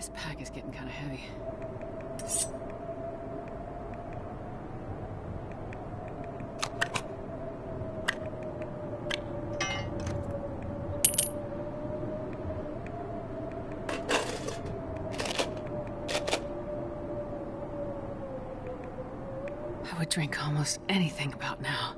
This pack is getting kind of heavy. I would drink almost anything about now.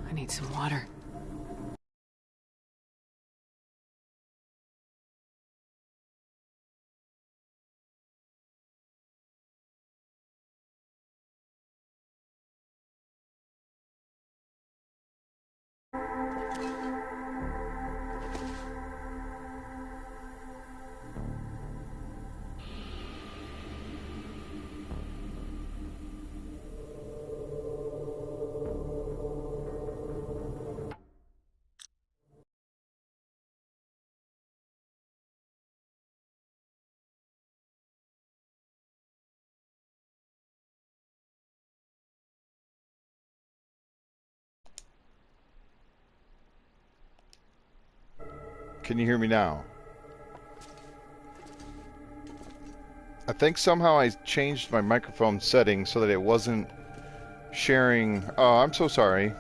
I need some water. Can you hear me now? I think somehow I changed my microphone settings so that it wasn't sharing... Oh, I'm so sorry.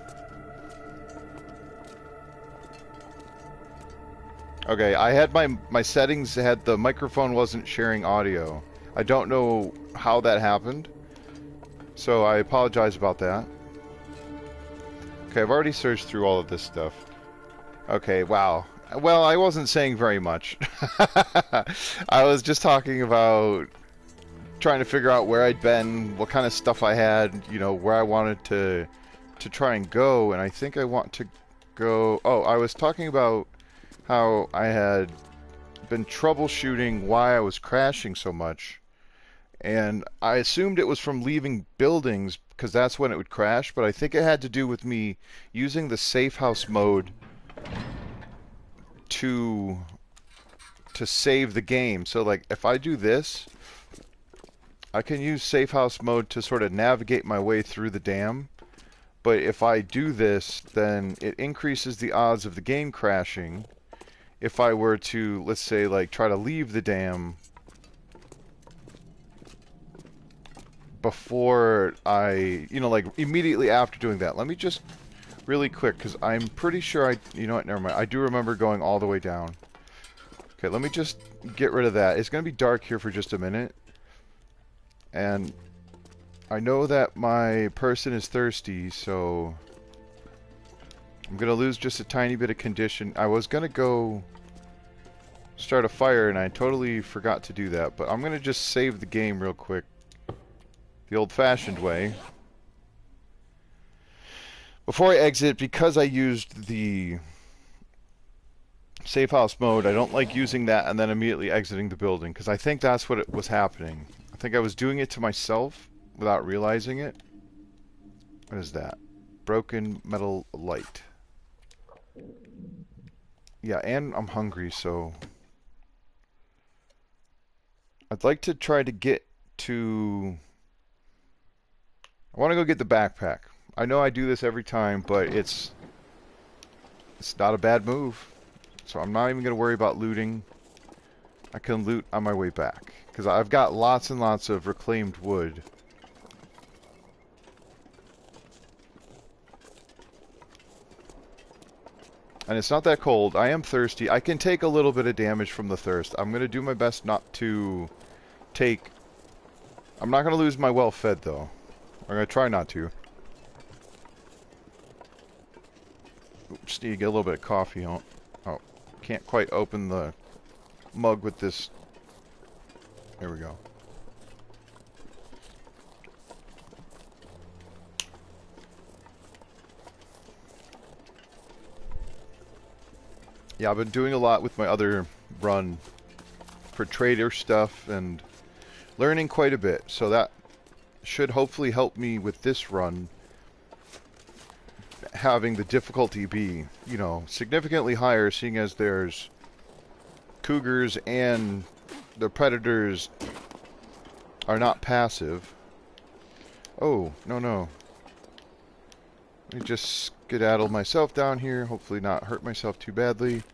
Okay, I had my settings had the microphone wasn't sharing audio. I don't know how that happened, so I apologize about that. Okay, I've already searched through all of this stuff. Okay, wow. Well, I wasn't saying very much. I was just talking about trying to figure out where I'd been, what kind of stuff I had, you know, where I wanted to try and go, and I think I want to go... Oh, I was talking about how I had been troubleshooting why I was crashing so much, and I assumed it was from leaving buildings because that's when it would crash, but I think it had to do with me using the safe house mode to save the game. So like if I do this, I can use safe house mode to sort of navigate my way through the dam, but if I do this, then it increases the odds of the game crashing. If I were to, let's say, like, try to leave the dam before I, you know, like, immediately after doing that. Let me just, really quick, because I'm pretty sure you know what, never mind. I do remember going all the way down. Okay, let me just get rid of that. It's going to be dark here for just a minute. And I know that my person is thirsty, so... I'm going to lose just a tiny bit of condition. I was going to go start a fire, and I totally forgot to do that. But I'm going to just save the game real quick. The old-fashioned way. Before I exit, because I used the safe house mode, I don't like using that and then immediately exiting the building, because I think that's what was happening. I think I was doing it to myself without realizing it. What is that? Broken metal light. Yeah, and I'm hungry, so... I'd like to try to get to... I want to go get the backpack. I know I do this every time, but it's not a bad move. So I'm not even going to worry about looting. I can loot on my way back. Because I've got lots and lots of reclaimed wood. And it's not that cold. I am thirsty. I can take a little bit of damage from the thirst. I'm going to do my best not to take... I'm not going to lose my well-fed, though. I'm going to try not to. Just need to get a little bit of coffee. Oh, can't quite open the mug with this. There we go. Yeah, I've been doing a lot with my other run for trader stuff and learning quite a bit. So that should hopefully help me with this run, having the difficulty be, you know, significantly higher, seeing as there's cougars and the predators are not passive. Oh, no. Let me just skedaddle myself down here, hopefully not hurt myself too badly.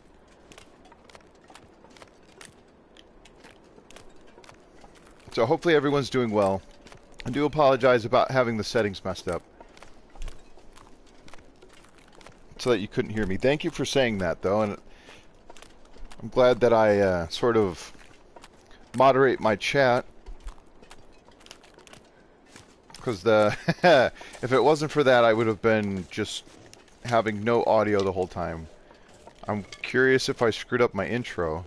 So hopefully everyone's doing well. I do apologize about having the settings messed up, so that you couldn't hear me. Thank you for saying that, though, and I'm glad that I sort of moderate my chat, because if it wasn't for that, I would have been just having no audio the whole time. I'm curious if I screwed up my intro.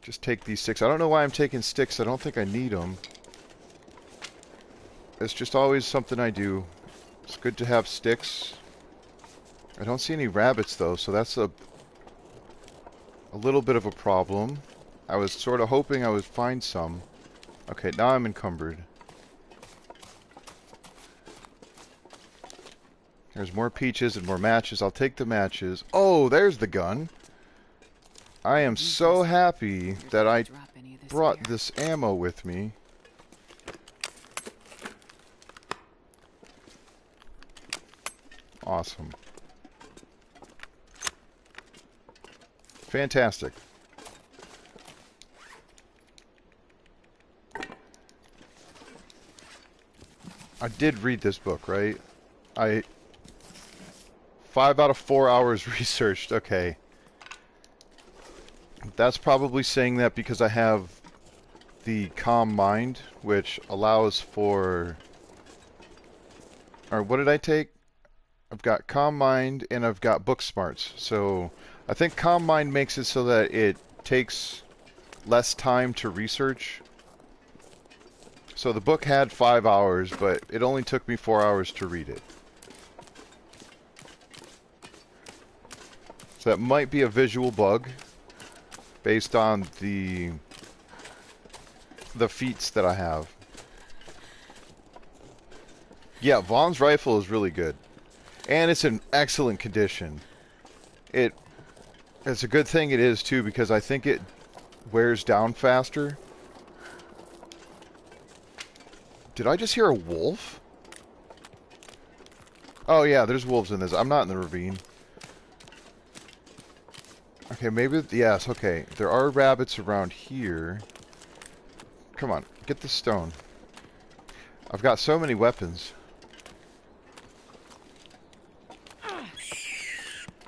Just take these sticks. I don't know why I'm taking sticks. I don't think I need them. It's just always something I do. It's good to have sticks. I don't see any rabbits, though, so that's a little bit of a problem. I was sort of hoping I would find some. Okay, now I'm encumbered. There's more peaches and more matches. I'll take the matches. Oh, there's the gun. I am so happy that I brought this ammo with me. Awesome. Fantastic. I did read this book, right? 5 out of 4 hours researched. Okay. That's probably saying that because I have the calm mind, which allows for... Or what did I take? I've got calm mind and I've got book smarts. So I think calm mind makes it so that it takes less time to research. So the book had 5 hours, but it only took me 4 hours to read it. So that might be a visual bug based on the feats that I have. Yeah, Vaughn's rifle is really good. And it's in excellent condition. It's a good thing it is too, because I think it wears down faster. Did I just hear a wolf? Oh yeah, there's wolves in this. I'm not in the ravine. Okay, maybe, yes, okay. There are rabbits around here. Come on, get the stone. I've got so many weapons.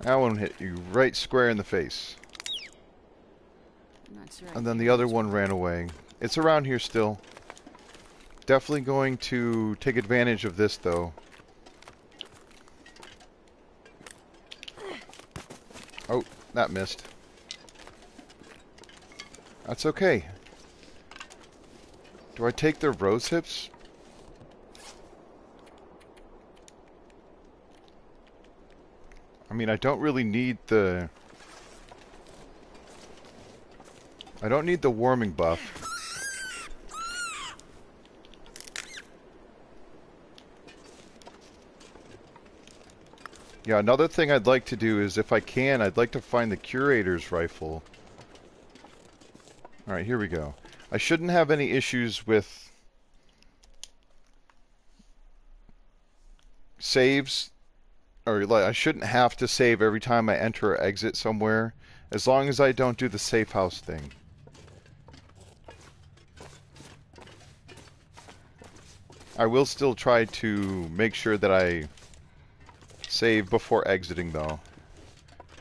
That one hit you right square in the face. And then the other one ran away. It's around here still. Definitely going to take advantage of this, though. Oh, that missed. That's okay. Do I take the rose hips? I mean, I don't really need the... I don't need the warming buff. Yeah, another thing I'd like to do is, if I can, I'd like to find the curator's rifle. Alright, here we go. I shouldn't have any issues with saves, or like, I shouldn't have to save every time I enter or exit somewhere, as long as I don't do the safe house thing. I will still try to make sure that I save before exiting, though,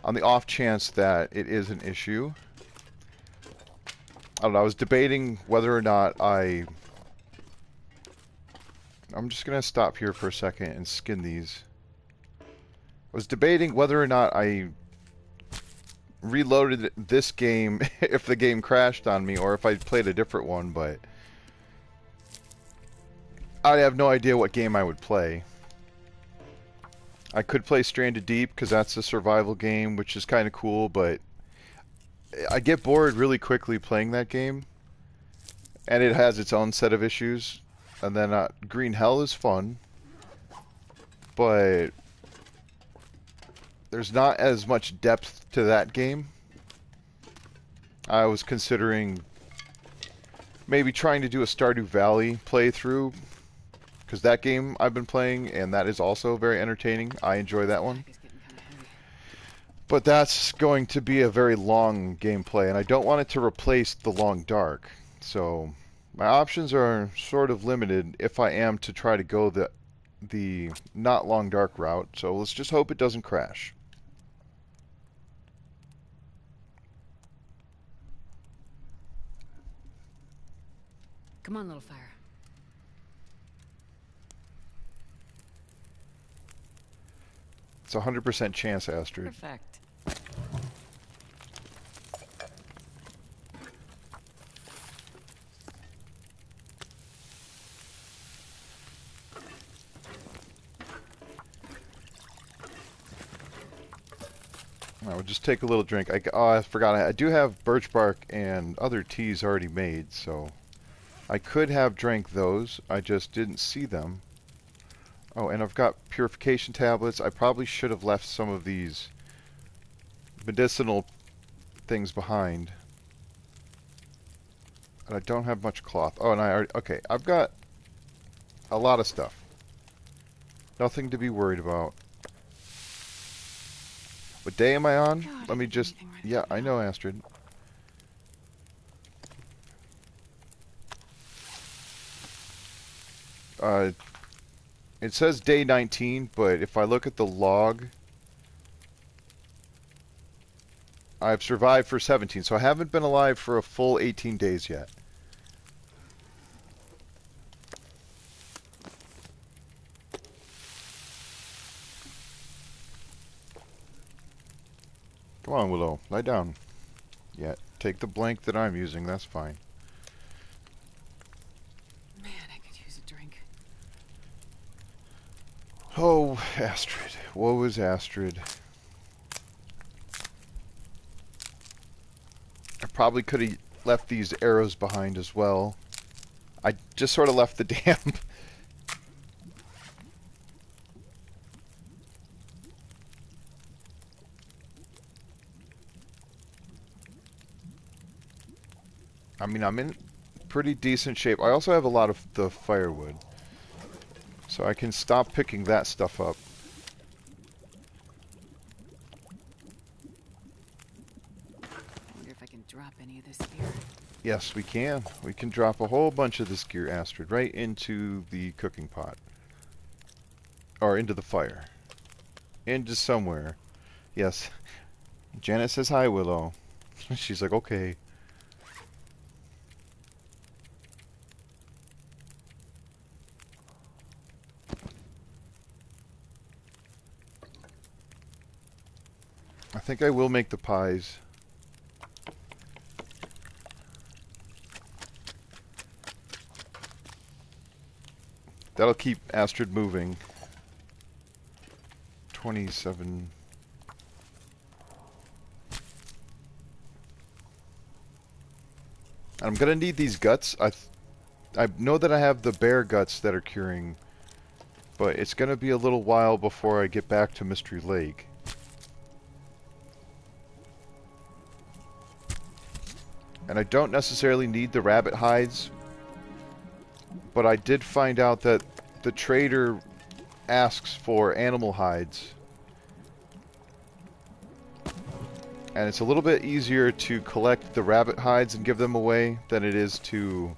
on the off chance that it is an issue. I don't know, I was debating whether or not I'm just gonna stop here for a second and skin these. I was debating whether or not I reloaded this game if the game crashed on me, or if I played a different one, but I have no idea what game I would play. I could play Stranded Deep, because that's a survival game, which is kind of cool, but I get bored really quickly playing that game. And it has its own set of issues. And then Green Hell is fun, but there's not as much depth to that game. I was considering maybe trying to do a Stardew Valley playthrough, because that game I've been playing, and that is also very entertaining. I enjoy that one. But that's going to be a very long gameplay, and I don't want it to replace The Long Dark. So my options are sort of limited if I am to try to go the not Long Dark route. So let's just hope it doesn't crash. Come on, little fire. It's a 100% chance, Astrid. Perfect. I would just take a little drink. I forgot. I do have birch bark and other teas already made, so I could have drank those. I just didn't see them. Oh, and I've got purification tablets. I probably should have left some of these medicinal things behind. And I don't have much cloth. Oh, and I already... Okay, I've got a lot of stuff. Nothing to be worried about. What day am I on? God, Let me I just... need anything right Yeah, about I now. know, Astrid. Uh, it says day 19, but if I look at the log, I've survived for 17, so I haven't been alive for a full 18 days yet. Come on, Willow, lie down. Yeah, take the blank that I'm using, that's fine. Man, I could use a drink. Oh, Astrid. Woe is Astrid. I probably could have left these arrows behind as well. I just sort of left the dam. I mean, I'm in pretty decent shape. I also have a lot of the firewood, so I can stop picking that stuff up. Wonder if I can drop any of this gear. Yes, we can. We can drop a whole bunch of this gear, Astrid, right into the cooking pot. Or into the fire. Into somewhere. Yes. Janet says hi, Willow. She's like, okay. I think I will make the pies. That'll keep Astrid moving. 27. I'm gonna need these guts. I know that I have the bear guts that are curing, but it's gonna be a little while before I get back to Mystery Lake. And I don't necessarily need the rabbit hides, but I did find out that the trader asks for animal hides. And it's a little bit easier to collect the rabbit hides and give them away than it is to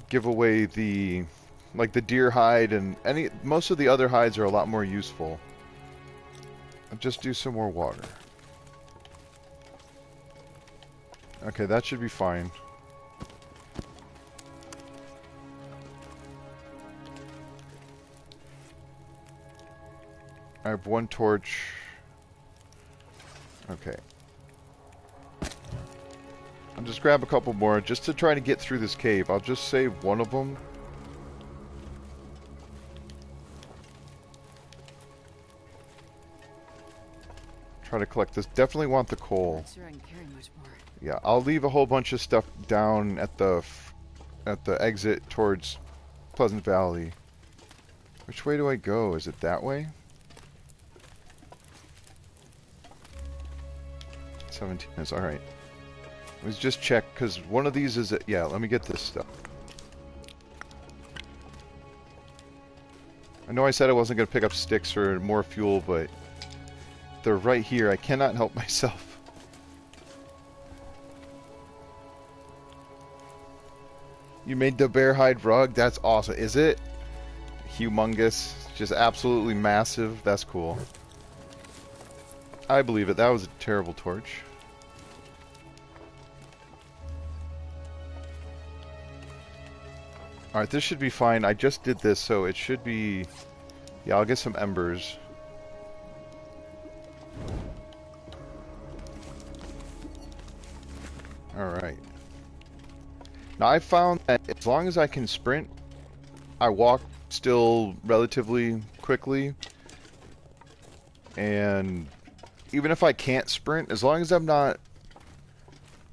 give away the, like the deer hide, and most of the other hides are a lot more useful. I'll just do some more water. Okay, that should be fine. I have one torch. Okay. I'll just grab a couple more just to try to get through this cave. I'll just save one of them. Try to collect this. Definitely want the coal. Not sure I can carry much more. Yeah, I'll leave a whole bunch of stuff down at the exit towards Pleasant Valley. Which way do I go? Is it that way? 17 is alright. Let's just check, because one of these is... Yeah, let me get this stuff. I know I said I wasn't going to pick up sticks or more fuel, but they're right here. I cannot help myself. You made the bear hide rug? That's awesome. Is it? Humongous. Just absolutely massive. That's cool. I believe it. That was a terrible torch. Alright, this should be fine. I just did this, so it should be... Yeah, I'll get some embers. Alright. Now, I found that as long as I can sprint, I walk still relatively quickly. And even if I can't sprint, as long as I'm not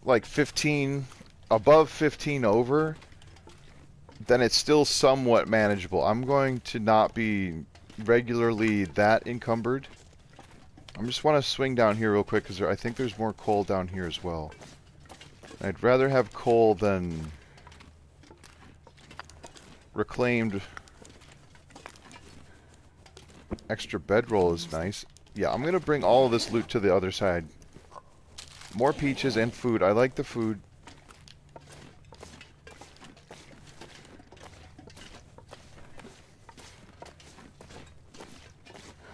like 15, above 15 over, then it's still somewhat manageable. I'm going to not be regularly that encumbered. I just want to swing down here real quick because I think there's more coal down here as well. I'd rather have coal than reclaimed Extra bedroll is nice. Yeah, I'm gonna bring all of this loot to the other side. More peaches and food. I like the food.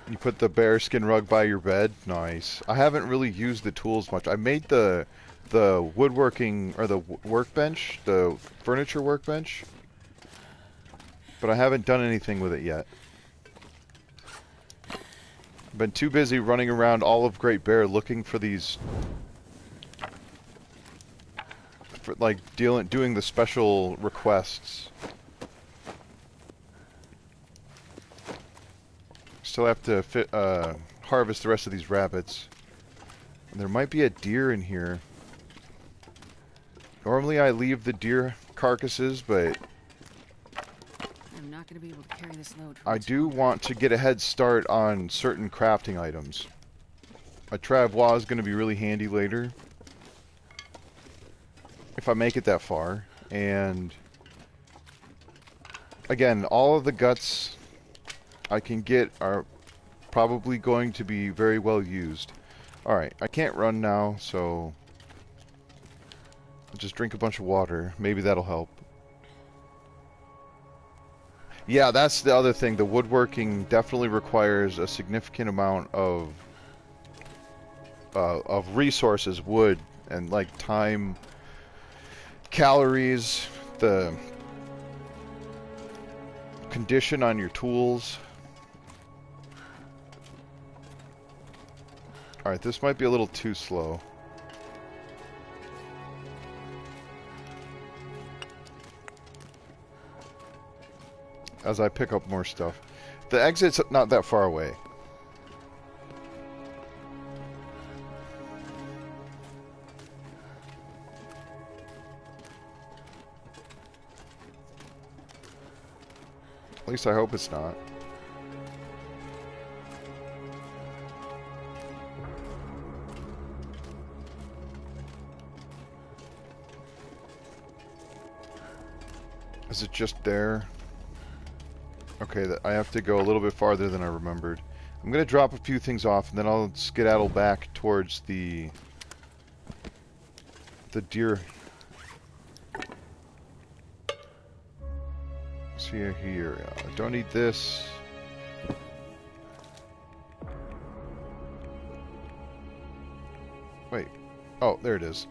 You put the bearskin rug by your bed? Nice. I haven't really used the tools much. I made the woodworking, or the workbench, the furniture workbench, but I haven't done anything with it yet. I've been too busy running around all of Great Bear looking for these, for like doing the special requests. Still have to harvest the rest of these rabbits. And there might be a deer in here. Normally I leave the deer carcasses, but I'm not going to be able to carry this load. I do want to get a head start on certain crafting items. A travois is going to be really handy later, if I make it that far. And again, all of the guts I can get are probably going to be very well used. Alright, I can't run now, so I'll just drink a bunch of water. Maybe that'll help. Yeah, that's the other thing. The woodworking definitely requires a significant amount of resources, wood, and like time, calories, the condition on your tools. Alright, this might be a little too slow. As I pick up more stuff. The exit's not that far away. At least I hope it's not. Is it just there? Okay, I have to go a little bit farther than I remembered. I'm gonna drop a few things off, and then I'll skedaddle back towards the deer. See here. I don't need this. Wait. Oh, there it is.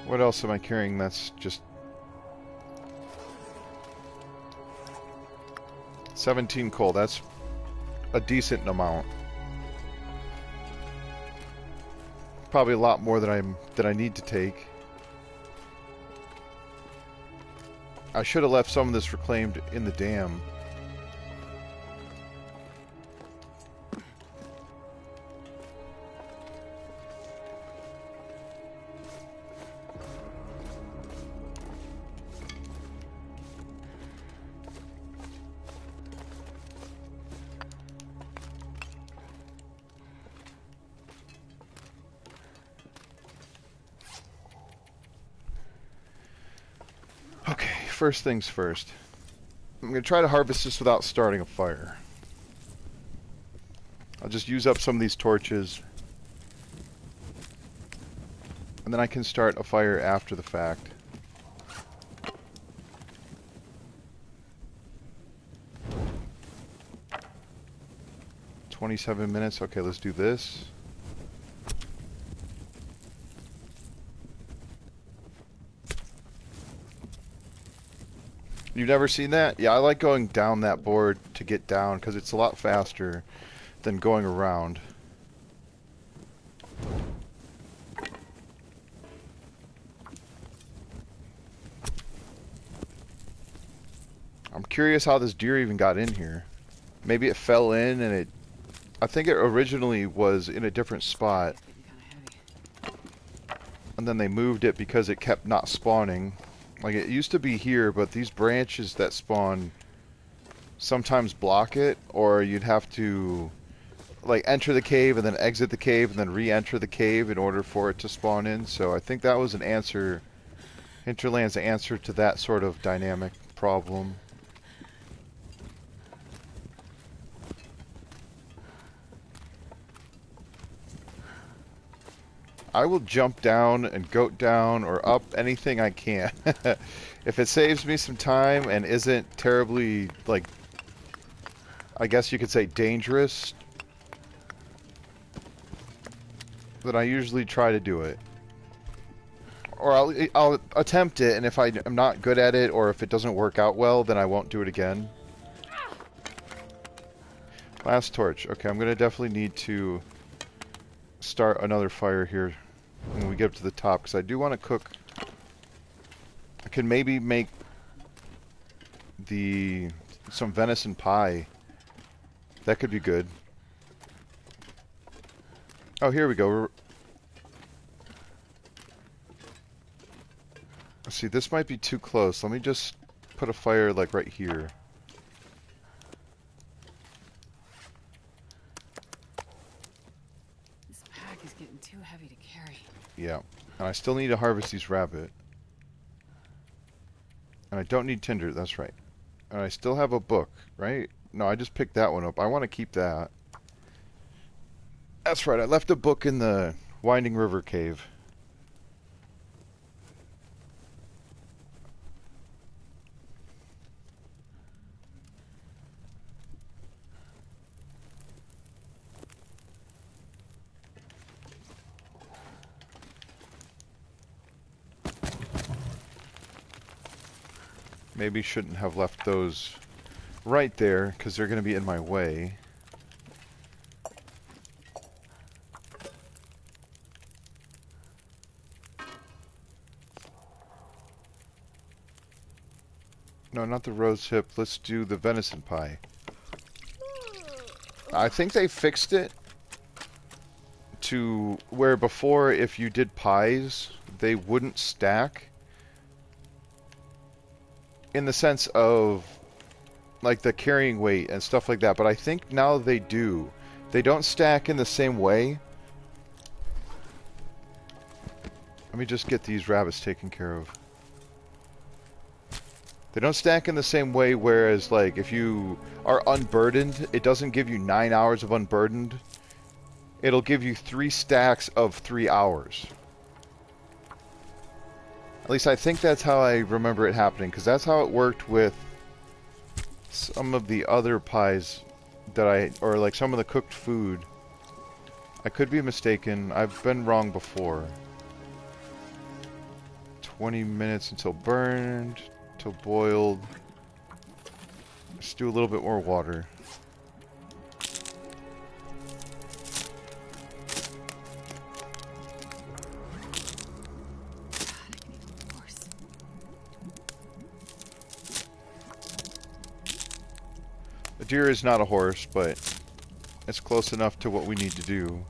What else am I carrying that's just 17 coal? That's a decent amount. Probably a lot more than I need to take. I should have left some of this reclaimed in the dam. First things first. I'm going to try to harvest this without starting a fire. I'll just use up some of these torches. And then I can start a fire after the fact. "27 minutes. Okay, let's do this. You've never seen that? Yeah, I like going down that board to get down because it's a lot faster than going around. I'm curious how this deer even got in here. Maybe it fell in and it... I think it originally was in a different spot. And then they moved it because it kept not spawning. Like, it used to be here, but these branches that spawn sometimes block it, or you'd have to, like, enter the cave and then exit the cave and then re-enter the cave in order for it to spawn in. So I think that was an answer, Hinterland's answer to that sort of dynamic problem. I will jump down and goat down or up anything I can. If it saves me some time and isn't terribly, like, I guess you could say dangerous, then I usually try to do it. Or I'll attempt it, and if I'm not good at it, or if it doesn't work out well, then I won't do it again. Last torch. Okay, I'm going to definitely need to start another fire here when we get up to the top, because I do want to cook. I can maybe make some venison pie. That could be good. Oh, here we go. See, this might be too close. Let me just put a fire, like, right here. This pack is getting too heavy to carry. Yeah. And I still need to harvest these rabbit. And I don't need tinder, that's right. And I still have a book, right? No, I just picked that one up. I want to keep that. That's right, I left a book in the Winding River Cave. Maybe shouldn't have left those right there, because they're going to be in my way. No, not the rose hip. Let's do the venison pie. I think they fixed it to where before, if you did pies, they wouldn't stack. In the sense of, like, the carrying weight and stuff like that. But I think now they do. They don't stack in the same way. Let me just get these rabbits taken care of. They don't stack in the same way, whereas, like, if you are unburdened, it doesn't give you 9 hours of unburdened. It'll give you 3 stacks of 3 hours. At least I think that's how I remember it happening, because that's how it worked with some of the other pies that or like some of the cooked food. I could be mistaken. I've been wrong before. 20 minutes until burned, till boiled. Let's do a little bit more water. The deer is not a horse, but it's close enough to what we need to do.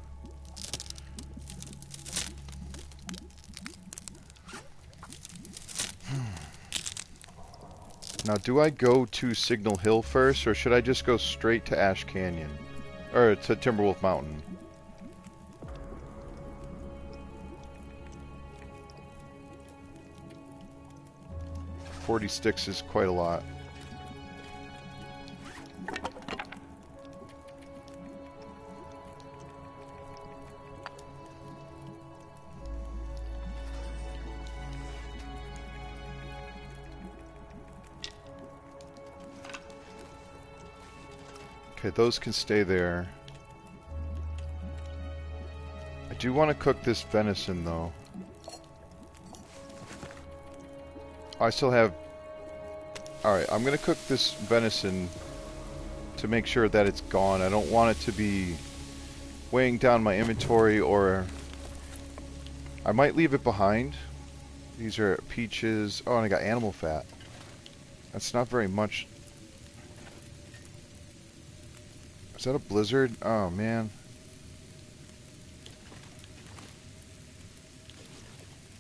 Now, do I go to Signal Hill first, or should I just go straight to Ash Canyon? Or to Timberwolf Mountain? $40 sticks is quite a lot. Okay, those can stay there. I do want to cook this venison, though. I still have... Alright, I'm going to cook this venison to make sure that it's gone. I don't want it to be weighing down my inventory, or... I might leave it behind. These are peaches. Oh, and I got animal fat. That's not very much. Is that a blizzard? Oh, man.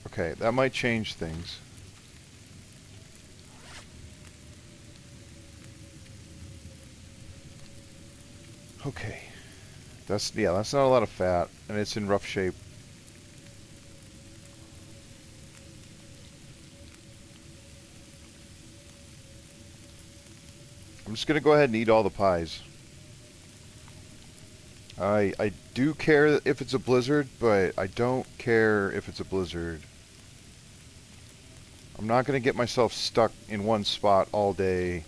Okay, that might change things. Okay. That's not a lot of fat, and it's in rough shape. I'm just gonna go ahead and eat all the pies. I do care if it's a blizzard, but I don't care if it's a blizzard. I'm not going to get myself stuck in one spot all day.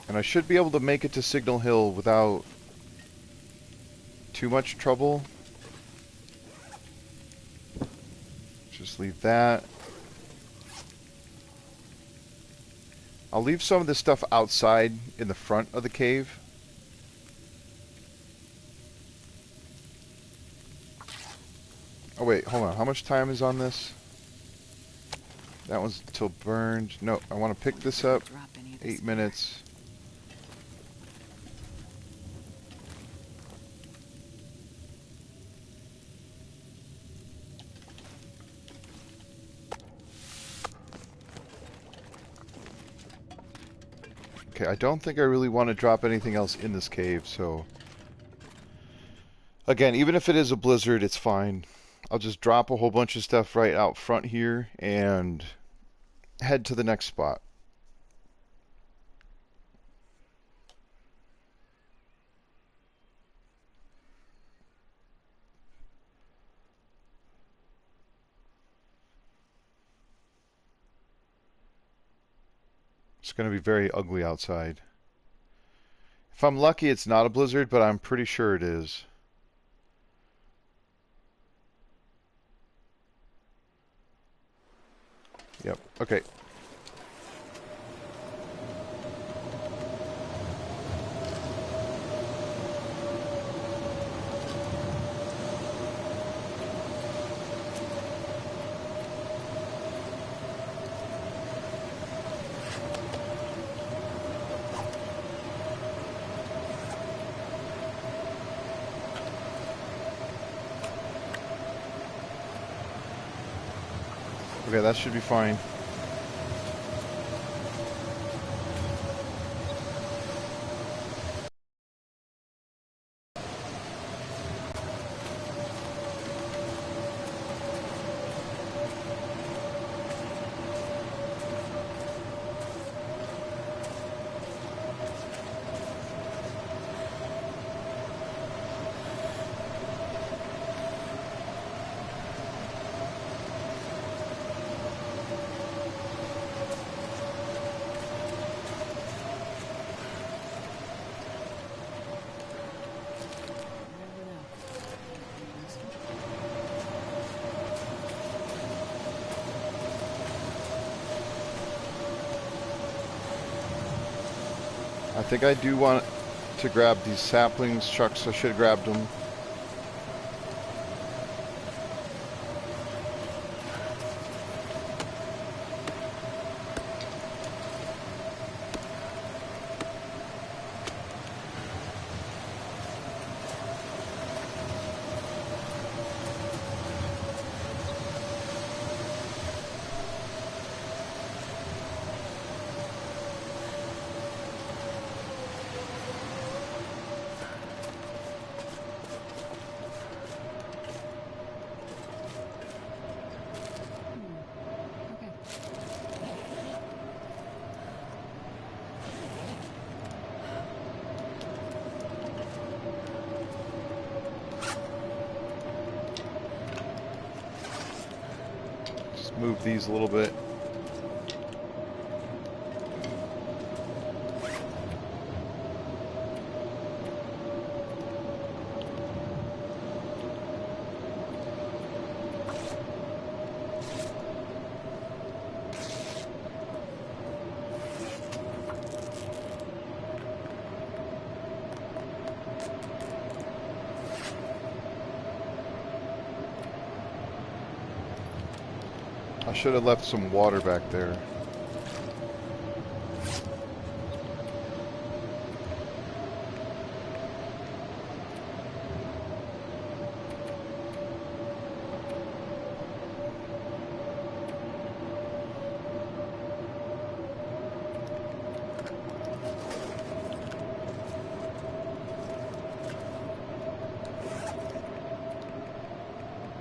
And I should be able to make it to Signal Hill without too much trouble. Just leave that. I'll leave some of this stuff outside in the front of the cave. Oh wait, hold on. How much time is on this? That one's until burned. No, I want to pick this up. 8 minutes. Okay, I don't think I really want to drop anything else in this cave, so... Again, even if it is a blizzard, it's fine. I'll just drop a whole bunch of stuff right out front here and head to the next spot. It's going to be very ugly outside. If I'm lucky, it's not a blizzard, but I'm pretty sure it is. Yep, okay. Okay, that should be fine. I think I do want to grab these saplings, chucks. I should have grabbed them. Move these a little bit. I should have left some water back there.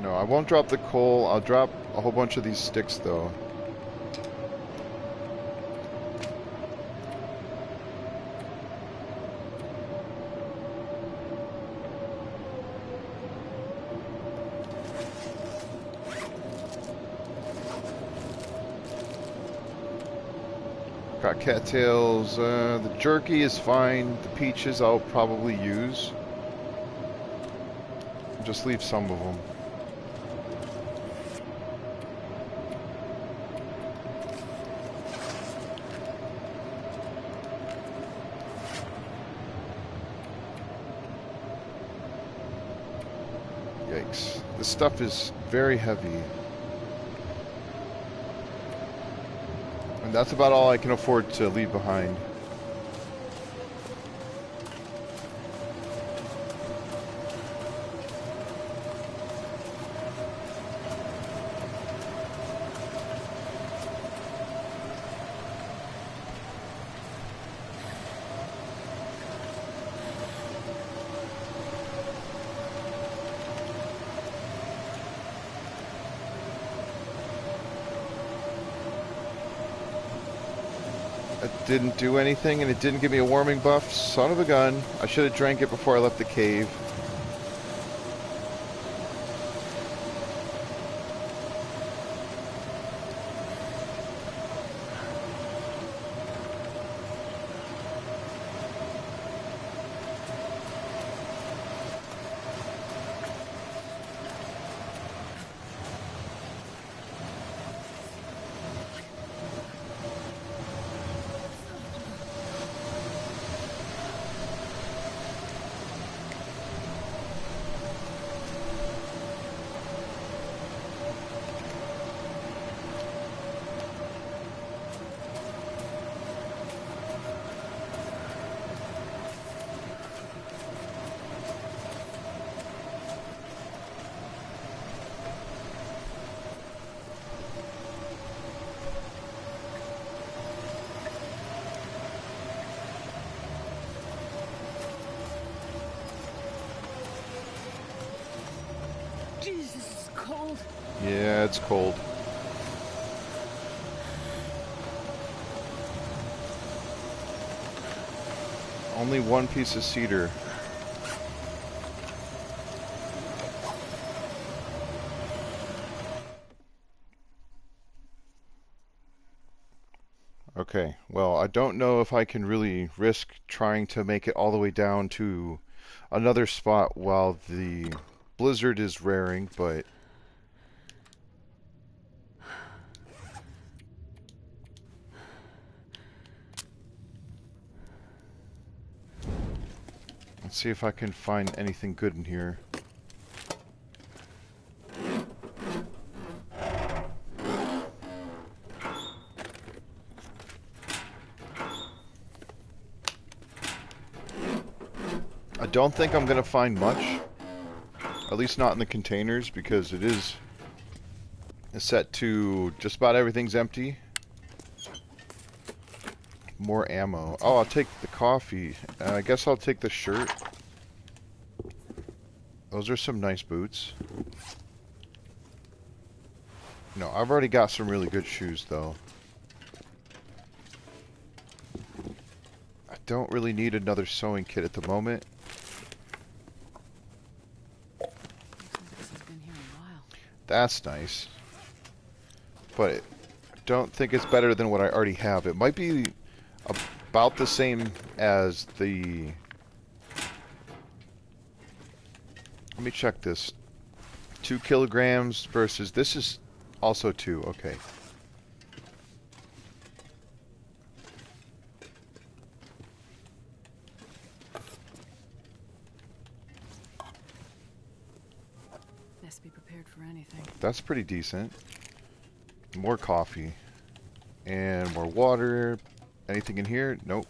No, I won't drop the coal. I'll drop a whole bunch of these sticks, though. Got cattails. The jerky is fine. The peaches I'll probably use. Just leave some of them. Yikes. This stuff is very heavy. And that's about all I can afford to leave behind. Didn't do anything, and it didn't give me a warming buff. Son of a gun. I should have drank it before I left the cave. Jesus, it's cold. Yeah, it's cold. Only one piece of cedar. Okay, well, I don't know if I can really risk trying to make it all the way down to another spot while the blizzard is raring, but let's see if I can find anything good in here. I don't think I'm gonna find much, at least not in the containers, because it is set to just about everything's empty. More ammo. Oh, I'll take the coffee. I guess I'll take the shirt. Those are some nice boots. No, I've already got some really good shoes, though. I don't really need another sewing kit at the moment. This has been here a while. That's nice. But I don't think it's better than what I already have. It might be about the same as the... Let me check this. 2 kilograms versus... This is also 2. Okay. Best be prepared for anything. That's pretty decent. More coffee. And more water. Anything in here? Nope.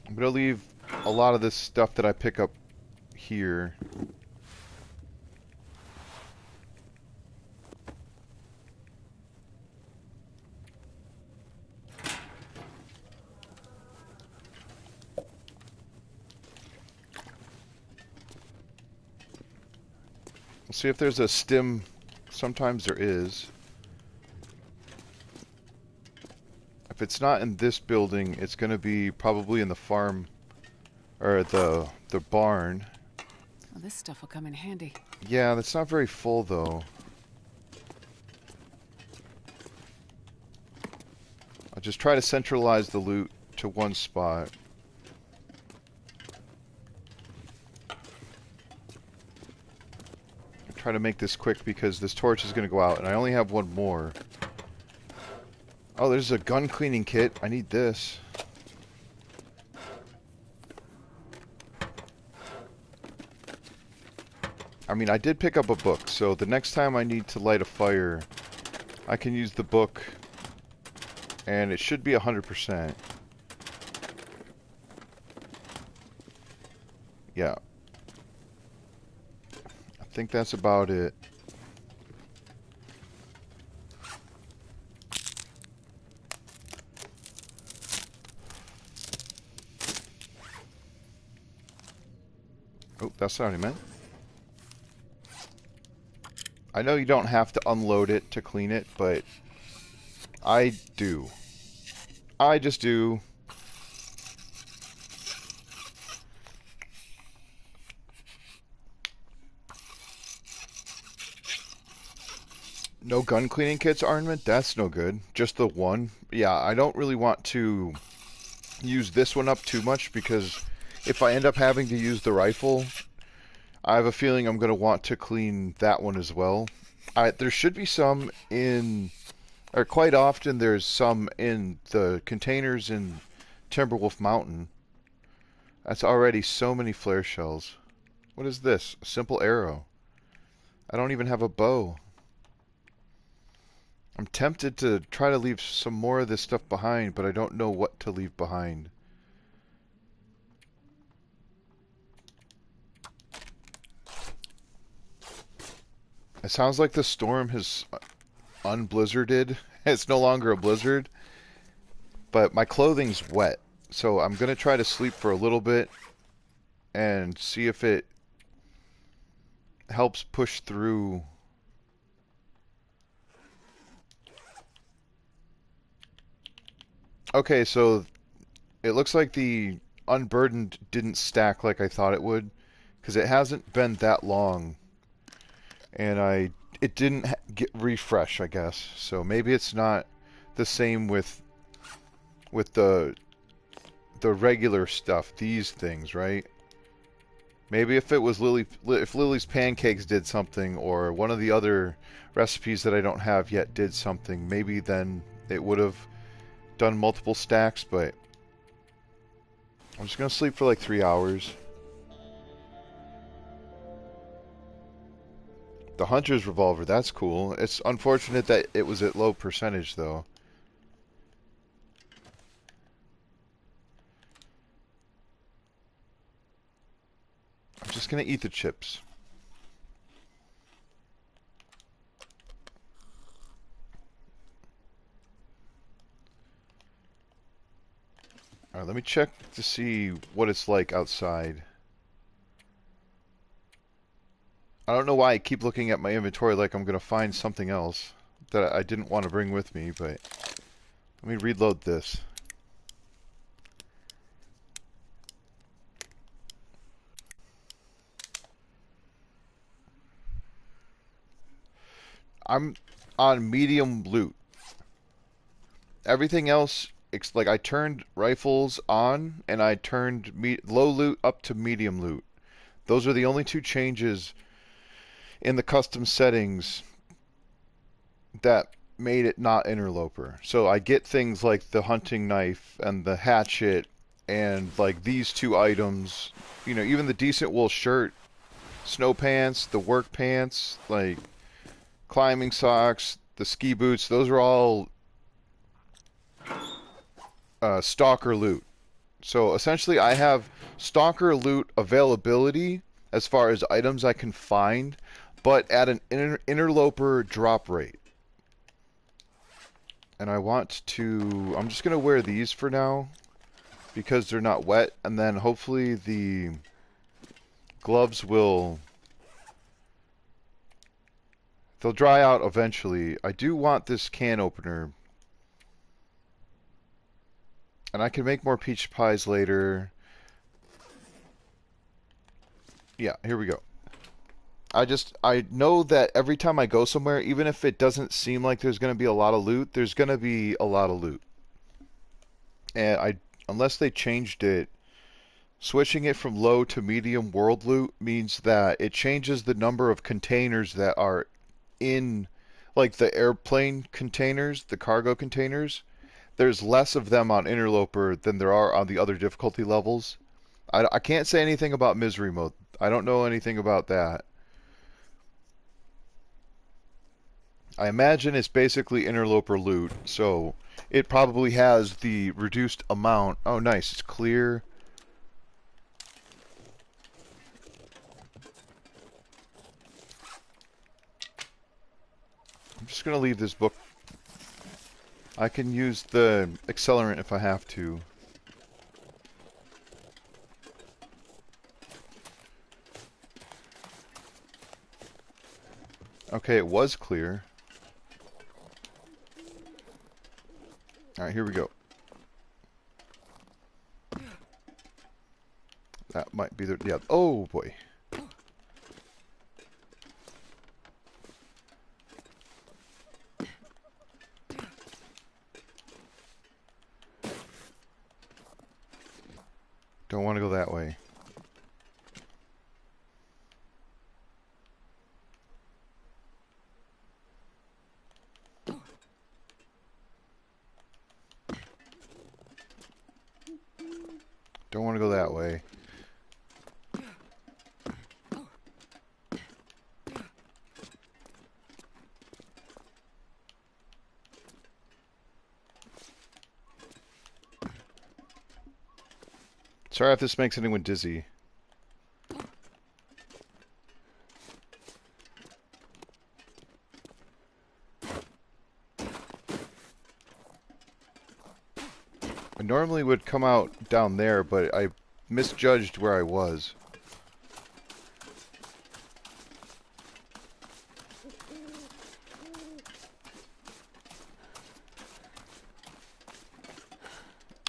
I'm gonna leave a lot of this stuff that I pick up here. We'll see if there's a stim. Sometimes there is. If it's not in this building, it's going to be probably in the farm or the barn. Well, this stuff will come in handy. Yeah, that's not very full though. I'll just try to centralize the loot to one spot. I'll try to make this quick because this torch is going to go out and I only have one more. Oh, there's a gun cleaning kit. I need this. I mean, I did pick up a book, so the next time I need to light a fire, I can use the book, and it should be 100%. Yeah. I think that's about it. Oh, that's not what I meant. I know you don't have to unload it to clean it, but I do. I just do. No gun cleaning kits, Armament? That's no good. Just the one. Yeah, I don't really want to use this one up too much because if I end up having to use the rifle, I have a feeling I'm going to want to clean that one as well. There should be some in, or quite often there's some in the containers in Timberwolf Mountain. That's already so many flare shells. What is this? A simple arrow. I don't even have a bow. I'm tempted to try to leave some more of this stuff behind, but I don't know what to leave behind. It sounds like the storm has unblizzarded. It's no longer a blizzard, but my clothing's wet, so I'm gonna try to sleep for a little bit and see if it helps push through. Okay, so it looks like the unburdened didn't stack like I thought it would, because it hasn't been that long. And it didn't get refresh, I guess. So maybe it's not the same with the regular stuff, these things, right? Maybe if it was if Lily's pancakes did something, or one of the other recipes that I don't have yet did something, maybe then it would have done multiple stacks, but I'm just gonna sleep for like 3 hours. The Hunter's Revolver, that's cool. It's unfortunate that it was at low percentage, though. I'm just gonna eat the chips. Alright, let me check to see what it's like outside. I don't know why I keep looking at my inventory like I'm gonna find something else that I didn't want to bring with me, but let me reload this. I'm on medium loot. Everything else, like I turned rifles on and I turned low loot up to medium loot. Those are the only two changes in the custom settings that made it not interloper. So I get things like the hunting knife and the hatchet and like these two items, you know, even the decent wool shirt, snow pants, the work pants, like climbing socks, the ski boots, those are all stalker loot. So essentially I have stalker loot availability as far as items I can find, but at an interloper drop rate. And I want to, I'm just going to wear these for now because they're not wet, and then hopefully the gloves will They'll dry out eventually. I do want this can opener. And I can make more peach pies later. Yeah, here we go. I know that every time I go somewhere, even if it doesn't seem like there's going to be a lot of loot, there's going to be a lot of loot. And unless they changed it, switching it from low to medium world loot means that it changes the number of containers that are in, like the airplane containers, the cargo containers. There's less of them on Interloper than there are on the other difficulty levels. I can't say anything about misery mode. I don't know anything about that. I imagine it's basically Interloper loot, so it probably has the reduced amount. Oh, nice. It's clear. I'm just going to leave this book. I can use the accelerant if I have to. Okay, it was clear. Alright, here we go. That might be the... Yeah. Oh, boy. Don't want to go that way. Don't want to go that way. Sorry if this makes anyone dizzy. I normally would come out down there, but I misjudged where I was.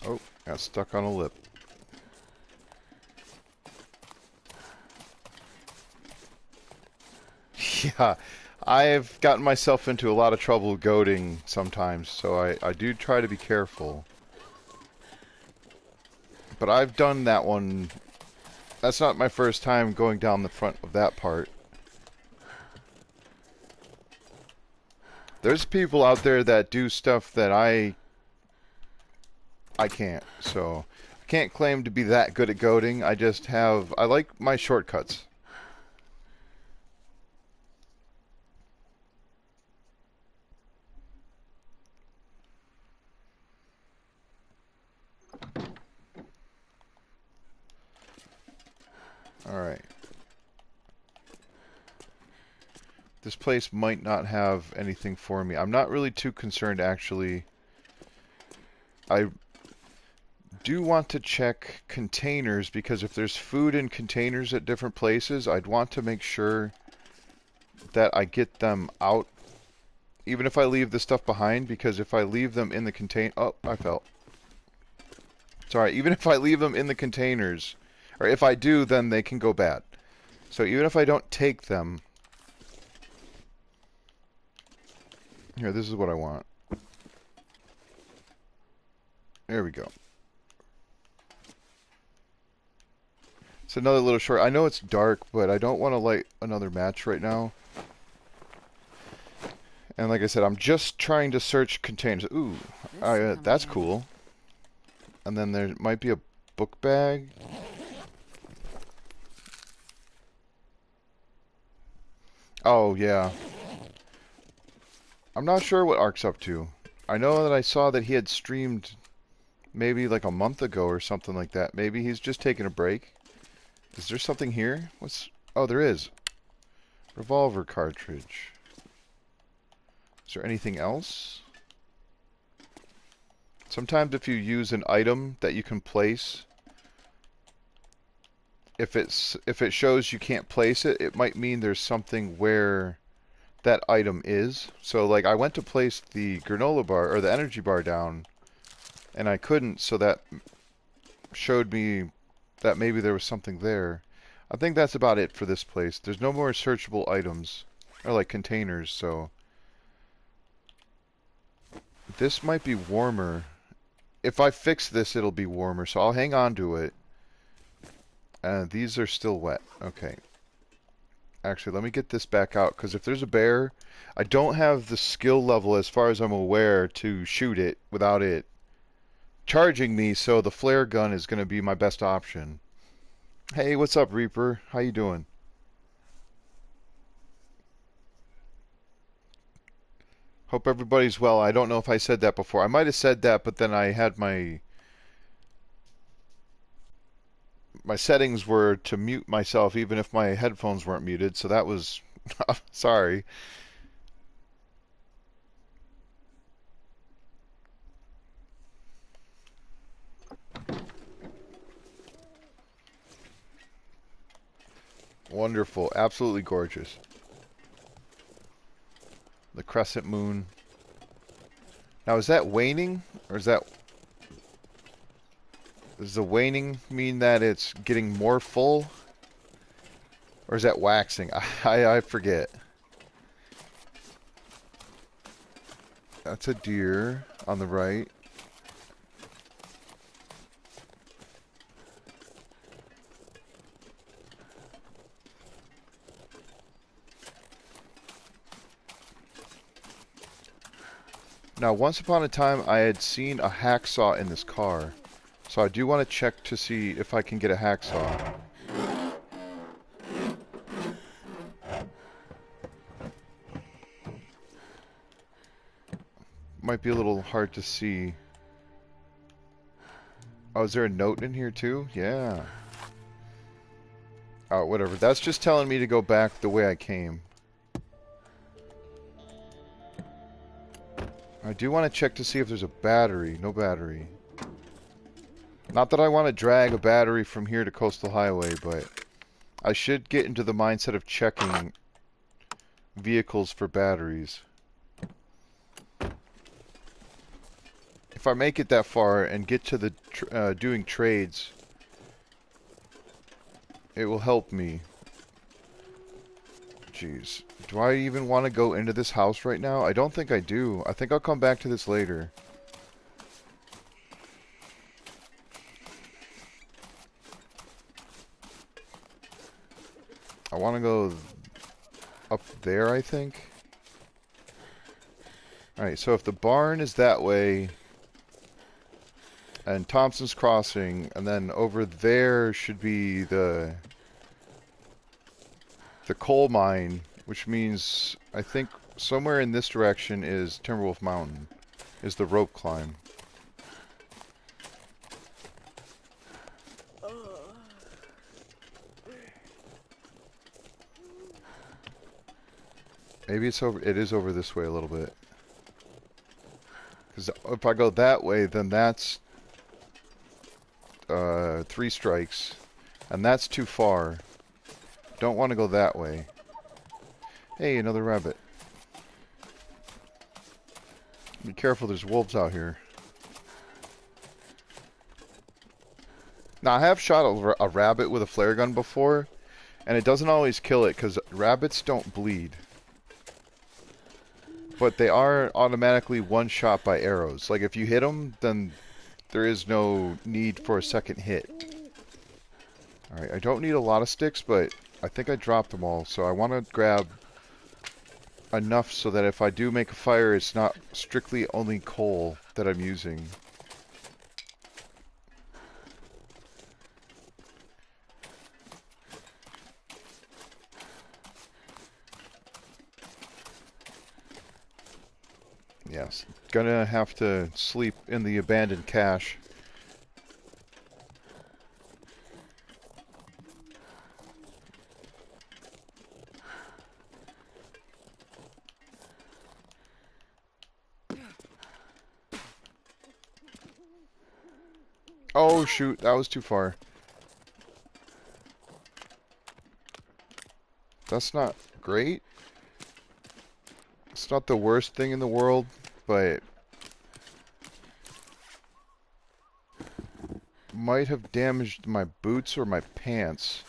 Oh, got stuck on a lip. Yeah, I've gotten myself into a lot of trouble goading sometimes, so I do try to be careful. But I've done that one. That's not my first time going down the front of that part. There's people out there that do stuff that I can't, so I can't claim to be that good at goading. I like my shortcuts. Alright. This place might not have anything for me. I'm not really too concerned, actually. I do want to check containers, because if there's food in containers at different places, I'd want to make sure that I get them out, even if I leave the stuff behind, because if I leave them in the container... Oh, I fell. Sorry, even if I leave them in the containers, or if I do, then they can go bad. So even if I don't take them... Here, this is what I want. There we go. It's another little short. I know it's dark, but I don't want to light another match right now. And like I said, I'm just trying to search containers. Ooh, that's cool. And then there might be a book bag. Oh, yeah. I'm not sure what Ark's up to. I know that I saw that he had streamed maybe like a month ago or something like that. Maybe he's just taking a break. Is there something here? Oh, there is. Revolver cartridge. Is there anything else? Sometimes if you use an item that you can place, if it shows you can't place it, it might mean there's something where that item is. So like I went to place the granola bar or the energy bar down and I couldn't, so that showed me that maybe there was something there. I think that's about it for this place. There's no more searchable items or like containers, so this might be warmer. If I fix this, it'll be warmer, so I'll hang on to it. These are still wet. Okay. Actually, let me get this back out, because if there's a bear, I don't have the skill level, as far as I'm aware, to shoot it without it charging me, so the flare gun is going to be my best option. Hey, what's up, Reaper? How you doing? Hope everybody's well. I don't know if I said that before. I might have said that, but then I had my settings were to mute myself even if my headphones weren't muted, so that was sorry. Wonderful, absolutely gorgeous. The crescent moon. Now is that waning, or is that... Does the waning mean that it's getting more full? Or is that waxing? I forget. That's a deer on the right. Now, once upon a time, I had seen a hacksaw in this car. So I do want to check to see if I can get a hacksaw. Might be a little hard to see. Oh, is there a note in here too? Yeah. Oh, whatever. That's just telling me to go back the way I came. I do want to check to see if there's a battery. No battery. Not that I want to drag a battery from here to Coastal Highway, but I should get into the mindset of checking vehicles for batteries. If I make it that far and get to the doing trades, it will help me. Jeez. Do I even want to go into this house right now? I don't think I do. I think I'll come back to this later. I want to go up there, I think. Alright, so if the barn is that way, and Thompson's Crossing, and then over there should be the coal mine, which means I think somewhere in this direction is Timberwolf Mountain, is the rope climb. Maybe it's over. It is over this way a little bit. Because if I go that way, then that's 3 strikes, and that's too far. Don't want to go that way. Hey, another rabbit. Be careful, there's wolves out here. Now, I have shot a rabbit with a flare gun before, and it doesn't always kill it, because rabbits don't bleed. But they are automatically one-shot by arrows. Like, if you hit them, then there is no need for a second hit. Alright, I don't need a lot of sticks, but I think I dropped them all, so I want to grab enough so that if I do make a fire, it's not strictly only coal that I'm using. Yes, gonna have to sleep in the abandoned cache. Oh shoot, that was too far. That's not great. It's not the worst thing in the world, but might have damaged my boots or my pants.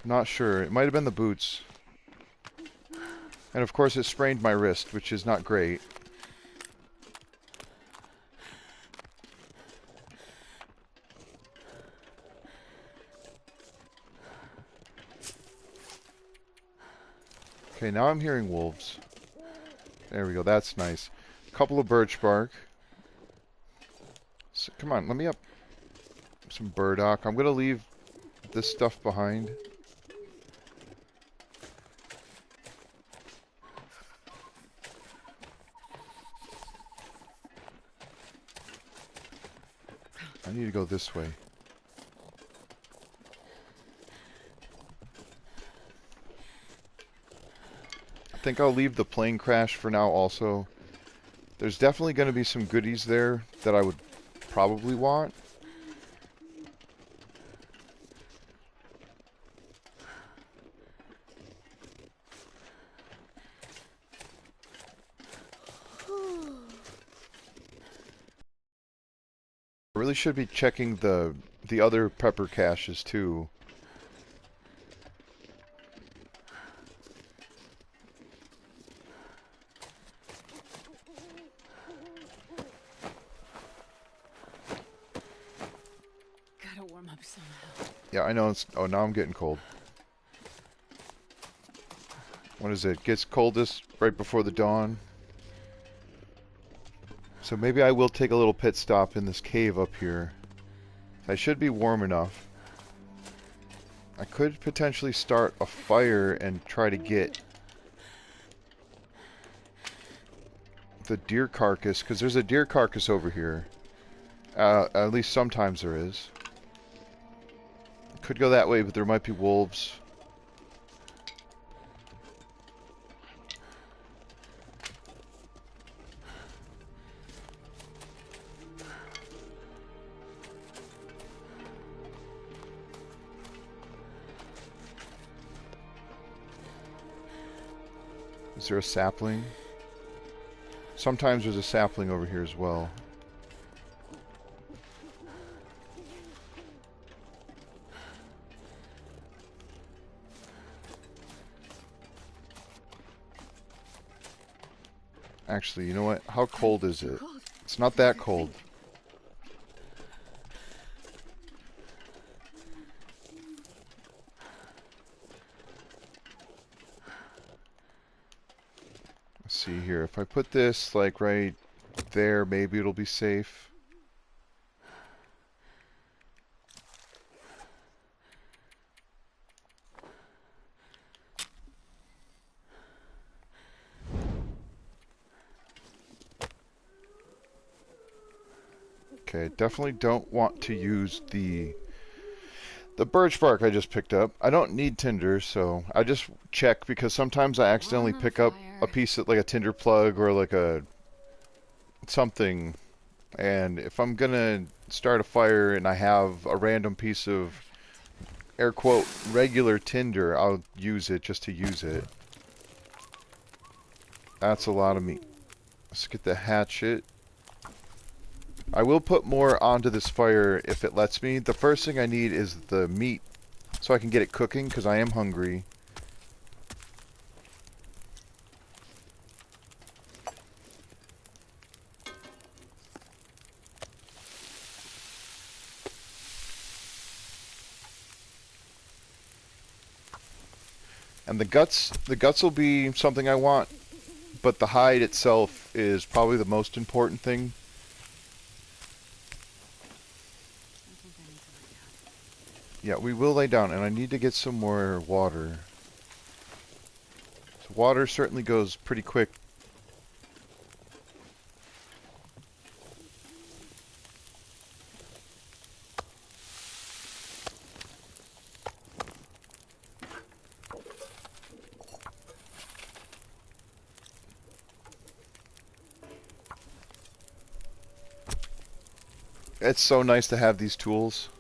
Not sure. It might have been the boots. And of course it sprained my wrist, which is not great. Okay, now I'm hearing wolves. There we go, that's nice. A couple of birch bark. So, come on, let me up some burdock. I'm gonna leave this stuff behind. I need to go this way. I think I'll leave the plane crash for now also. There's definitely going to be some goodies there that I would probably want. I really should be checking the other pepper caches too. Gotta warm up somehow. Yeah, I know it's... Oh, now I'm getting cold. What is it? Gets coldest right before the dawn. So maybe I will take a little pit stop in this cave up here. I should be warm enough. I could potentially start a fire and try to get the deer carcass, because there's a deer carcass over here. At least sometimes there is. Could go that way, but there might be wolves. Is there a sapling? Sometimes there's a sapling over here as well. Actually, you know what? How cold is it? It's not that cold. Let's see here. If I put this like right there, maybe it'll be safe. Okay, definitely don't want to use the birch bark I just picked up. I don't need tinder, so I just check because sometimes I accidentally pick up a piece of like a tinder plug or like a something, and if I'm gonna start a fire and I have a random piece of air quote regular tinder, I'll use it just to use it. That's a lot of meat. Let's get the hatchet. I will put more onto this fire if it lets me. The first thing I need is the meat so I can get it cooking because I am hungry. And the guts will be something I want, but the hide itself is probably the most important thing. Yeah, we will lay down, and I need to get some more water. So water certainly goes pretty quick. It's so nice to have these tools.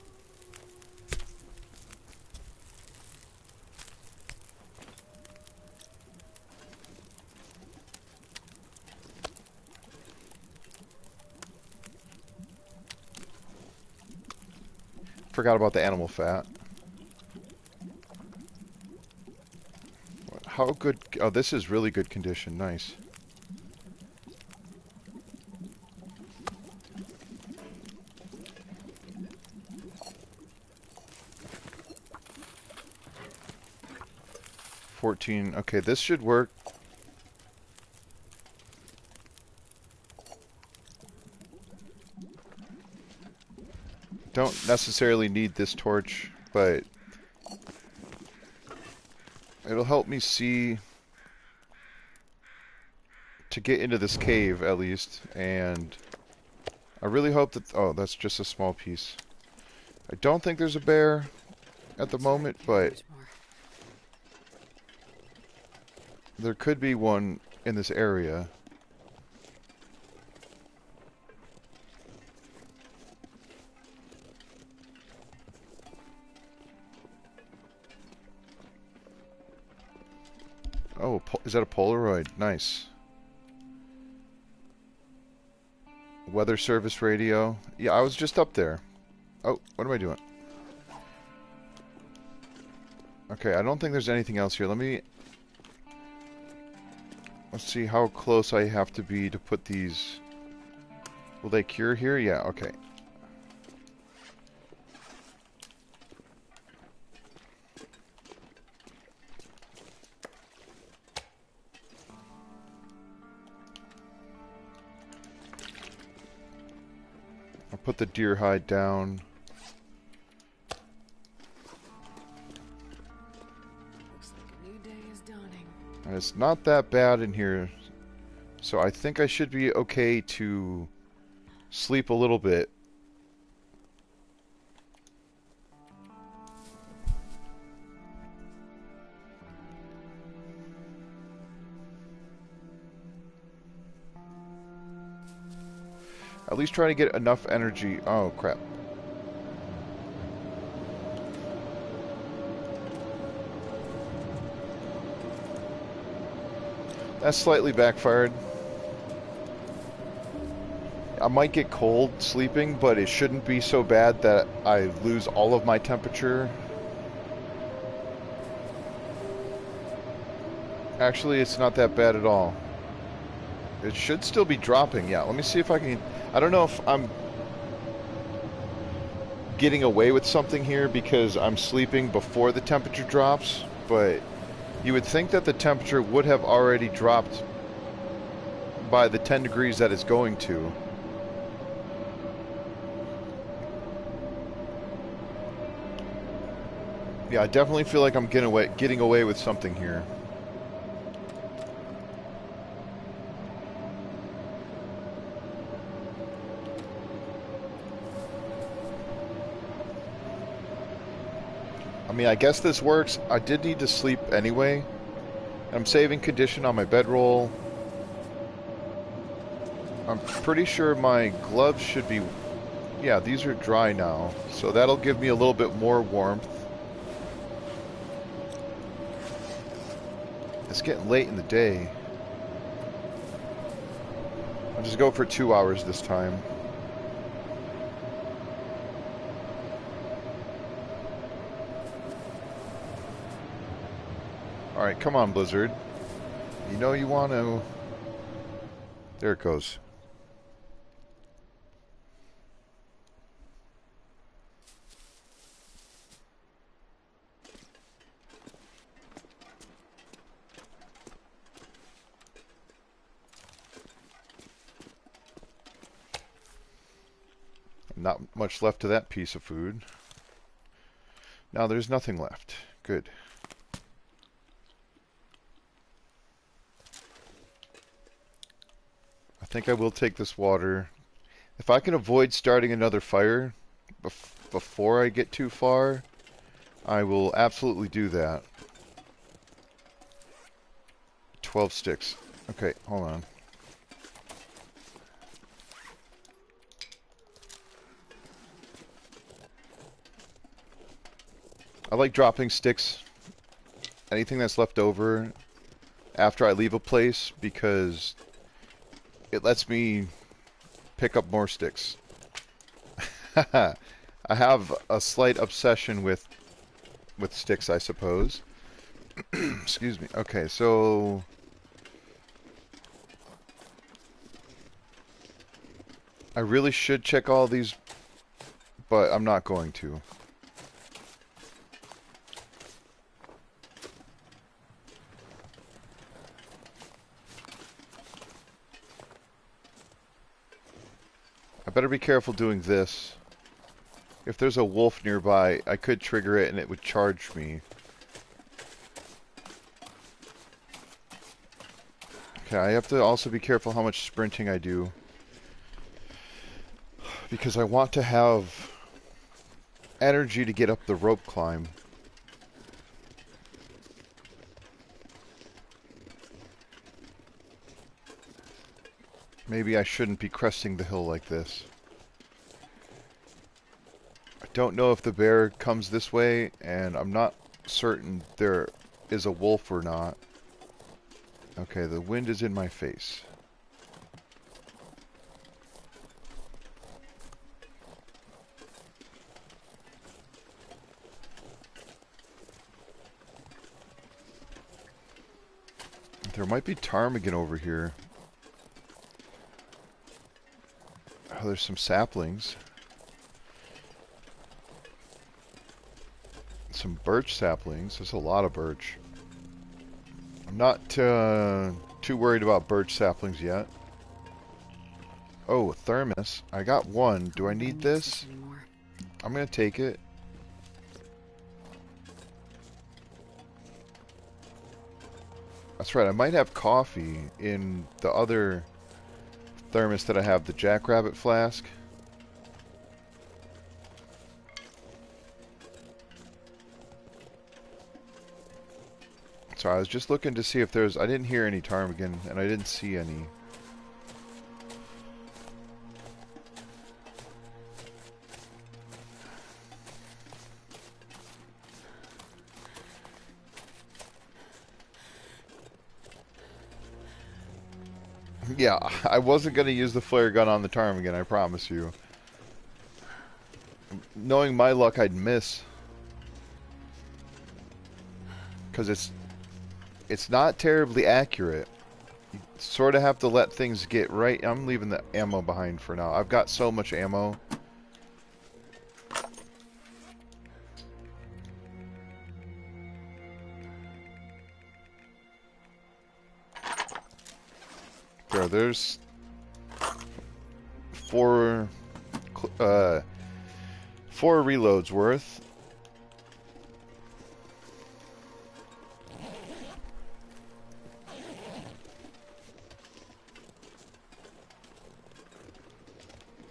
Forgot about the animal fat. How good... Oh, this is really good condition. Nice. Okay, this should work. Don't necessarily need this torch, but it'll help me see to get into this cave at least, and I really hope that... Oh, that's just a small piece. I don't think there's a bear at the moment, but there could be one in this area. Oh, is that a Polaroid? Nice. Weather service radio. Yeah, I was just up there. Oh, what am I doing? Okay, I don't think there's anything else here. Let's see how close I have to be to put these... Will they cure here? Yeah, okay. I'll put the deer hide down. Looks like a new day is dawning. And it's not that bad in here, so I think I should be okay to sleep a little bit. At least try to get enough energy. Oh, crap. That slightly backfired. I might get cold sleeping, but it shouldn't be so bad that I lose all of my temperature. Actually, it's not that bad at all. It should still be dropping. Yeah, let me see if I can... I don't know if I'm getting away with something here because I'm sleeping before the temperature drops, but you would think that the temperature would have already dropped by the 10 degrees that it's going to. Yeah, I definitely feel like I'm getting away with something here. I mean, I guess this works. I did need to sleep anyway. I'm saving condition on my bedroll. I'm pretty sure my gloves should be... Yeah, these are dry now. So that'll give me a little bit more warmth. It's getting late in the day. I'll just go for 2 hours this time. Alright, come on, Blizzard. You know you want to... There it goes. Not much left of that piece of food. Now there's nothing left. Good. I think I will take this water. If I can avoid starting another fire before I get too far, I will absolutely do that. 12 sticks. Okay, hold on. I like dropping sticks, anything that's left over after I leave a place, because it lets me pick up more sticks. I I have a slight obsession with sticks, I suppose. Excuse me. Okay, so I really should check all these, but I'm not going to. I better be careful doing this. If there's a wolf nearby, I could trigger it and it would charge me. Okay, I have to also be careful how much sprinting I do. Because I want to have energy to get up the rope climb. Maybe I shouldn't be cresting the hill like this. I don't know if the bear comes this way, and I'm not certain there is a wolf or not. Okay, the wind is in my face. There might be ptarmigan over here. Oh, there's some saplings. Some birch saplings. There's a lot of birch. I'm not too worried about birch saplings yet. Oh, a thermos. I got one. Do I need this? I'm gonna take it. That's right, I might have coffee in the other thermos that I have, the jackrabbit flask. So I was just looking to see if there's... I didn't hear any ptarmigan, and I didn't see any. Yeah, I wasn't going to use the flare gun on the ptarmigan, I promise you. Knowing my luck, I'd miss. Because it's not terribly accurate. You sort of have to let things get right. I'm leaving the ammo behind for now. I've got so much ammo. There's four reloads worth.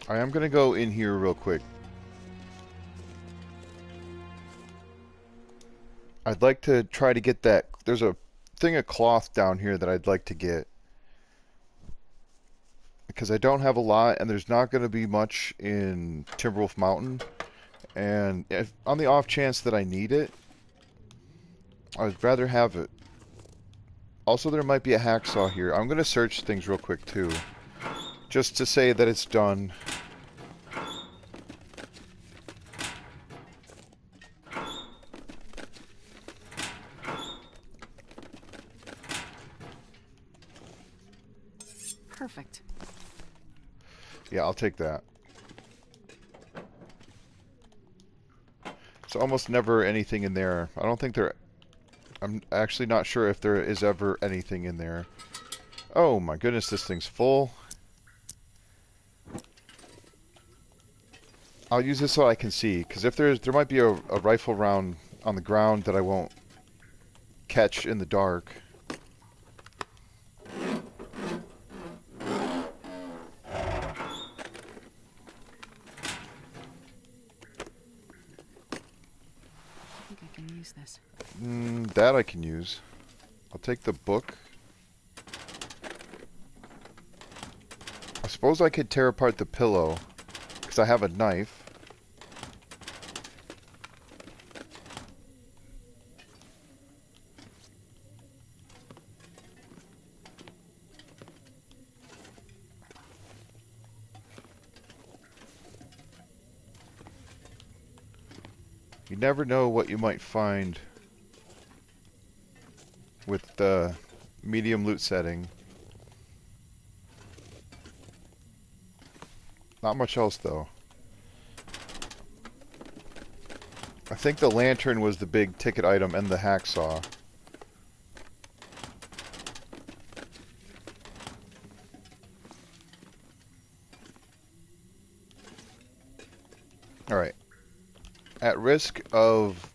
I am gonna go in here real quick. I'd like to try to get that. There's a thing of cloth down here that I'd like to get. Because I don't have a lot, and there's not going to be much in Timberwolf Mountain. And if, on the off chance that I need it, I'd rather have it. Also, there might be a hacksaw here. I'm going to search things real quick, too. Just to say that it's done. Perfect. Yeah, I'll take that. It's almost never anything in there. I don't think there... I'm actually not sure if there is ever anything in there. Oh my goodness, this thing's full. I'll use this so I can see, because if there might be a rifle round on the ground that I won't catch in the dark. This. That I can use. I'll take the book. I suppose I could tear apart the pillow, because I have a knife. You never know what you might find with the medium loot setting. Not much else though. I think the lantern was the big ticket item and the hacksaw. Alright. At risk of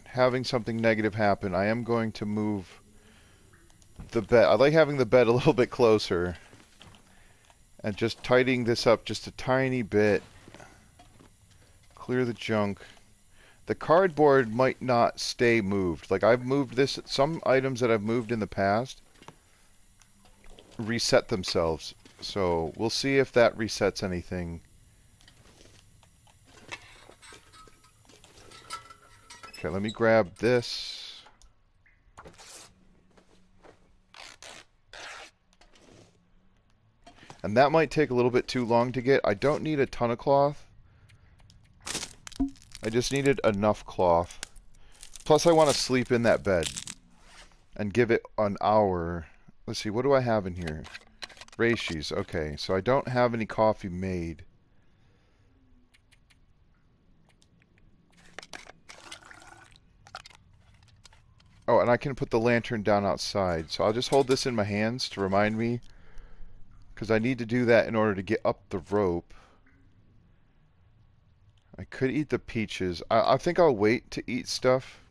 having something negative happen, I am going to move the bed. I like having the bed a little bit closer. And just tidying this up just a tiny bit. Clear the junk. The cardboard might not stay moved. Like I've moved this, some items that I've moved in the past reset themselves. So we'll see if that resets anything. Okay, let me grab this. And that might take a little bit too long to get. I don't need a ton of cloth. I just needed enough cloth. Plus I want to sleep in that bed. And give it an hour. Let's see, what do I have in here? Reishis. Okay, so I don't have any coffee made. Oh, and I can put the lantern down outside. So I'll just hold this in my hands to remind me. Because I need to do that in order to get up the rope. I could eat the peaches. I think I'll wait to eat stuff.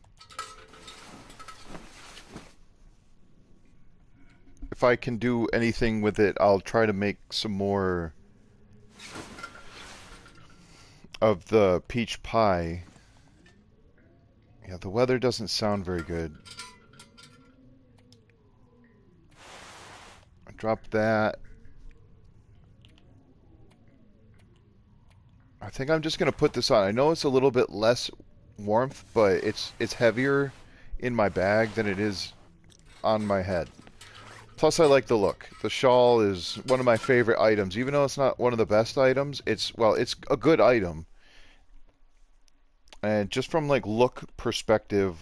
If I can do anything with it, I'll try to make some more of the peach pie. Yeah, the weather doesn't sound very good. Drop that. I think I'm just going to put this on. I know it's a little bit less warmth, but it's heavier in my bag than it is on my head. Plus, I like the look. The shawl is one of my favorite items. Even though it's not one of the best items, it's a good item. And just from like look perspective,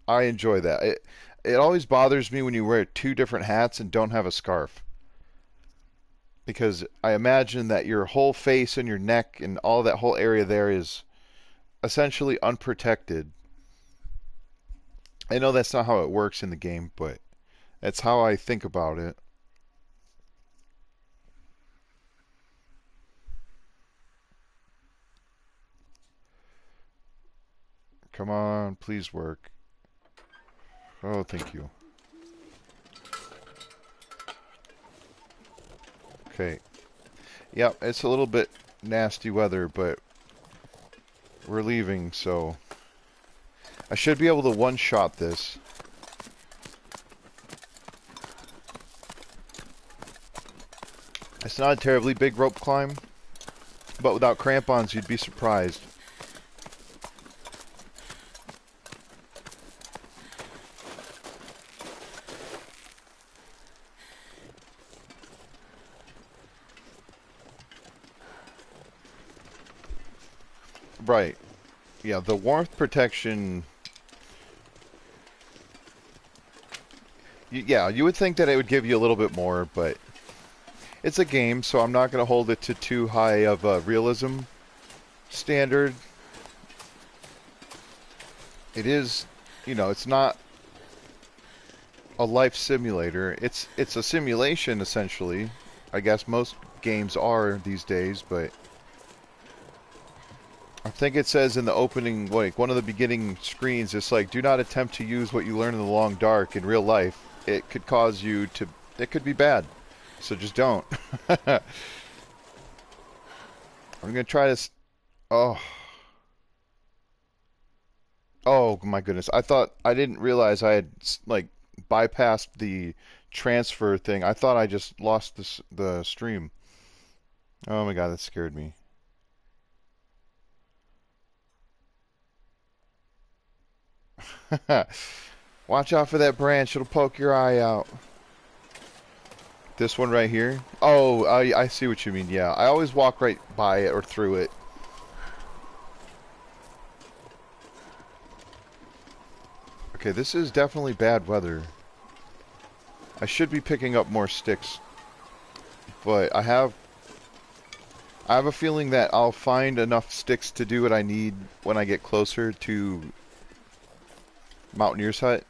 I enjoy that. It always bothers me when you wear two different hats and don't have a scarf. Because I imagine that your whole face and your neck and all that whole area there is essentially unprotected. I know that's not how it works in the game, but that's how I think about it. Come on, please work. Oh, thank you. Okay. Yep, it's a little bit nasty weather, but we're leaving, so I should be able to one-shot this. It's not a terribly big rope climb, but without crampons, you'd be surprised. Right. Yeah, the warmth protection... Yeah, you would think that it would give you a little bit more, but it's a game, so I'm not going to hold it to too high of a realism standard. It is, you know, it's not a life simulator. It's a simulation, essentially. I guess most games are these days, but I think it says in the opening, like, one of the beginning screens, it's like, do not attempt to use what you learn in the long dark in real life. It could cause you to... It could be bad. So just don't. I'm going to try this... Oh. Oh, my goodness. I didn't realize I had, like, bypassed the transfer thing. I thought I just lost the stream. Oh my god, that scared me. Watch out for that branch. It'll poke your eye out. This one right here? Oh, I see what you mean. Yeah, I always walk right by it or through it. Okay, this is definitely bad weather. I should be picking up more sticks, but I have a feeling that I'll find enough sticks to do what I need when I get closer to Mountaineer's Hut.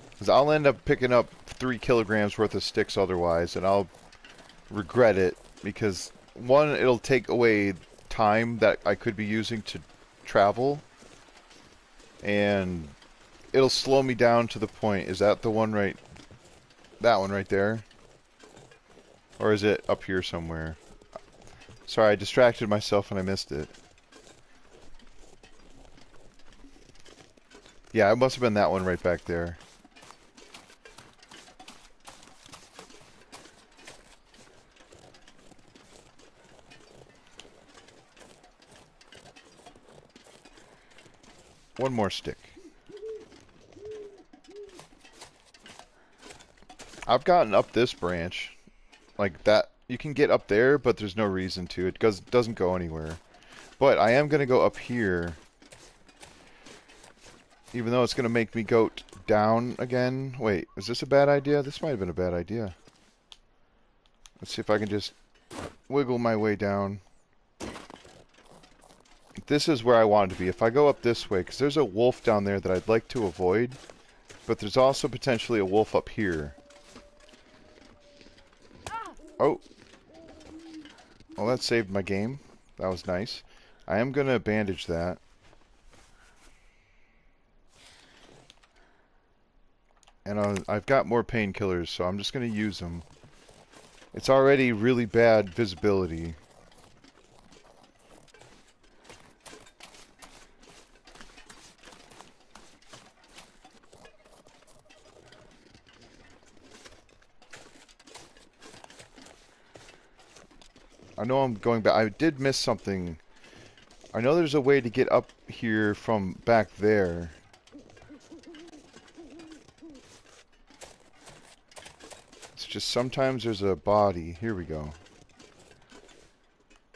Because I'll end up picking up 3 kilograms worth of sticks otherwise, and I'll regret it because, one, it'll take away time that I could be using to travel, and it'll slow me down to the point. Is that the one right? That one right there? Or is it up here somewhere? Sorry, I distracted myself and I missed it. Yeah, it must have been that one right back there. One more stick. I've gotten up this branch. Like that, you can get up there, but there's no reason to. It doesn't go anywhere. But I am going to go up here. Even though it's going to make me go down again. Wait, is this a bad idea? This might have been a bad idea. Let's see if I can just wiggle my way down. This is where I want to be. If I go up this way, because there's a wolf down there that I'd like to avoid. But there's also potentially a wolf up here. Oh. Well, that saved my game. That was nice. I am going to bandage that. And I've got more painkillers, so I'm just going to use them. It's already really bad visibility. I know I'm going back. I did miss something. I know there's a way to get up here from back there. It's just sometimes there's a body. Here we go.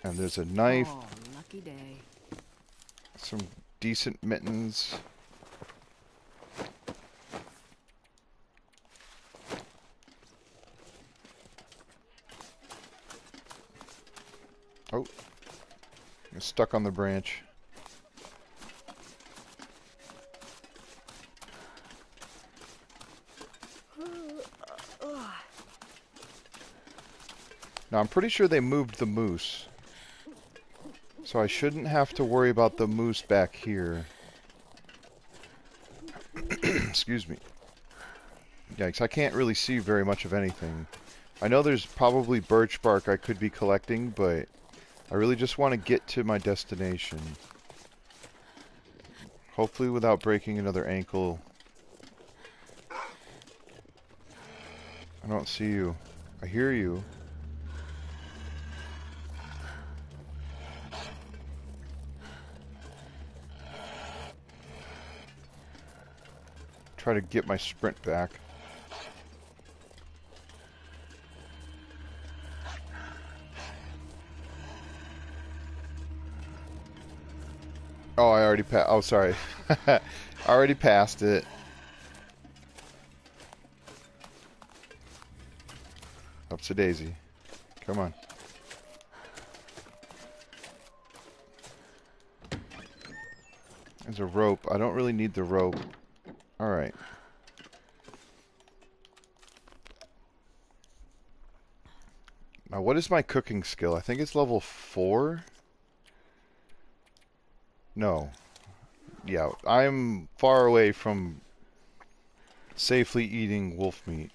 And there's a knife. Oh, lucky day. Some decent mittens. Oh. I'm stuck on the branch. Now, I'm pretty sure they moved the moose. So I shouldn't have to worry about the moose back here. Excuse me. Yikes, I can't really see very much of anything. I know there's probably birch bark I could be collecting, but I really just want to get to my destination. Hopefully without breaking another ankle. I don't see you. I hear you. Try to get my sprint back. Oh, I already passed. Oh, sorry. I already passed it. Upsy daisy. Come on. There's a rope. I don't really need the rope. Alright. Now, what is my cooking skill? I think it's level 4? No. Yeah, I'm far away from safely eating wolf meat.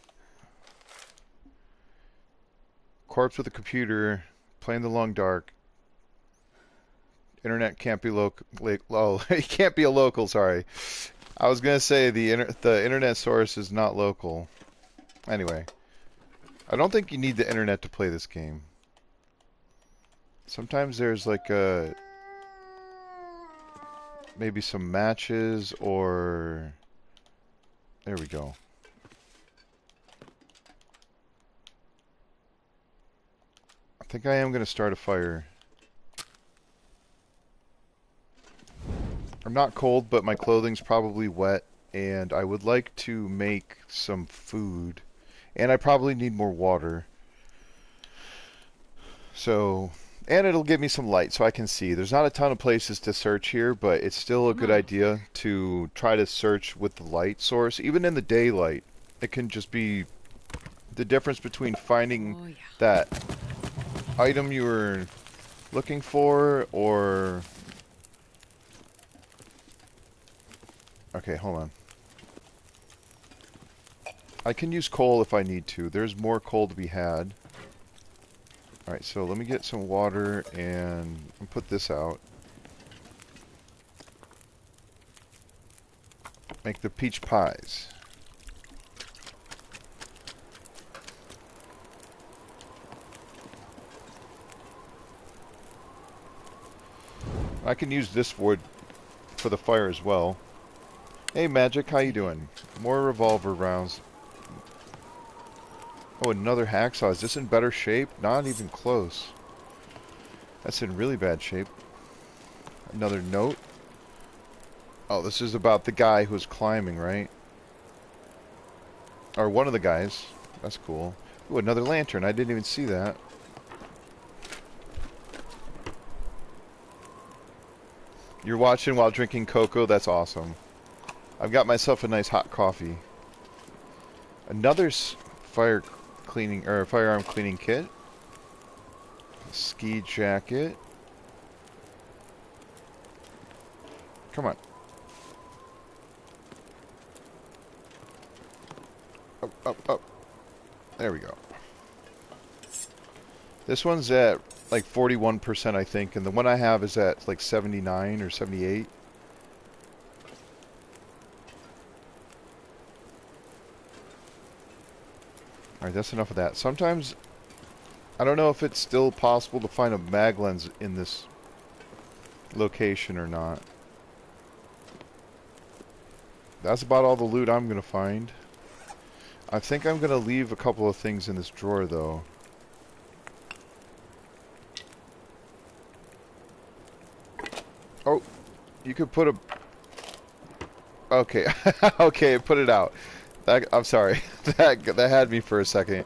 Corpse with a computer, playing the long dark. Internet can't be local. Oh, it can't be a local, sorry. I was gonna say the internet source is not local. Anyway, I don't think you need the internet to play this game. Sometimes there's like maybe some matches or there we go. I think I am gonna start a fire. I'm not cold, but my clothing's probably wet and I would like to make some food, and I probably need more water. So, and it'll give me some light so I can see. There's not a ton of places to search here, but it's still a good idea to try to search with the light source. Even in the daylight, it can just be the difference between finding that item you were looking for or... Okay, hold on. I can use coal if I need to. There's more coal to be had. Alright, so let me get some water and put this out. Make the peach pies. I can use this wood for the fire as well. Hey Magic, how you doing? More revolver rounds. Oh, another hacksaw. Is this in better shape? Not even close. That's in really bad shape. Another note. Oh, this is about the guy who's climbing, right? Or one of the guys. That's cool. Ooh, another lantern. I didn't even see that. You're watching while drinking cocoa? That's awesome. I've got myself a nice hot coffee. Another fire cleaning or firearm cleaning kit. Ski jacket. Come on. Up, up, up. There we go. This one's at like 41%, I think, and the one I have is at like 79 or 78. Alright, that's enough of that. Sometimes, I don't know if it's still possible to find a mag lens in this location or not. That's about all the loot I'm going to find. I think I'm going to leave a couple of things in this drawer, though. Oh, you could put a... Okay, okay, put it out. I'm sorry. that had me for a second.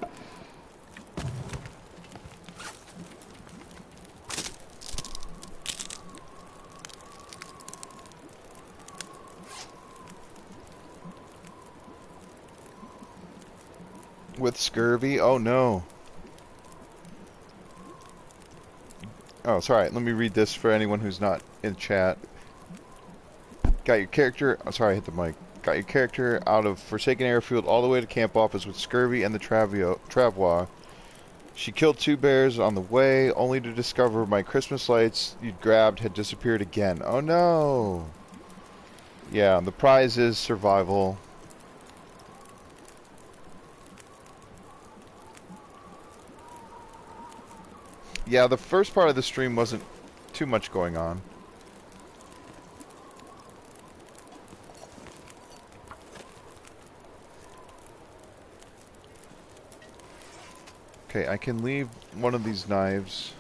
With scurvy? Oh no. Oh, sorry. Let me read this for anyone who's not in chat. Got your character... I'm sorry, I hit the mic. Got your character out of Forsaken Airfield all the way to camp office with scurvy and the travois. She killed 2 bears on the way, only to discover my Christmas lights you'd grabbed had disappeared again. Oh no! Yeah, the prize is survival. Yeah, the first part of the stream wasn't too much going on. Okay, I can leave one of these knives.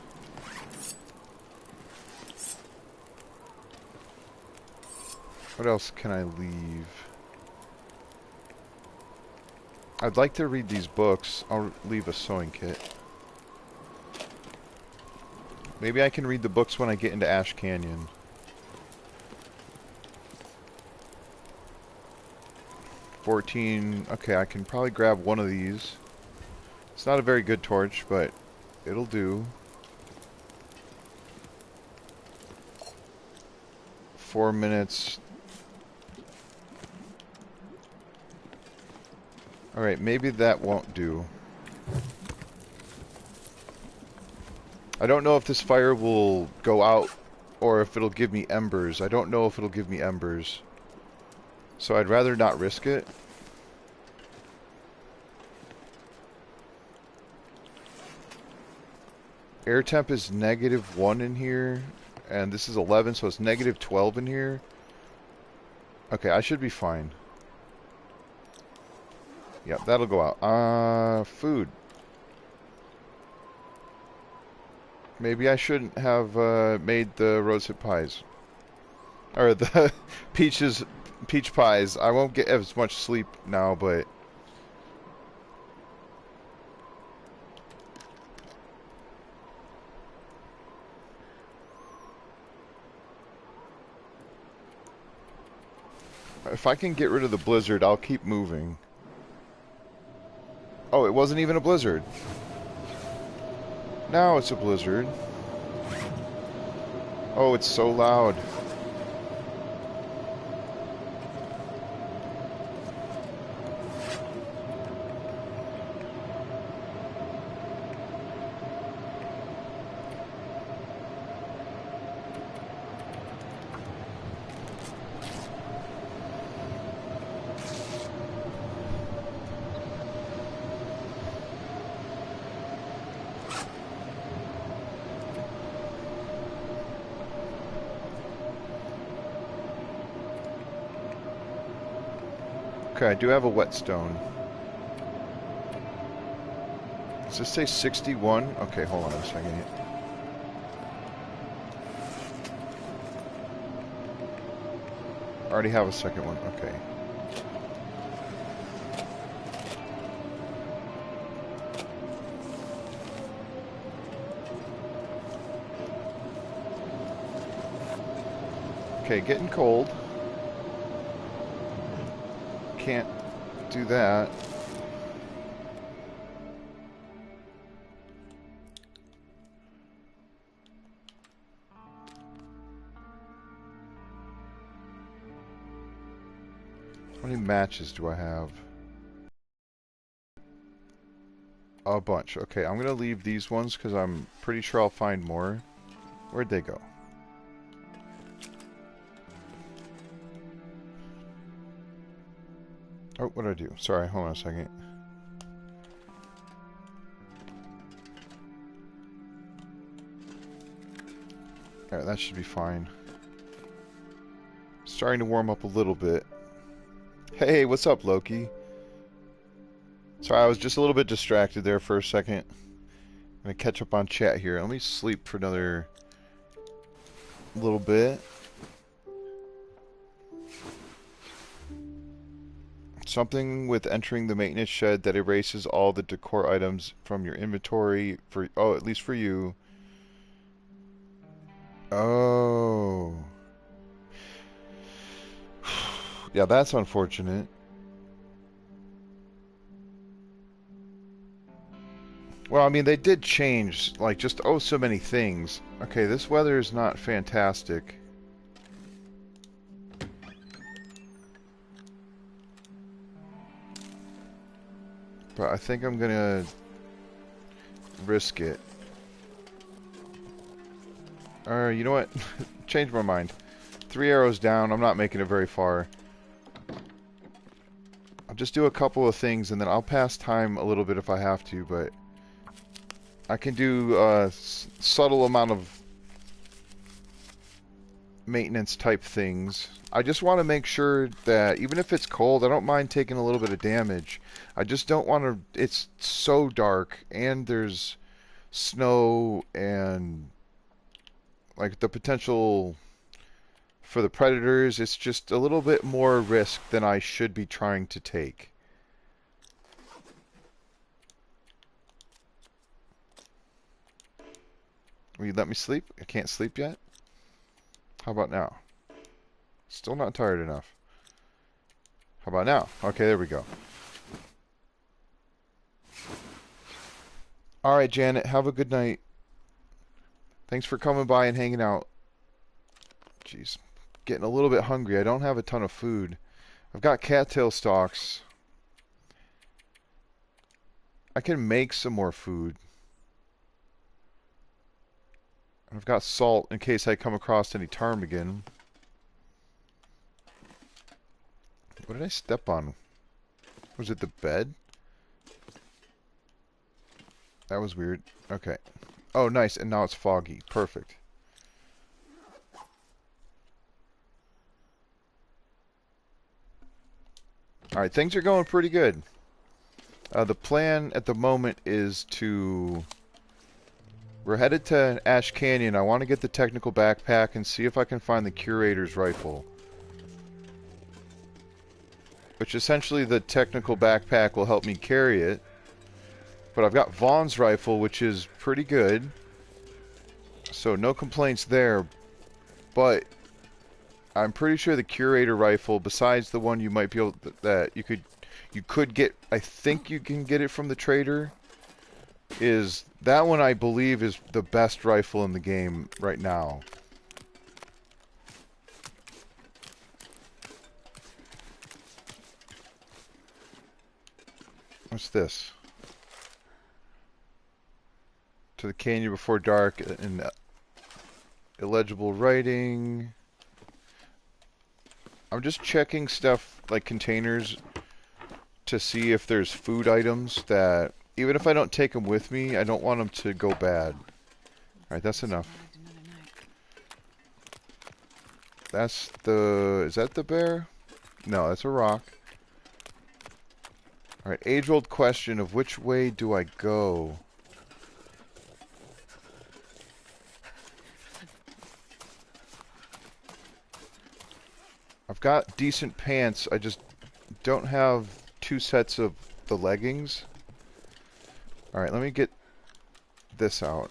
What else can I leave? I'd like to read these books. I'll leave a sewing kit. Maybe I can read the books when I get into Ash Canyon. $14. Okay, I can probably grab one of these. It's not a very good torch, but it'll do. 4 minutes. Alright, maybe that won't do. I don't know if this fire will go out or if it'll give me embers. I don't know if it'll give me embers. So I'd rather not risk it. Air temp is -1 in here. And this is 11, so it's -12 in here. Okay, I should be fine. Yep, that'll go out. Food. Maybe I shouldn't have made the rosehip pies. Or the peach pies. I won't get as much sleep now, but... If I can get rid of the blizzard, I'll keep moving. Oh, it wasn't even a blizzard. Now it's a blizzard. Oh, it's so loud. Okay, I do have a whetstone. Does this say 61? Okay, hold on a second. I already have a second one. Okay. Okay, getting cold. Can't do that. How many matches do I have? A bunch. Okay, I'm gonna leave these ones because I'm pretty sure I'll find more. Where'd they go? Oh, what did I do? Sorry, hold on a second. Alright, that should be fine. Starting to warm up a little bit. Hey, what's up, Loki? Sorry, I was just a little bit distracted there for a second. I'm gonna catch up on chat here. Let me sleep for another little bit. Something with entering the maintenance shed that erases all the decor items from your inventory for... Oh, at least for you. Oh. Yeah, that's unfortunate. Well, I mean, they did change, like, just oh so many things. Okay, this weather is not fantastic. But I think I'm gonna risk it. You know what? Change my mind. 3 arrows down, I'm not making it very far. I'll just do a couple of things and then I'll pass time a little bit if I have to, but I can do a subtle amount of maintenance type things. I just want to make sure that even if it's cold, I don't mind taking a little bit of damage. I just don't want to... It's so dark and there's snow and like the potential for the predators. It's just a little bit more risk than I should be trying to take. Will you let me sleep? I can't sleep yet? How about now? Still not tired enough. How about now? Okay, there we go. Alright, Janet, have a good night. Thanks for coming by and hanging out. Jeez, getting a little bit hungry. I don't have a ton of food. I've got cattail stalks. I can make some more food. I've got salt in case I come across any ptarmigan. What did I step on? Was it the bed? That was weird. Okay. Oh, nice. And now it's foggy. Perfect. Alright, things are going pretty good. The plan at the moment is to... We're headed to Ash Canyon. I want to get the technical backpack and see if I can find the curator's rifle. which essentially the technical backpack will help me carry it. But I've got Vaughn's rifle, which is pretty good. So no complaints there. But I'm pretty sure the Curator rifle, besides the one you might be able that you could get, I think you can get it from the trader, is that one I believe is the best rifle in the game right now. What's this? To the canyon before dark and illegible writing. I'm just checking stuff like containers to see if there's food items that, even if I don't take them with me, I don't want them to go bad. Alright, that's enough. That's the... is that the bear? No, that's a rock. Alright, age-old question of which way do I go? I've got decent pants, I just don't have 2 sets of the leggings. Alright, let me get this out.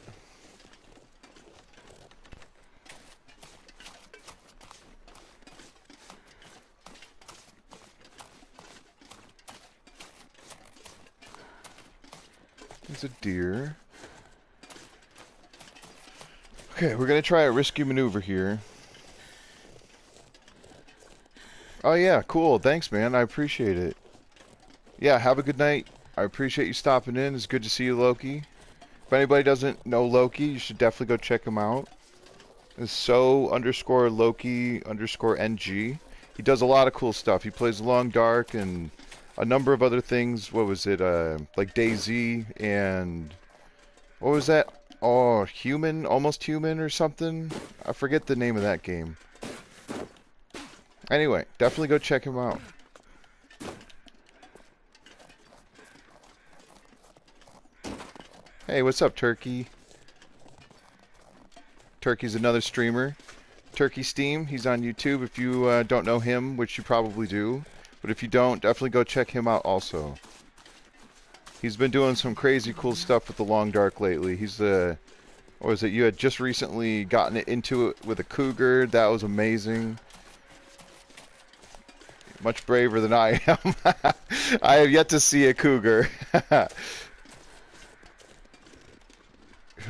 There's a deer. Okay, we're gonna try a risky maneuver here. Oh yeah, cool. Thanks, man. I appreciate it. Yeah, have a good night. I appreciate you stopping in. It's good to see you, Loki. If anybody doesn't know Loki, you should definitely go check him out. It's so_Loki_NG. He does a lot of cool stuff. He plays Long Dark and a number of other things. What was it? Like DayZ and... what was that? Oh, Human? Almost Human or something? I forget the name of that game. Anyway, definitely go check him out. Hey, what's up, Turkey? Turkey's another streamer. Turkey Steam, he's on YouTube if you don't know him, which you probably do. But if you don't, definitely go check him out also. He's been doing some crazy cool stuff with the Long Dark lately. He's the... what was it? You had just recently gotten into it with a cougar. That was amazing. Much braver than I am. I have yet to see a cougar.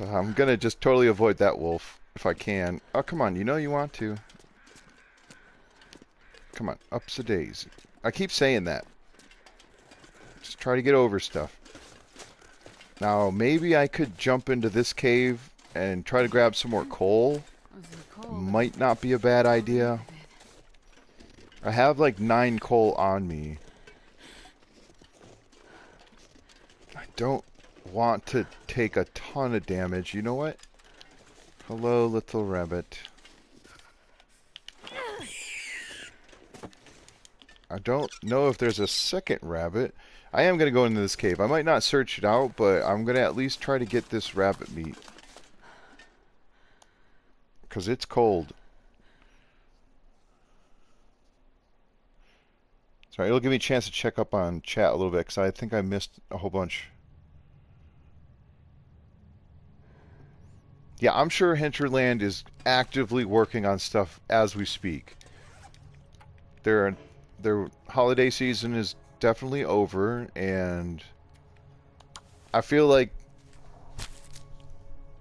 I'm gonna just totally avoid that wolf if I can. Oh, come on. You know you want to. Come on. Ups a daisy. I keep saying that. Just try to get over stuff. Now, maybe I could jump into this cave and try to grab some more coal. Might not be a bad idea. I have like 9 coal on me. I don't want to take a ton of damage. You know what? Hello, little rabbit. I don't know if there's a second rabbit. I am going to go into this cave. I might not search it out, but I'm going to at least try to get this rabbit meat. Because it's cold. Sorry, it'll give me a chance to check up on chat a little bit, because I think I missed a whole bunch. Yeah, I'm sure Hinterland is actively working on stuff as we speak. Their holiday season is definitely over, and I feel like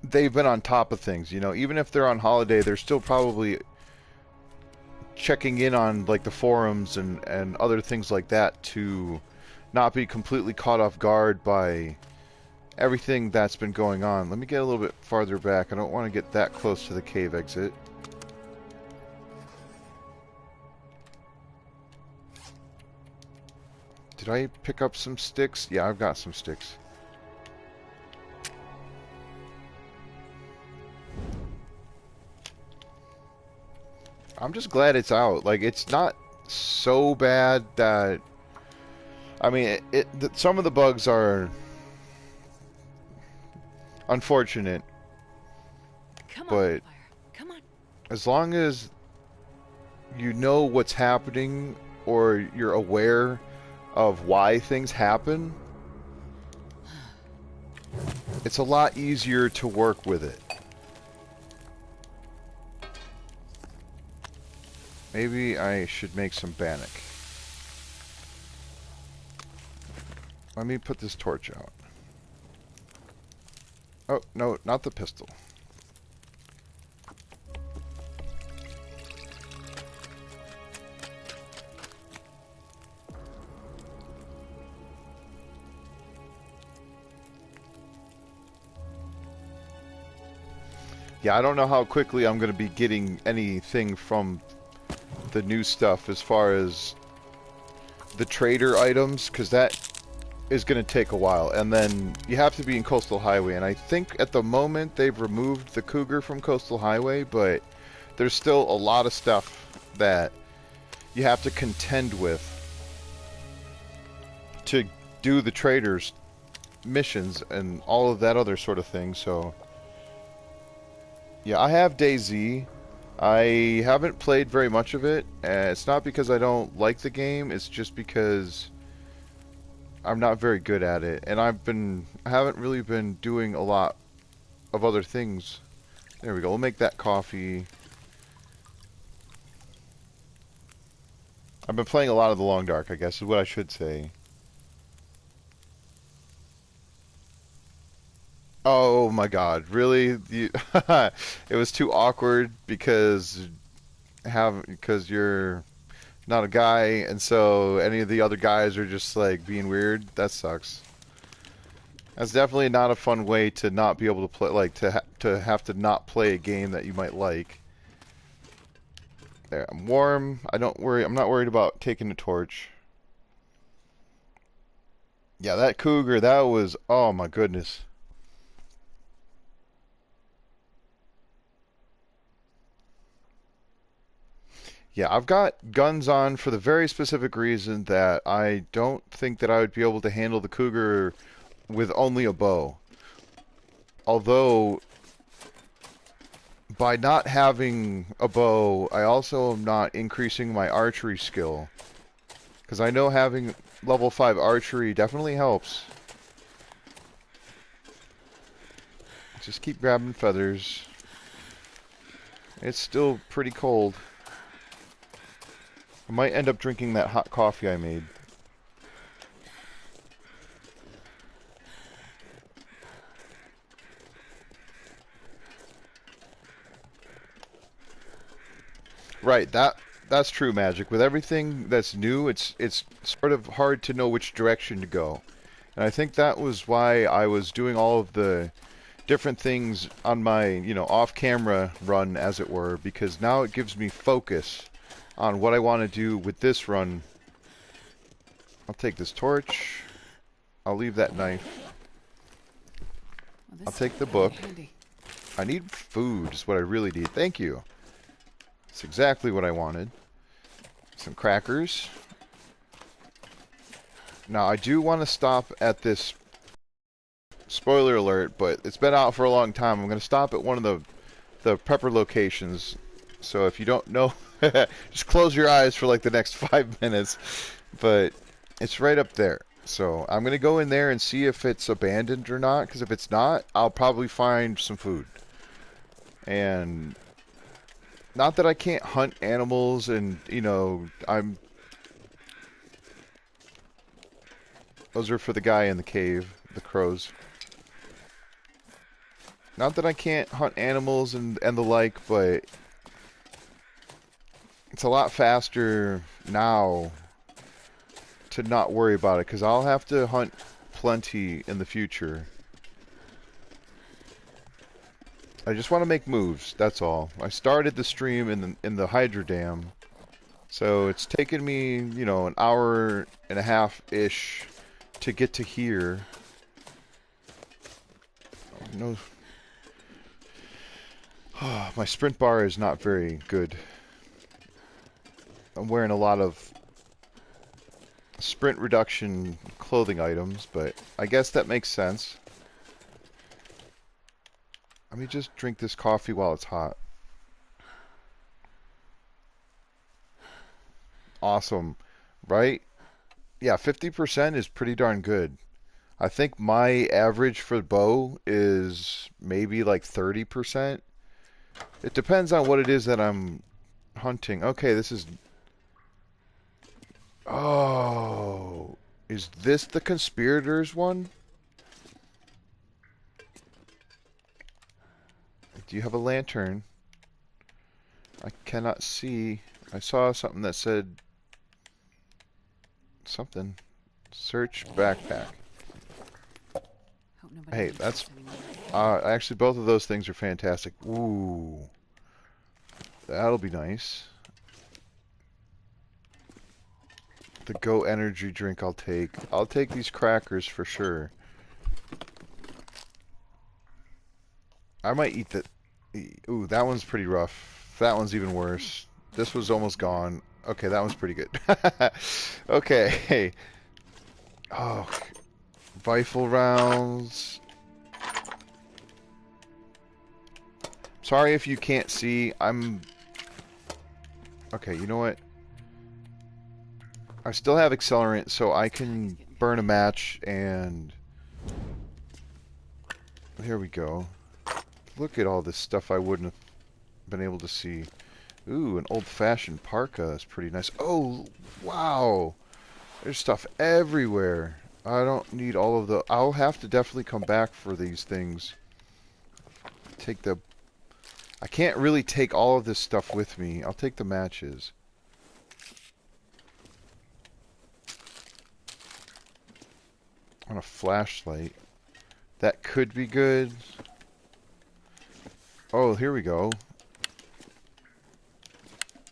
they've been on top of things. You know, even if they're on holiday, they're still probably checking in on like the forums and other things like that to not be completely caught off guard by everything that's been going on. Let me get a little bit farther back. I don't want to get that close to the cave exit. Did I pick up some sticks? Yeah, I've got some sticks. I'm just glad it's out. Like, it's not so bad that... I mean, some of the bugs are unfortunate. Come on, but Fire. Come on. as long as you know what's happening or you're aware of why things happen, it's a lot easier to work with it. Maybe I should make some bannock. Let me put this torch out. Oh, no, not the pistol. Yeah, I don't know how quickly I'm going to be getting anything from the new stuff as far as the trader items, because that is going to take a while. And then you have to be in Coastal Highway, and I think at the moment they've removed the Cougar from Coastal Highway, but there's still a lot of stuff that you have to contend with to do the traders missions and all of that other sort of thing. So yeah, I have DayZ. I haven't played very much of it. It's not because I don't like the game, it's just because I'm not very good at it, and I haven't really been doing a lot of other things. There we go. We'll make that coffee. I've been playing a lot of The Long Dark, I guess is what I should say. Oh my God, really? It was too awkward because you're not a guy, and so any of the other guys are just like being weird. That sucks. That's definitely not a fun way to not be able to play, like to have to not play a game that you might like. There, I'm warm. I'm not worried about taking the torch. Yeah, that cougar, that was, oh my goodness. Yeah, I've got guns on for the very specific reason that I don't think that I would be able to handle the cougar with only a bow. Although, by not having a bow, I also am not increasing my archery skill. Because I know having level 5 archery definitely helps. Just keep grabbing feathers. It's still pretty cold. I might end up drinking that hot coffee I made. Right, that's true, Magic. With everything that's new, it's sort of hard to know which direction to go. And I think that was why I was doing all of the different things on my, off-camera run, as it were, because now it gives me focus on what I want to do with this run. I'll take this torch. I'll leave that knife. Well, I'll this take the is really book. handy. I need food is what I really need. Thank you. That's exactly what I wanted. Some crackers. Now, I do want to stop at this, spoiler alert, but it's been out for a long time. I'm going to stop at one of the prepper locations. So if you don't know, just close your eyes for like the next 5 minutes. But it's right up there. So I'm going to go in there and see if it's abandoned or not. Because if it's not, I'll probably find some food. And not that I can't hunt animals and, those are for the guy in the cave, the crows. Not that I can't hunt animals and the like, but it's a lot faster now to not worry about it, because I'll have to hunt plenty in the future. I just want to make moves, that's all. I started the stream in the Hydro Dam, so it's taken me, an hour and a half-ish to get to here. Oh, no. My sprint bar is not very good. I'm wearing a lot of sprint reduction clothing items, but I guess that makes sense. Let me just drink this coffee while it's hot. Awesome. right? Yeah, 50% is pretty darn good. I think my average for bow is maybe like 30%. It depends on what it is that I'm hunting. Okay, this is... Oh, is this the conspirators one? Do you have a lantern? I cannot see. I saw something that said something. Search backpack. Hope nobody Hey, needs that's... this anymore. actually, both of those things are fantastic. Ooh. That'll be nice. The Go energy drink I'll take. I'll take these crackers for sure. I might eat the... Ooh, that one's pretty rough. That one's even worse. This was almost gone. Okay, that one's pretty good. Okay. Oh, rifle rounds. Sorry if you can't see. I'm... Okay, you know what? I still have accelerant, so I can burn a match and... Here we go. Look at all this stuff I wouldn't have been able to see. Ooh, an old-fashioned parka. That's pretty nice. Oh, wow. There's stuff everywhere. I don't need all of the... I'll have to definitely come back for these things. Take the... I can't really take all of this stuff with me. I'll take the matches. On a flashlight. That could be good. Oh, here we go.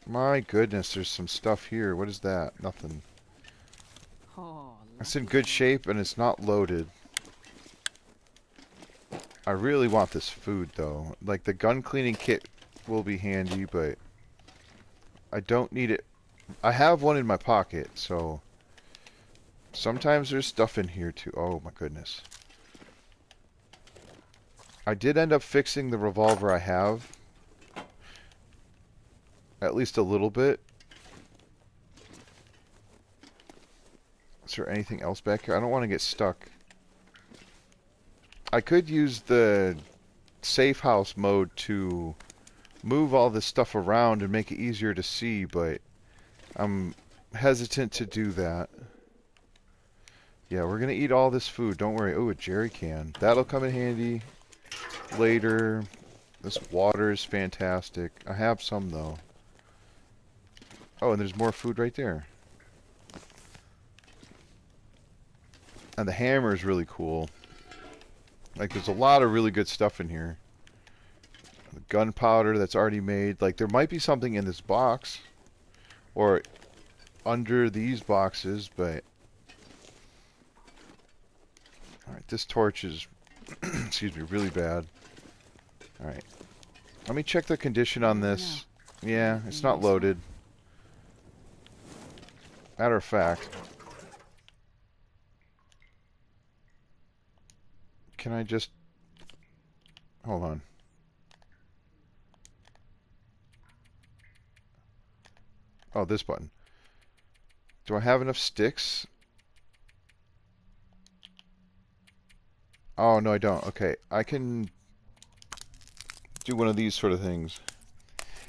My goodness, there's some stuff here. What is that? Nothing. Oh, It's in lucky good boy. shape and it's not loaded. I really want this food though. Like the gun cleaning kit will be handy, but I don't need it. I have one in my pocket, so sometimes there's stuff in here too. Oh my goodness. I did end up fixing the revolver I have. At least a little bit. Is there anything else back here? I don't want to get stuck. I could use the safe house mode to move all this stuff around and make it easier to see, but I'm hesitant to do that. Yeah, we're gonna eat all this food. Don't worry. Oh, a jerry can. That'll come in handy later. This water is fantastic. I have some, though. Oh, and there's more food right there. And the hammer is really cool. Like, there's a lot of really good stuff in here. The gunpowder that's already made. Like, there might be something in this box. Or under these boxes, but... Alright, this torch is, excuse me, really bad. Alright. Let me check the condition on this. Yeah, it's not loaded. Matter of fact. Can I just... Hold on. Oh, this button. Do I have enough sticks? Oh, no, I don't. Okay, I can do one of these sort of things.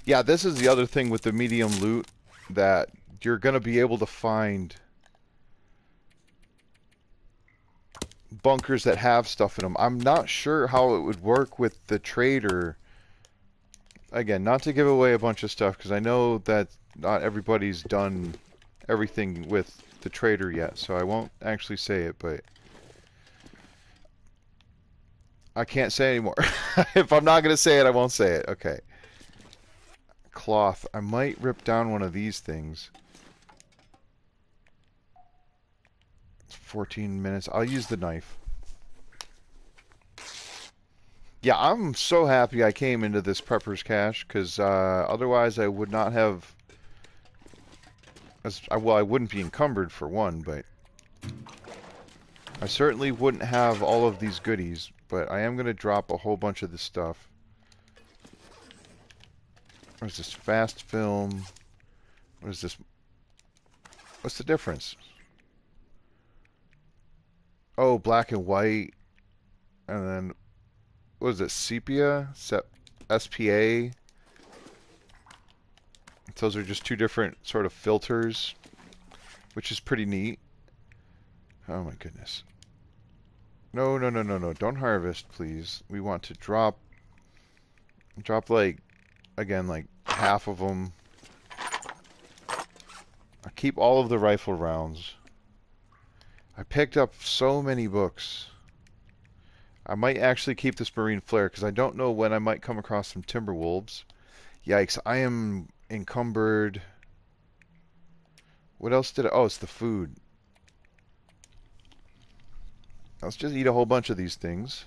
Yeah, this is the other thing with the medium loot, that you're going to be able to find bunkers that have stuff in them. I'm not sure how it would work with the trader. Again, not to give away a bunch of stuff, because I know that not everybody's done everything with the trader yet, so I won't actually say it, but I can't say anymore. If I'm not going to say it, I won't say it. Okay. Cloth. I might rip down one of these things. It's 14 minutes. I'll use the knife. Yeah, I'm so happy I came into this prepper's cache, because otherwise I would not have... well, I wouldn't be encumbered for one, but I certainly wouldn't have all of these goodies, but I am going to drop a whole bunch of this stuff. What is this? Fast film. What is this? What's the difference? Oh, black and white, and then what is it? Sepia, SPA. Those are just two different sort of filters, which is pretty neat. Oh my goodness. No, no, no, no, no. Don't harvest, please. We want to drop like, again, like half of them. I keep all of the rifle rounds. I picked up so many books. I might actually keep this marine flare because I don't know when I might come across some timber wolves. Yikes, I am encumbered. What else did I... Oh, it's the food. Let's just eat a whole bunch of these things.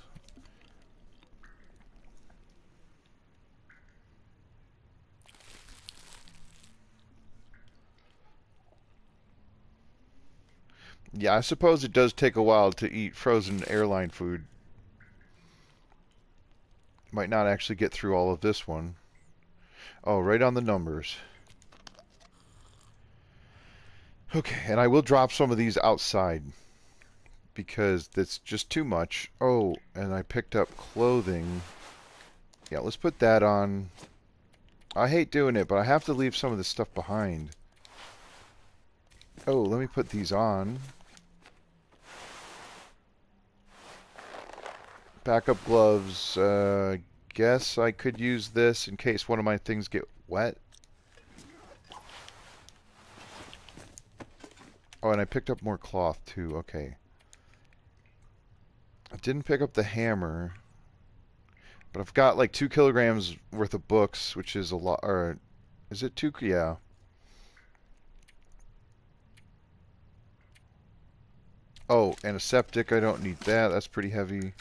Yeah, I suppose it does take a while to eat frozen airline food. Might not actually get through all of this one. Oh, right on the numbers. Okay, and I will drop some of these outside because that's just too much. Oh, and I picked up clothing. Yeah, let's put that on. I hate doing it, but I have to leave some of this stuff behind. Oh, let me put these on. Backup gloves. Guess I could use this in case one of my things get wet. Oh, and I picked up more cloth too. Okay. I didn't pick up the hammer, but I've got like 2 kilograms worth of books, which is a lot. Or is it 2? Yeah. Oh, and a septic. I don't need that. That's pretty heavy.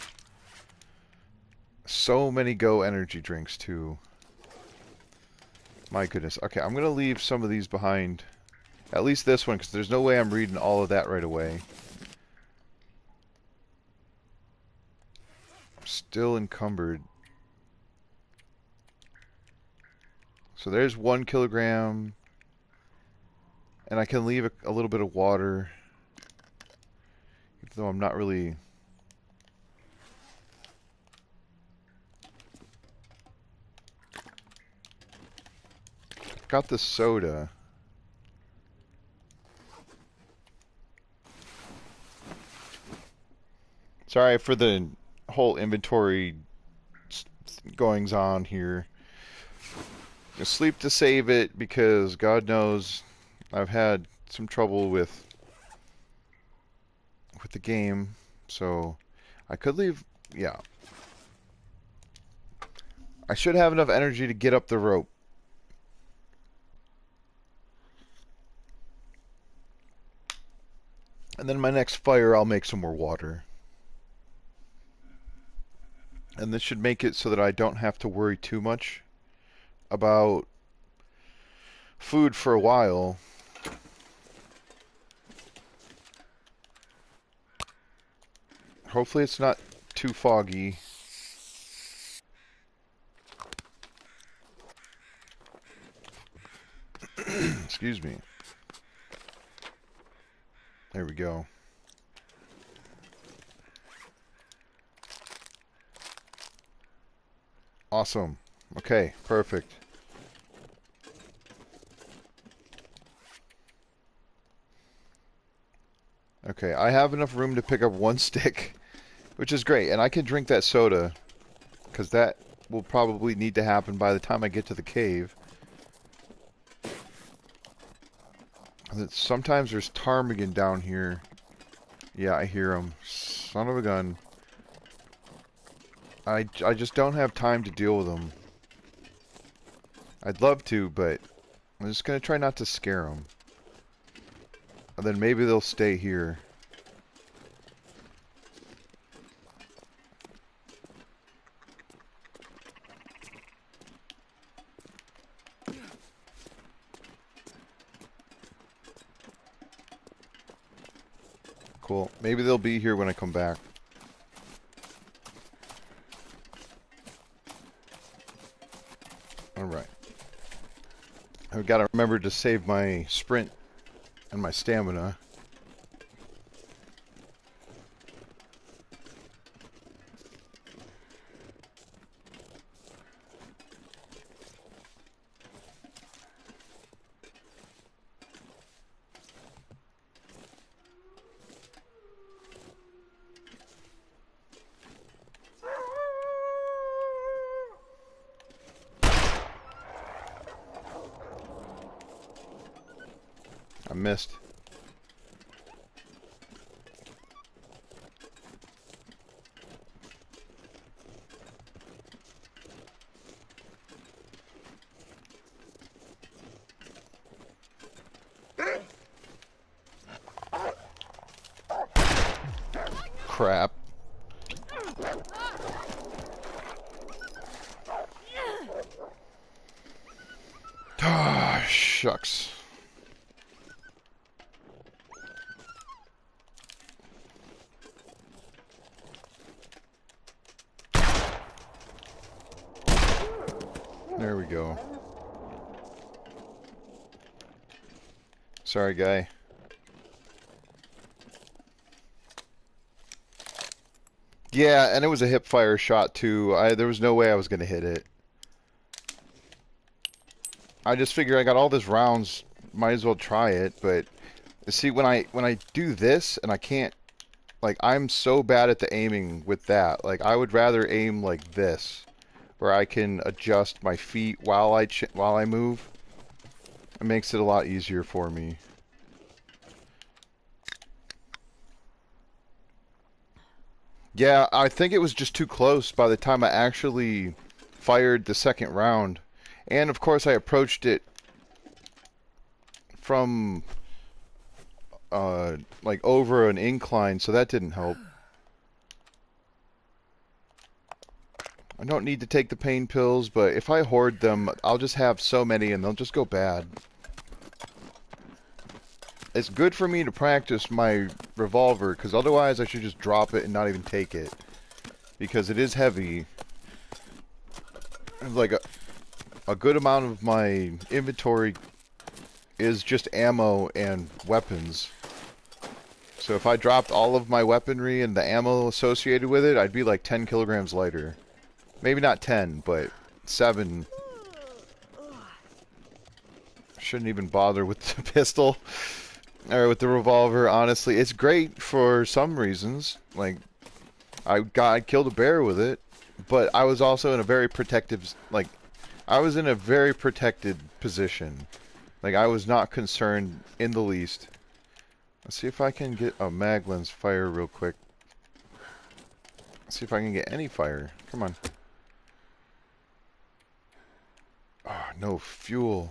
So many Go energy drinks too. My goodness. Okay, I'm gonna leave some of these behind. At least this one, because there's no way I'm reading all of that right away. I'm still encumbered. So there's 1 kilogram. And I can leave a little bit of water. Even though I'm not really... Got the soda. Sorry for the whole inventory goings on here. Sleep to save it because God knows I've had some trouble with the game. So I could leave, yeah. I should have enough energy to get up the rope. And then my next fire, I'll make some more water. And this should make it so that I don't have to worry too much about food for a while. Hopefully it's not too foggy. Excuse me. There we go. Awesome. Okay, perfect. Okay, I have enough room to pick up 1 stick, which is great. And I can drink that soda, because that will probably need to happen by the time I get to the cave. Sometimes there's ptarmigan down here. Yeah, I hear them. Son of a gun. I just don't have time to deal with them. I'd love to, but I'm just going to try not to scare them. And then maybe they'll stay here. Cool. Maybe they'll be here when I come back. Alright. I've got to remember to save my sprint And my stamina. I missed. Crap. Ah, shucks. There we go. Sorry, guy. Yeah, and it was a hip fire shot too. There was no way I was gonna hit it. I just figured I got all this rounds, might as well try it. But see, when I do this and I can't, like, I'm so bad at the aiming with that. Like, I would rather aim like this, where I can adjust my feet while I move. It makes it a lot easier for me. Yeah, I think it was just too close by the time I actually fired the second round. And of course I approached it from like over an incline, so that didn't help. I don't need to take the pain pills, but if I hoard them, I'll just have so many and they'll just go bad. It's good for me to practice my revolver, because otherwise I should just drop it and not even take it. Because it is heavy. Like a good amount of my inventory is just ammo and weapons. So if I dropped all of my weaponry and the ammo associated with it, I'd be like 10 kilograms lighter. Maybe not 10, but 7. Shouldn't even bother with the pistol. Or with the revolver, honestly. It's great for some reasons. Like, I killed a bear with it. But I was also in a very protective, like, I was in a very protected position. Like, I was not concerned in the least. Let's see if I can get a mag lens fire real quick. Let's see if I can get any fire. Come on. Oh, no fuel.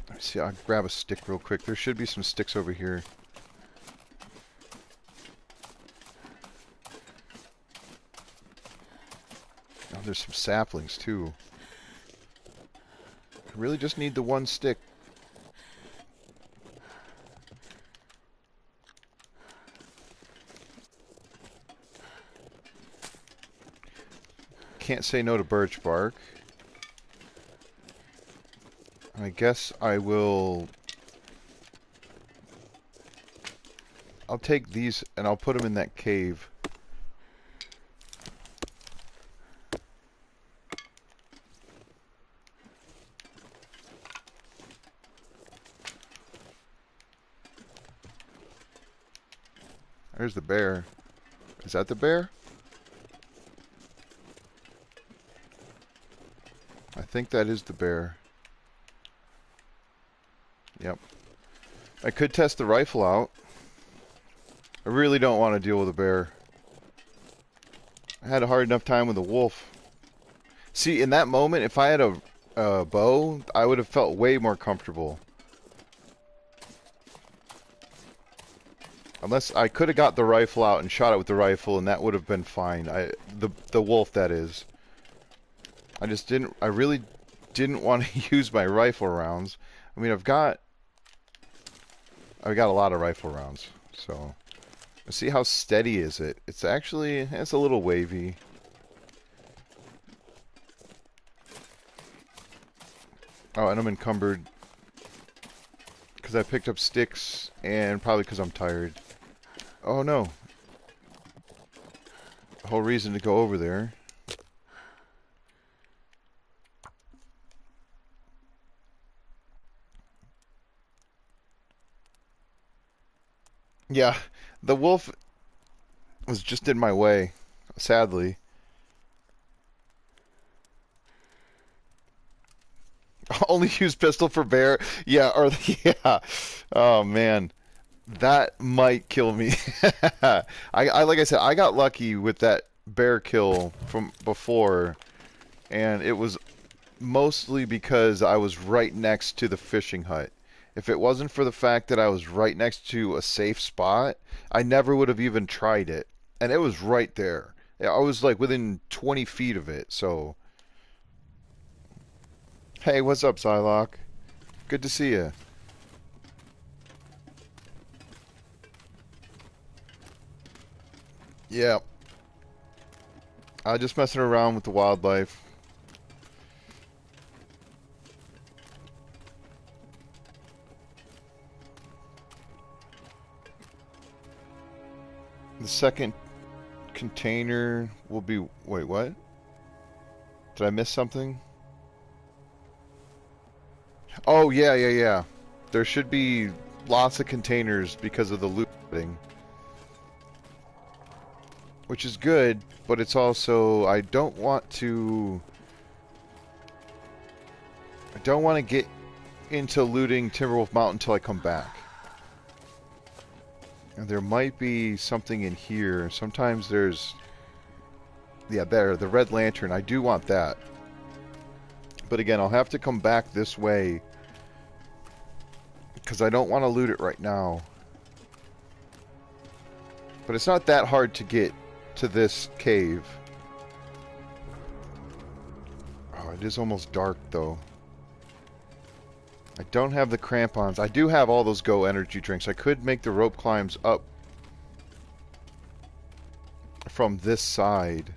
Let's see, I'll grab a stick real quick. There should be some sticks over here. Oh, there's some saplings too. I really just need the one stick. Can't say no to birch bark. I guess I will... I'll take these and I'll put them in that cave. There's the bear. Is that the bear? I think that is the bear. Yep. I could test the rifle out. I really don't want to deal with a bear. I had a hard enough time with a wolf. See, in that moment, if I had a bow, I would have felt way more comfortable. Unless I could have got the rifle out and shot it with the rifle, and that would have been fine. The wolf, that is. I really didn't want to use my rifle rounds. I mean, I've got a lot of rifle rounds, so let's see how steady is it. It's a little wavy. Oh, and I'm encumbered because I picked up sticks and probably because I'm tired. Oh no. The whole reason to go over there. Yeah, the wolf was just in my way, sadly. Only use pistol for bear. Yeah, or yeah. Oh man, that might kill me. I like I said, I got lucky with that bear kill from before, and it was mostly because I was right next to the fishing hut. If it wasn't for the fact that I was right next to a safe spot, I never would have even tried it. And it was right there. I was like within 20 feet of it, so. Hey, what's up, Psylocke? Good to see you. Yeah, just messing around with the wildlife. The second container will be... Wait, what? Did I miss something? Oh, yeah, yeah, yeah. There should be lots of containers because of the looting. Which is good, but it's also... I don't want to get into looting Timberwolf Mountain until I come back. And there might be something in here. Sometimes there's... Yeah, there, the red lantern. I do want that. But again, I'll have to come back this way because I don't want to loot it right now. But it's not that hard to get to this cave. Oh, it is almost dark though. I don't have the crampons. I do have all those Go energy drinks. I could make the rope climbs up from this side.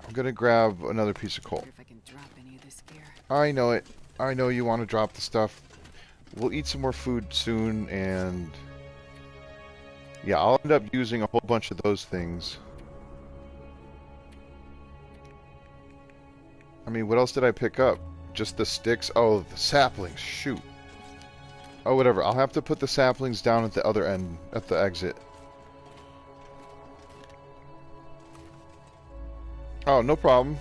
I'm gonna grab another piece of coal. If I can drop any of this gear. I know it. I know you want to drop the stuff. We'll eat some more food soon, and yeah, I'll end up using a whole bunch of those things. I mean, what else did I pick up? Just the sticks? Oh, the saplings. Shoot. Oh, whatever. I'll have to put the saplings down at the other end, at the exit. Oh, no problem.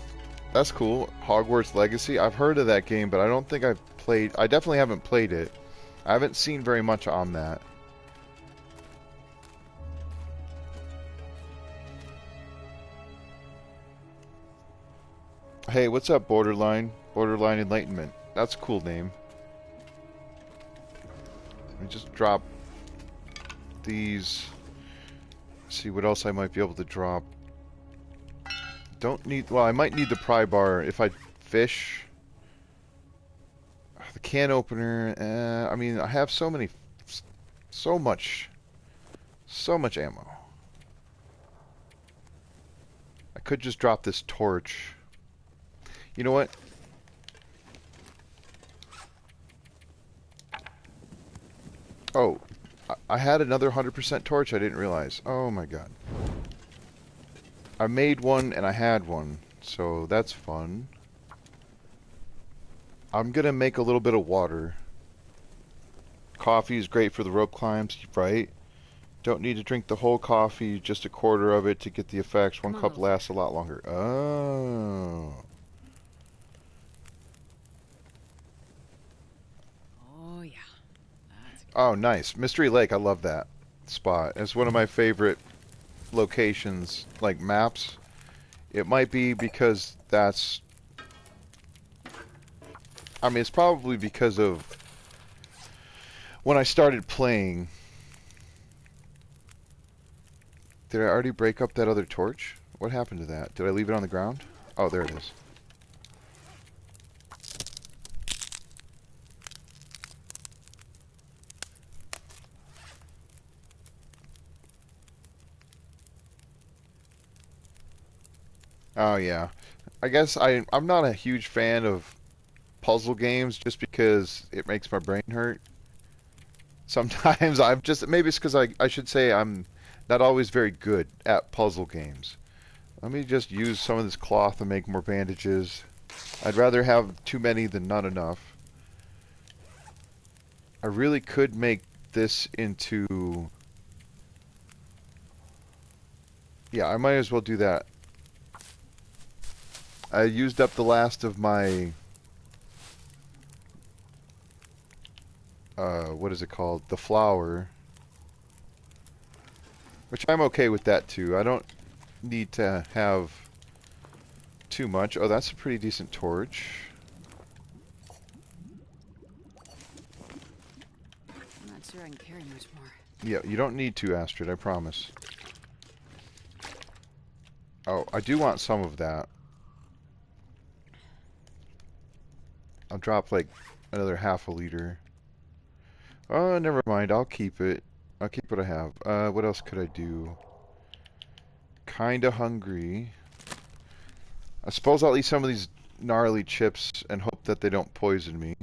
That's cool. Hogwarts Legacy. I've heard of that game, but I don't think I've played... I definitely haven't played it. I haven't seen very much on that. Hey, what's up, Borderline? Borderline Enlightenment. That's a cool name. Let me just drop these. See what else I might be able to drop. Don't need... Well, I might need the pry bar if I fish. The can opener. I mean, I have so many... So much ammo. I could just drop this torch. You know what? Oh, I had another 100% torch I didn't realize. Oh my god. I made one and I had one, so that's fun. I'm gonna make a little bit of water. Coffee is great for the rope climbs, right? Don't need to drink the whole coffee, just a quarter of it to get the effects. One cup lasts a lot longer. Oh. Oh yeah. Oh, nice. Mystery Lake, I love that spot. It's one of my favorite locations, like maps. It might be because that's... I mean, it's probably because of when I started playing. Did I already break up that other torch? What happened to that? Did I leave it on the ground? Oh, there it is. Oh, yeah. I guess I'm not a huge fan of puzzle games just because it makes my brain hurt. Sometimes I'm just, maybe it's because I should say I'm not always very good at puzzle games. Let me just use some of this cloth and make more bandages. I'd rather have too many than not enough. I really could make this into... Yeah, I might as well do that. I used up the last of my... what is it called? The flour. Which I'm okay with that too. I don't need to have too much. Oh, that's a pretty decent torch. I'm not sure I can carry much more. Yeah, you don't need to, Astrid, I promise. Oh, I do want some of that. I'll drop like another half a liter. Oh, never mind. I'll keep it. I'll keep what I have. What else could I do? Kinda hungry. I suppose I'll eat some of these gnarly chips and hope that they don't poison me.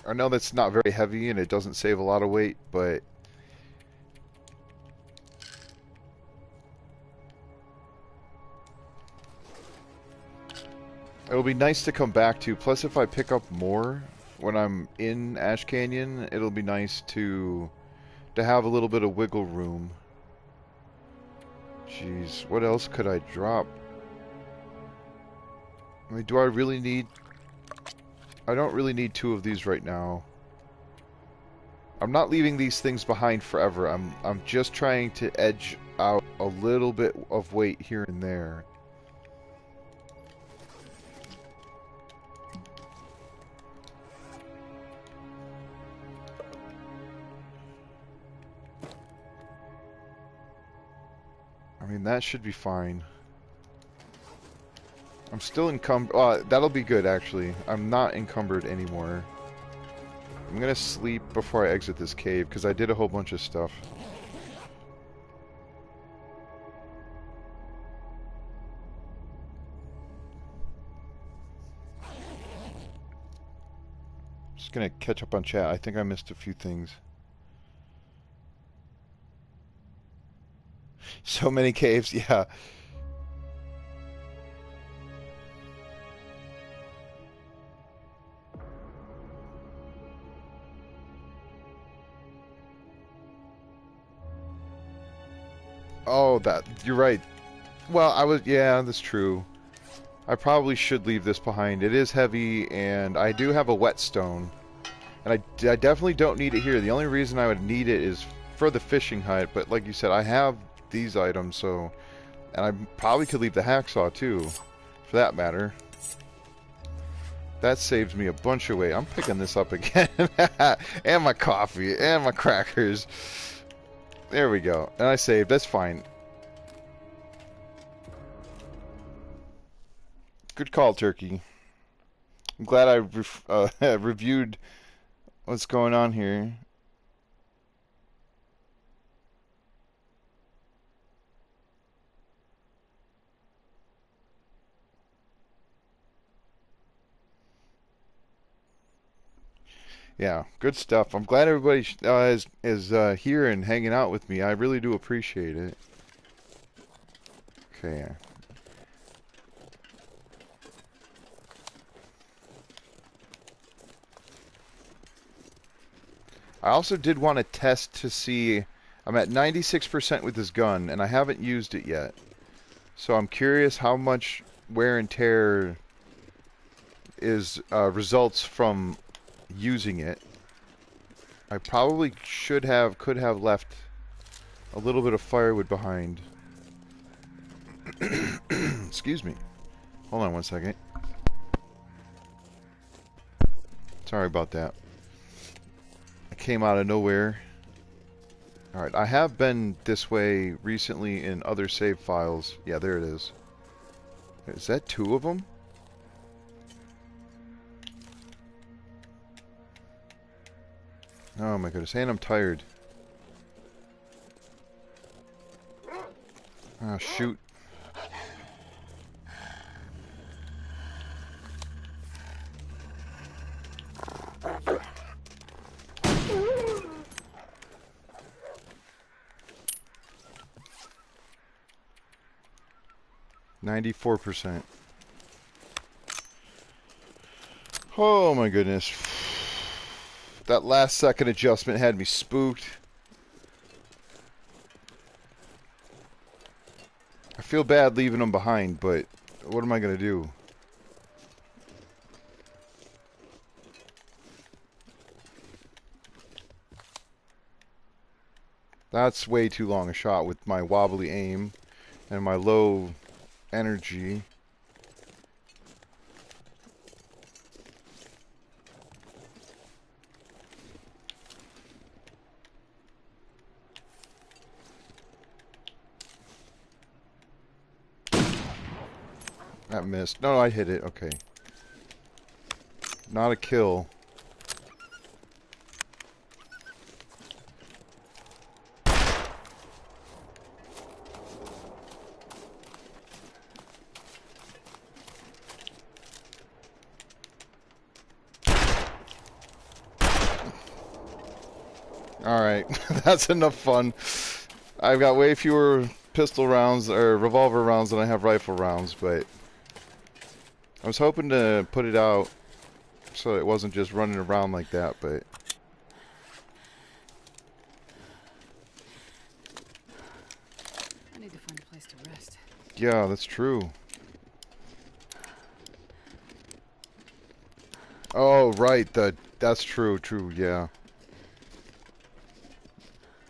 I know that's not very heavy and it doesn't save a lot of weight, but it'll be nice to come back to. Plus, if I pick up more when I'm in Ash Canyon, it'll be nice to have a little bit of wiggle room. Jeez, what else could I drop? I mean, do I really need... I don't really need 2 of these right now. I'm not leaving these things behind forever. I'm just trying to edge out a little bit of weight here and there. I mean, that should be fine. I'm still encumbered. That'll be good, actually. I'm not encumbered anymore. I'm gonna sleep before I exit this cave, because I did a whole bunch of stuff. Just gonna catch up on chat. I think I missed a few things. So many caves, yeah. Oh, you're right. Well, yeah, that's true. I probably should leave this behind. It is heavy, and I do have a whetstone. And I definitely don't need it here. The only reason I would need it is for the fishing hut, but like you said, I have these items, so... And I probably could leave the hacksaw, too, for that matter. That saves me a bunch of weight. I'm picking this up again. And my coffee, and my crackers. There we go. And I saved. That's fine. Good call, Turkey. I'm glad I reviewed what's going on here. Yeah, good stuff. I'm glad everybody is here and hanging out with me. I really do appreciate it. Okay. I also did want to test to see... I'm at 96% with this gun, and I haven't used it yet. So I'm curious how much wear and tear is results from using it. I probably could have left a little bit of firewood behind. Excuse me. Hold on one second. Sorry about that. I came out of nowhere. Alright, I have been this way recently in other save files. Yeah, there it is. Is that 2 of them? Oh my goodness, and I'm tired. Oh, shoot. $94%. Oh my goodness. That last second adjustment had me spooked. I feel bad leaving them behind, but what am I going to do? That's way too long a shot with my wobbly aim and my low energy. That missed. No, I hit it. Okay. Not a kill. Alright, that's enough fun. I've got way fewer pistol rounds or revolver rounds than I have rifle rounds, but I was hoping to put it out so it wasn't just running around like that, but I need to find a place to rest. yeah, that's true. Oh, right, that's true, yeah.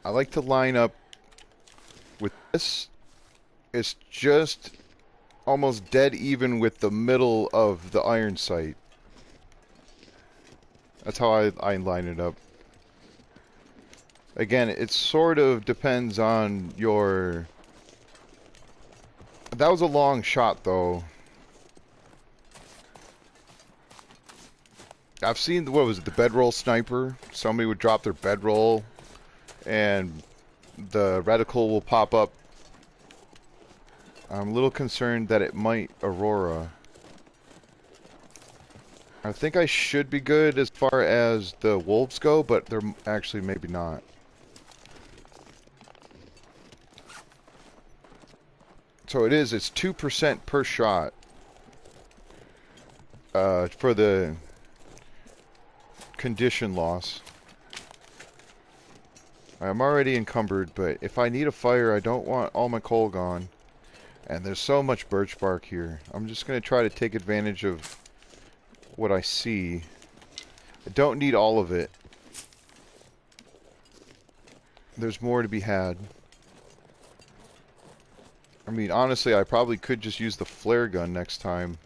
I like to line up with this. It's just almost dead even with the middle of the iron sight. That's how I line it up. Again, it sort of depends on your... That was a long shot, though. I've seen, what was it, the bedroll sniper? Somebody would drop their bedroll and the reticle will pop up. I'm a little concerned that it might Aurora. I think I should be good as far as the wolves go, but they're actually maybe not. So it's 2% per shot for the condition loss. I'm already encumbered, but if I need a fire, I don't want all my coal gone. And there's so much birch bark here. I'm just going to try to take advantage of what I see. I don't need all of it. There's more to be had. I mean, honestly, I probably could just use the flare gun next time.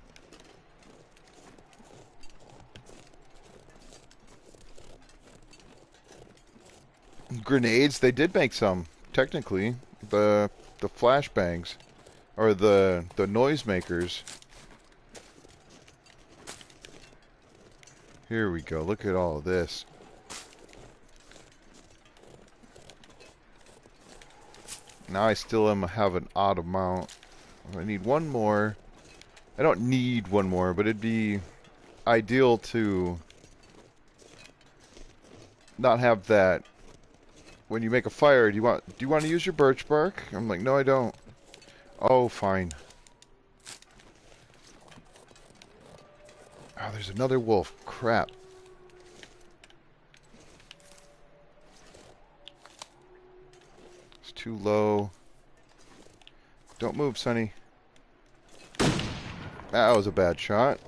Grenades, they did make some, technically. The flashbangs. Or the noisemakers. Here we go, look at all of this. Now I still have an odd amount. I need one more. I don't need one more, but it'd be ideal to not have that. When you make a fire, do you want to use your birch bark? I'm like, no, I don't. Oh, fine. Oh, there's another wolf. Crap. It's too low. Don't move, Sonny. That was a bad shot.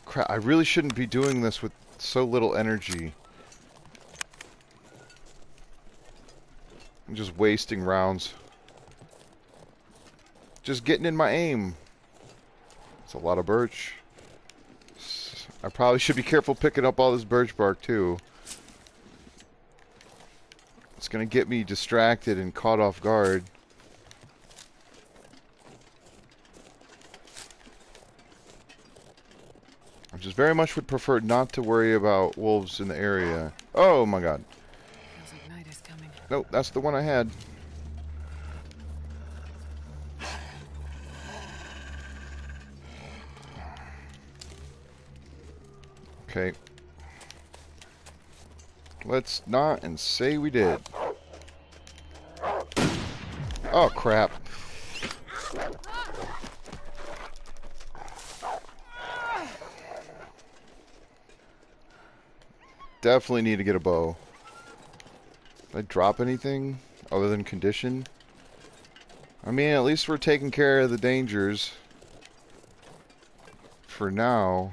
Crap, I really shouldn't be doing this with so little energy. I'm just wasting rounds. Just getting in my aim. It's a lot of birch. I probably should be careful picking up all this birch bark too. It's gonna get me distracted and caught off guard. I just very much would prefer not to worry about wolves in the area. Oh my god. Feels like night is coming. Nope, that's the one I had. Okay. Let's not and say we did. Oh crap. Definitely need to get a bow. Did I drop anything other than condition? I mean, at least we're taking care of the dangers. For now.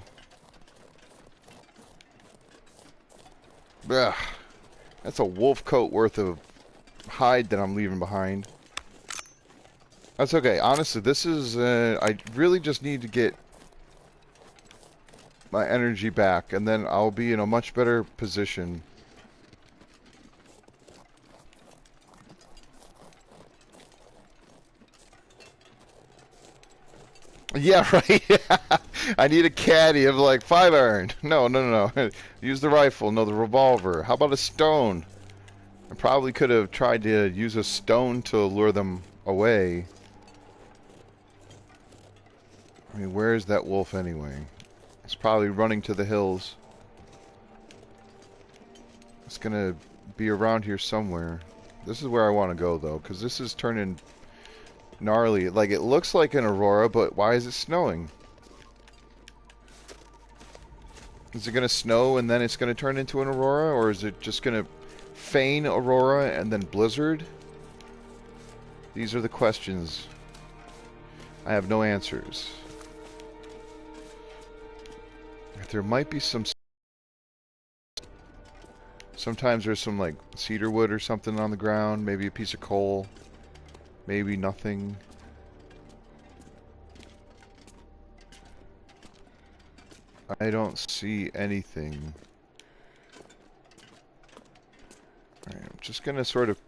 Ugh. That's a wolf coat worth of hide that I'm leaving behind. That's okay. Honestly, this is... I really just need to get my energy back, and then I'll be in a much better position. Yeah, right. I need a caddy of like 5 iron. No, no, no, no. Use the rifle. No, the revolver. How about a stone? I probably could have tried to use a stone to lure them away. I mean, where is that wolf anyway? It's probably running to the hills. It's gonna be around here somewhere. This is where I want to go though, because this is turning gnarly. Like, it looks like an aurora, but why is it snowing? Is it gonna snow and then it's gonna turn into an aurora, or is it just gonna feign aurora and then blizzard? These are the questions. I have no answers. There might be some... Sometimes there's some like cedar wood or something on the ground, maybe a piece of coal, maybe nothing. I don't see anything. Alright, I'm just gonna sort of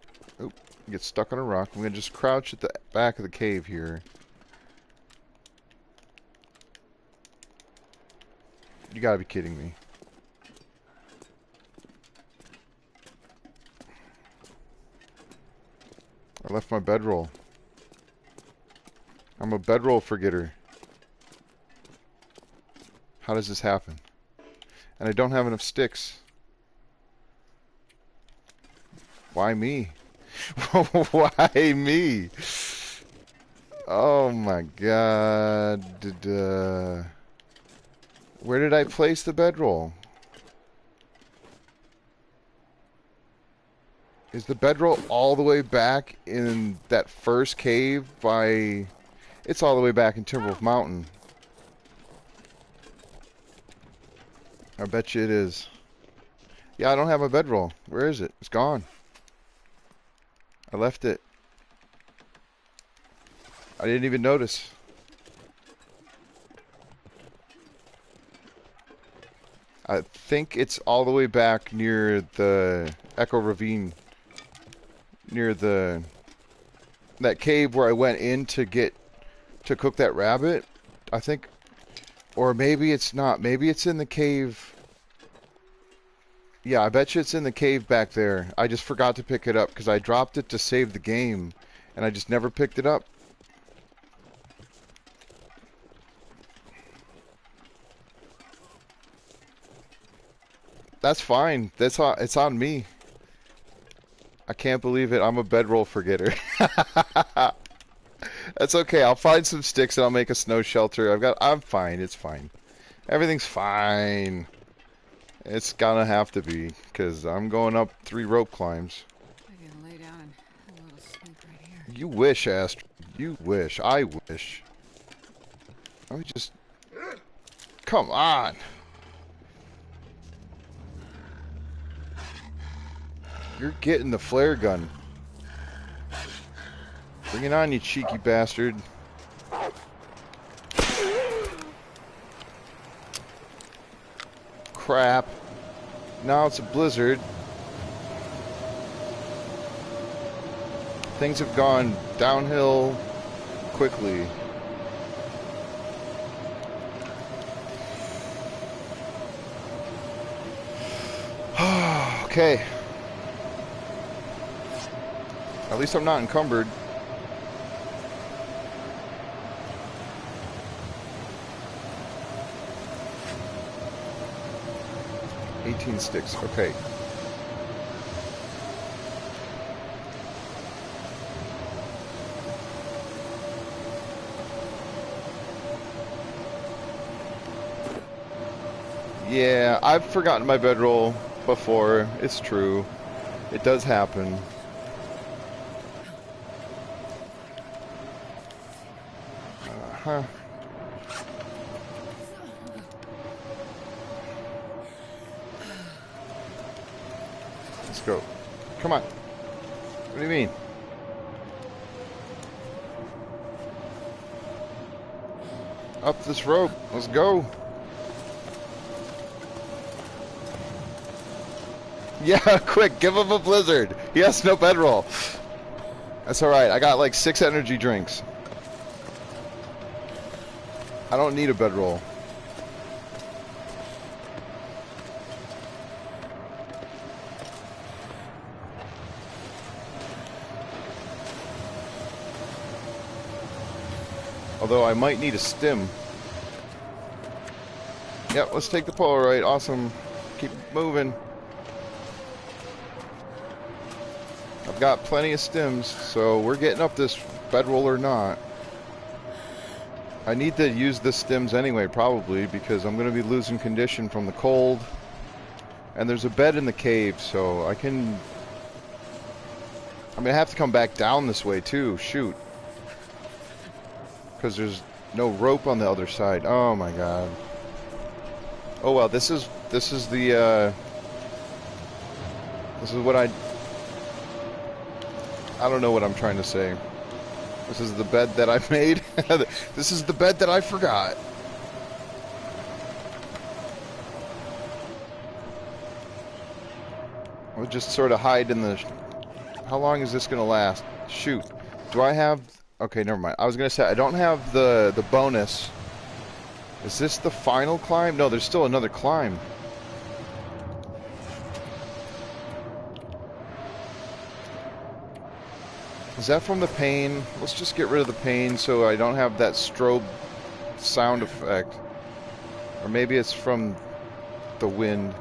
get stuck on a rock. I'm gonna just crouch at the back of the cave here. You gotta be kidding me. I left my bedroll. I'm a bedroll forgetter. How does this happen? And I don't have enough sticks. Why me? Why me? Oh my god. Where did I place the bedroll? Is the bedroll all the way back in that first cave by... It's all the way back in Timberwolf Mountain. I bet you it is. Yeah, I don't have a bedroll. Where is it? It's gone. I left it. I didn't even notice. I think it's all the way back near the Echo Ravine. Near the... that cave where I went in to cook that rabbit. I think... Or maybe it's not. Maybe it's in the cave. Yeah, I bet you it's in the cave back there. I just forgot to pick it up because I dropped it to save the game. And I just never picked it up. That's fine. It's on me. I can't believe it. I'm a bedroll forgetter. That's okay. I'll find some sticks and I'll make a snow shelter. I'm fine. It's fine. Everything's fine. It's gonna have to be, because I'm going up 3 rope climbs. I can lay down and have a little sleep right here. You wish, Astrid. You wish. I wish. Let me just... Come on! You're getting the flare gun. Bring it on, you cheeky bastard. Crap. Now it's a blizzard. Things have gone downhill quickly. Okay. At least I'm not encumbered. $18 sticks. Okay. Yeah, I've forgotten my bedroll before. It's true. It does happen. Uh-huh. Let's go. Come on. What do you mean? Up this rope. Let's go. Yeah, quick, give him a blizzard. He has no bedroll. That's alright, I got like 6 energy drinks. I don't need a bedroll. Although I might need a stim. Yep, let's take the Polaroid. Awesome. Keep moving. I've got plenty of stims, so we're getting up this bedroll or not. I need to use the stims anyway, probably, because I'm going to be losing condition from the cold. And there's a bed in the cave, so I can... I'm going to have to come back down this way, too. Shoot. Because there's no rope on the other side. Oh, my God. Oh, well, this is the, this is what I don't know what I'm trying to say. This is the bed that I made. This is the bed that I forgot. I'll just sort of hide in the... How long is this going to last? Shoot. Do I have... Okay, never mind. I was going to say, I don't have the bonus. Is this the final climb? No, there's still another climb. Is that from the pain? Let's just get rid of the pain so I don't have that strobe sound effect. Or maybe it's from the wind.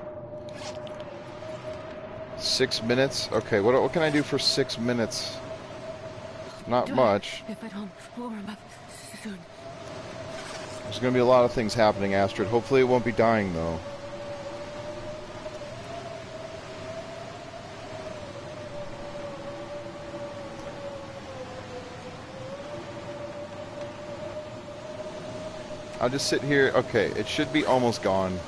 6 minutes? Okay, what can I do for 6 minutes? Not much. If I don't warm up soon. There's going to be a lot of things happening, Astrid. Hopefully it won't be dying, though. I'll just sit here. Okay, it should be almost gone.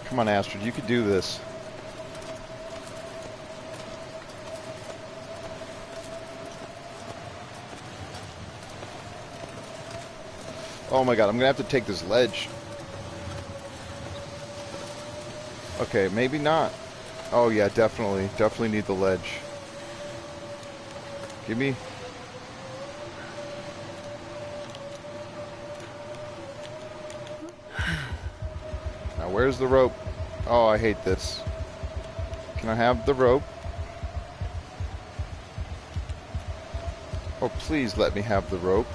Come on, Astrid, you could do this. Oh my God, I'm gonna have to take this ledge. Okay, maybe not. Oh yeah, definitely. Definitely need the ledge. Give me... Now where's the rope? Oh, I hate this. Can I have the rope? Oh, please let me have the rope.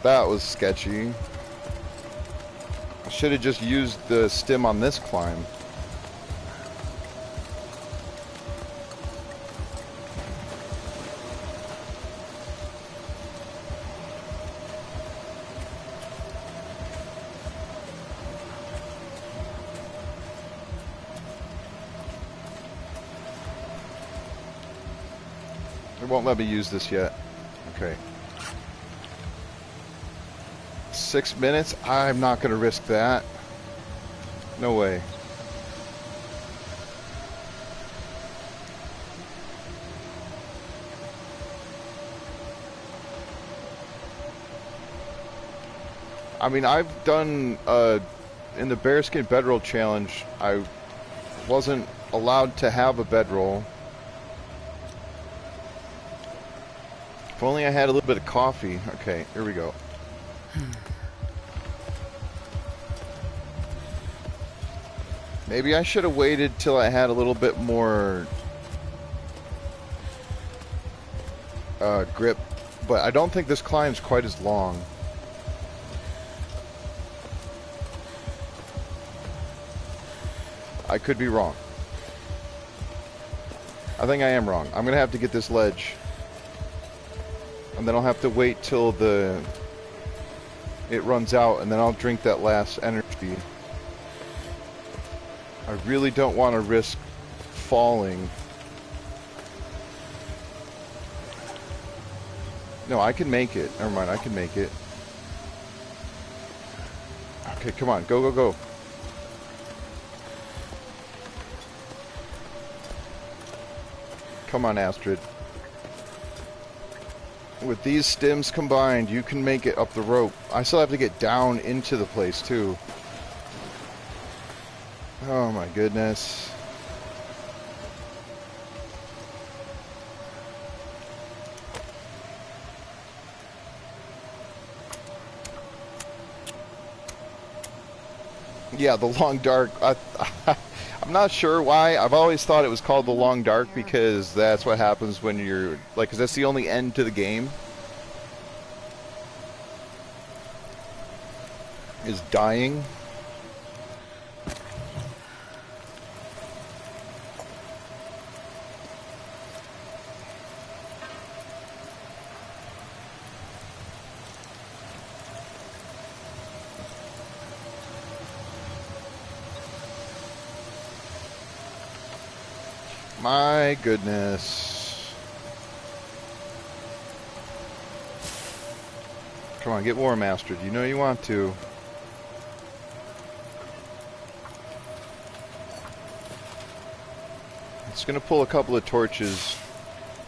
That was sketchy. I should have just used the stim on this climb. It won't let me use this yet. Okay. 6 minutes? I'm not going to risk that. No way. I mean, I've done, in the Bearskin Bedroll Challenge, I wasn't allowed to have a bedroll. If only I had a little bit of coffee. Okay, here we go. Maybe I should have waited till I had a little bit more grip, but I don't think this climb's quite as long. I could be wrong. I think I am wrong. I'm gonna have to get this ledge, and then I'll have to wait till it runs out, and then I'll drink that last energy. I really don't want to risk falling. No, I can make it. Never mind, I can make it. Okay, come on, go, go, go. Come on, Astrid. With these stems combined, you can make it up the rope. I still have to get down into the place, too. Oh my goodness. Yeah, the long dark. I'm not sure why. I've always thought it was called the long dark because that's what happens when you're like, 'cause that's the only end to the game. Is dying. My goodness. Come on, get warm, Astrid. You know you want to. It's going to pull a couple of torches,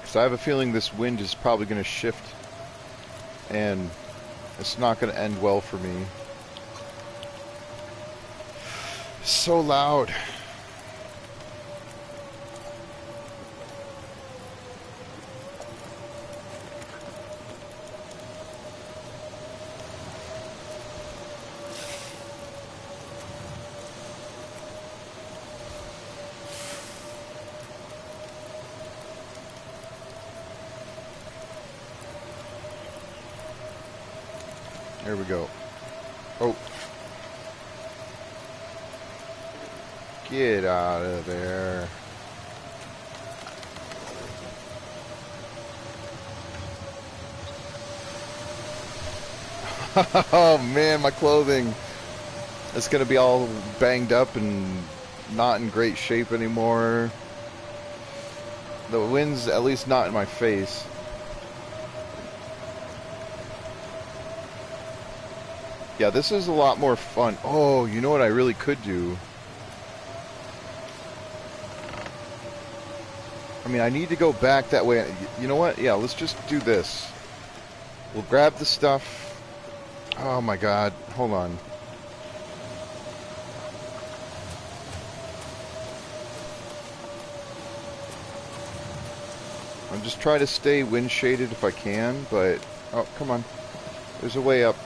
because I have a feeling this wind is probably going to shift, and it's not going to end well for me. So loud. There we go. Oh. Get out of there. Oh man, my clothing. It's gonna be all banged up and not in great shape anymore. The wind's at least not in my face. Yeah, this is a lot more fun. Oh, you know what I really could do? I mean, I need to go back that way. You know what? Yeah, let's just do this. We'll grab the stuff. Oh my god. Hold on. I'm just trying to stay wind shaded if I can, but... Oh, come on. There's a way up.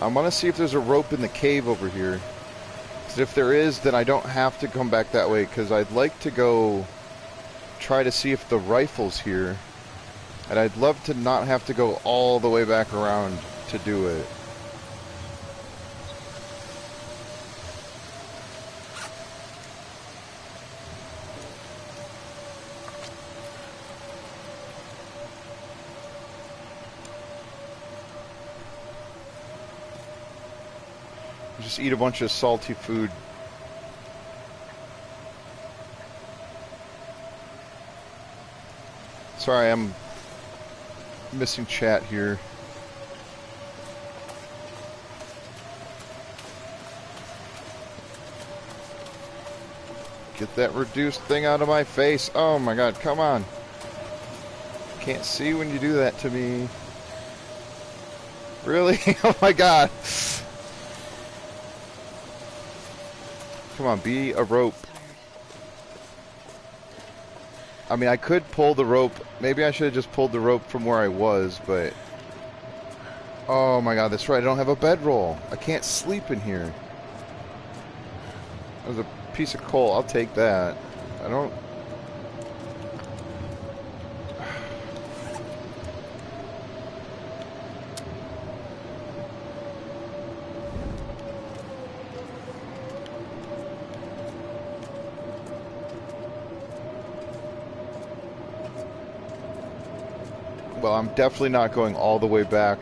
I want to see if there's a rope in the cave over here. Because if there is, then I don't have to come back that way. Because I'd like to go try to see if the rifle's here. And I'd love to not have to go all the way back around to do it. Just eat a bunch of salty food. Sorry, I'm missing chat here. Get that reduced thing out of my face. Oh my god, come on. Can't see when you do that to me. Really? Oh my god. Come on, be a rope. I mean, I could pull the rope. Maybe I should have just pulled the rope from where I was, but... Oh my god, that's right. I don't have a bedroll. I can't sleep in here. There's a piece of coal. I'll take that. I don't... Well, I'm definitely not going all the way back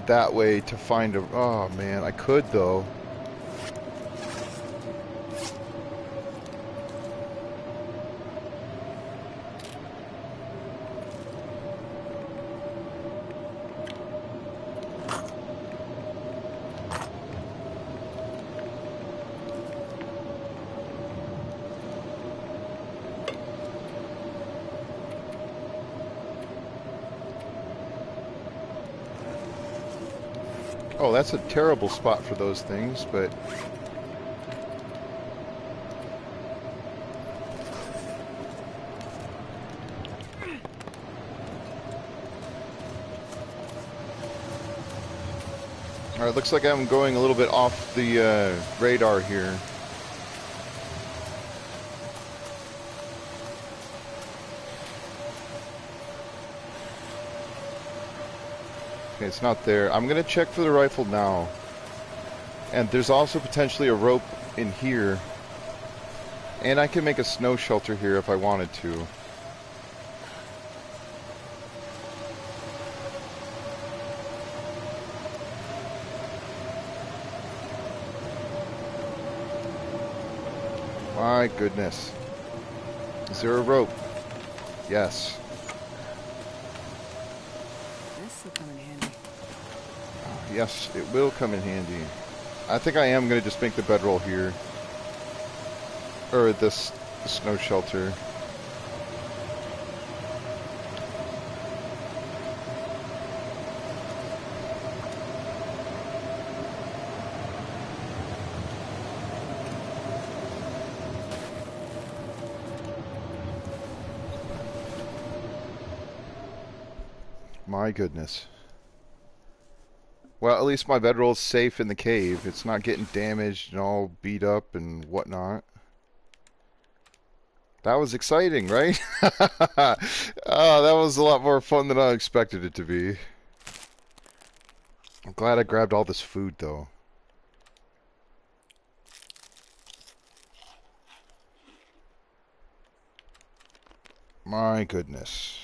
that way to find a... Oh, man. I could, though. Oh, that's a terrible spot for those things, but... Alright, looks like I'm going a little bit off the radar here. Okay, it's not there. I'm going to check for the rifle now. And there's also potentially a rope in here. And I can make a snow shelter here if I wanted to. My goodness. Is there a rope? Yes. This will come in handy. Yes, it will come in handy. I think I am going to just make the bedroll here. Or this snow shelter. My goodness. Well, at least my bedroll's safe in the cave. It's not getting damaged and all beat up and whatnot. That was exciting, right? Oh, that was a lot more fun than I expected it to be. I'm glad I grabbed all this food, though. My goodness.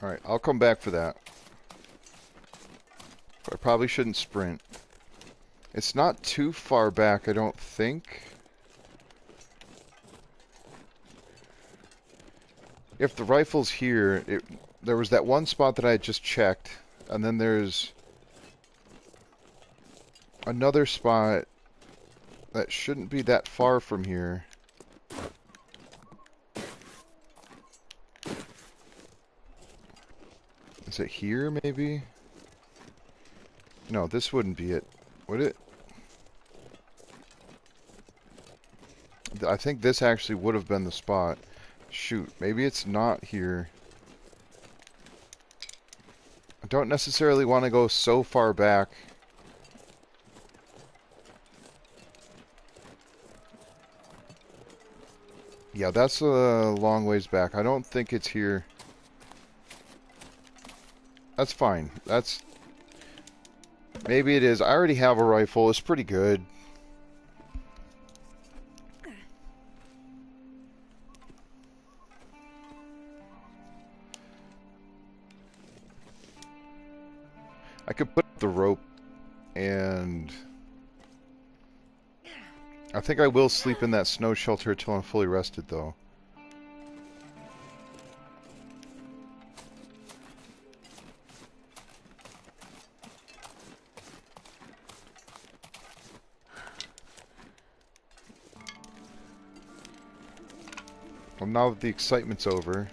Alright, I'll come back for that. But I probably shouldn't sprint. It's not too far back, I don't think. If the rifle's here, there was that one spot that I had just checked, and then there's another spot that shouldn't be that far from here. Is it here, maybe? No, this wouldn't be it, would it? I think this actually would have been the spot. Shoot, maybe it's not here. I don't necessarily want to go so far back. Yeah, that's a long ways back. I don't think it's here. That's fine. That's... Maybe it is. I already have a rifle. It's pretty good. I could put the rope and... I think I will sleep in that snow shelter until I'm fully rested, though. Well, now that the excitement's over.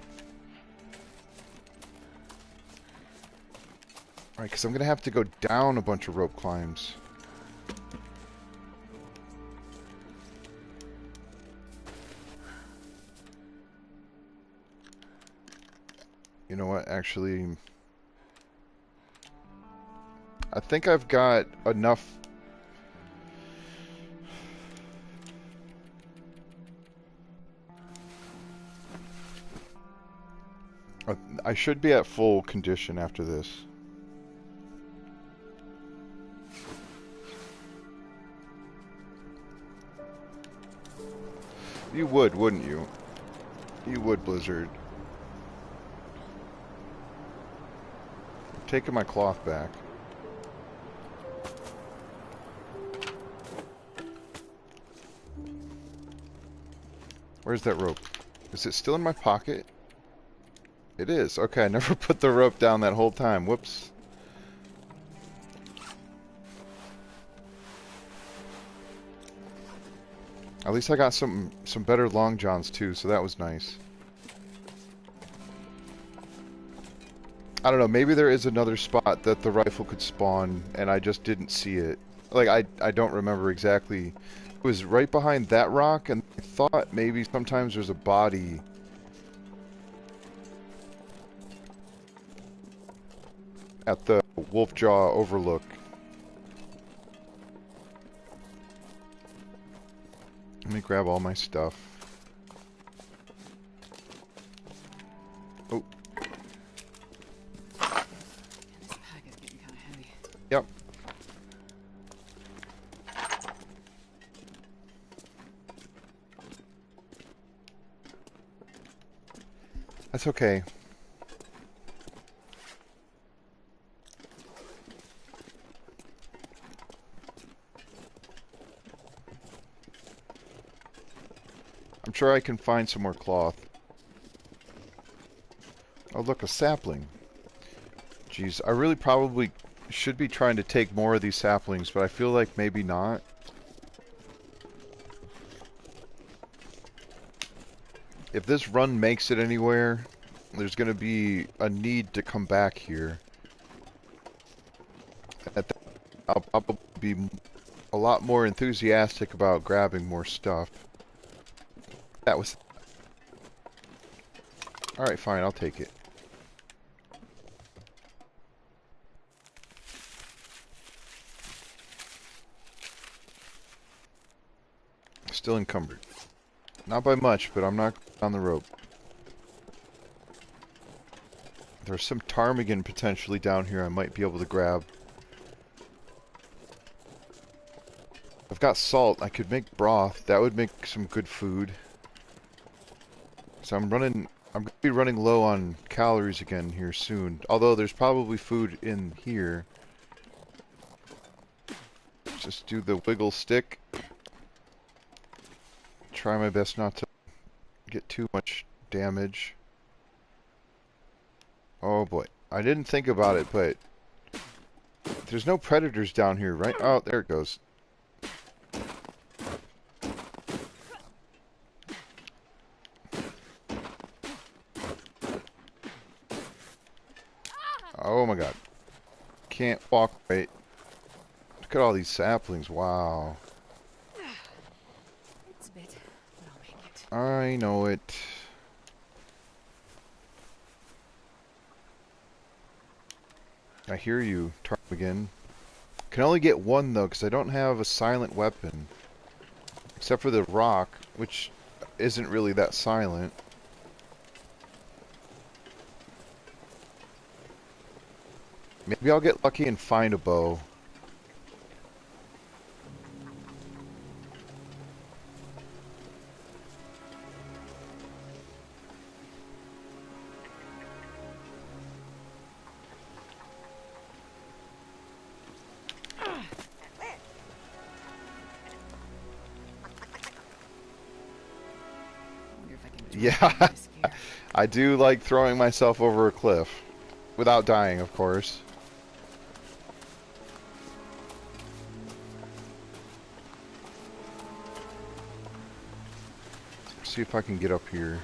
Alright, because I'm going to have to go down a bunch of rope climbs. You know what, actually... I think I've got enough... I should be at full condition after this. You would, wouldn't you? You would, Blizzard. I'm taking my cloth back. Where's that rope? Is it still in my pocket? It is. Okay, I never put the rope down that whole time. Whoops. At least I got some better long johns too, so that was nice. I don't know, maybe there is another spot that the rifle could spawn and I just didn't see it. Like, I don't remember exactly. It was right behind that rock, and I thought maybe sometimes there's a body at the Wolfjaw overlook. Let me grab all my stuff. Oh. This pack is getting kind of heavy. Yep. That's okay. I'm sure I can find some more cloth. Oh, look, a sapling. Jeez, I really probably should be trying to take more of these saplings, but I feel like maybe not. If this run makes it anywhere, there's going to be a need to come back here. At that, I'll probably be a lot more enthusiastic about grabbing more stuff. That was... Alright, fine, I'll take it. Still encumbered. Not by much, but I'm not on the rope. There's some ptarmigan potentially down here I might be able to grab. I've got salt. I could make broth. That would make some good food. So I'm going to be running low on calories again here soon. Although there's probably food in here. Just do the wiggle stick. Try my best not to get too much damage. Oh boy. I didn't think about it, but there's no predators down here, right? Oh, there it goes. Oh my god. Can't walk right. Look at all these saplings. Wow. It's a bit, but I'll make it. I know it. I hear you, Ptarmigan. Can only get one though, because I don't have a silent weapon. Except for the rock, which isn't really that silent. Maybe I'll get lucky and find a bow. Yeah, I do like throwing myself over a cliff. Without dying, of course. see if I can get up here.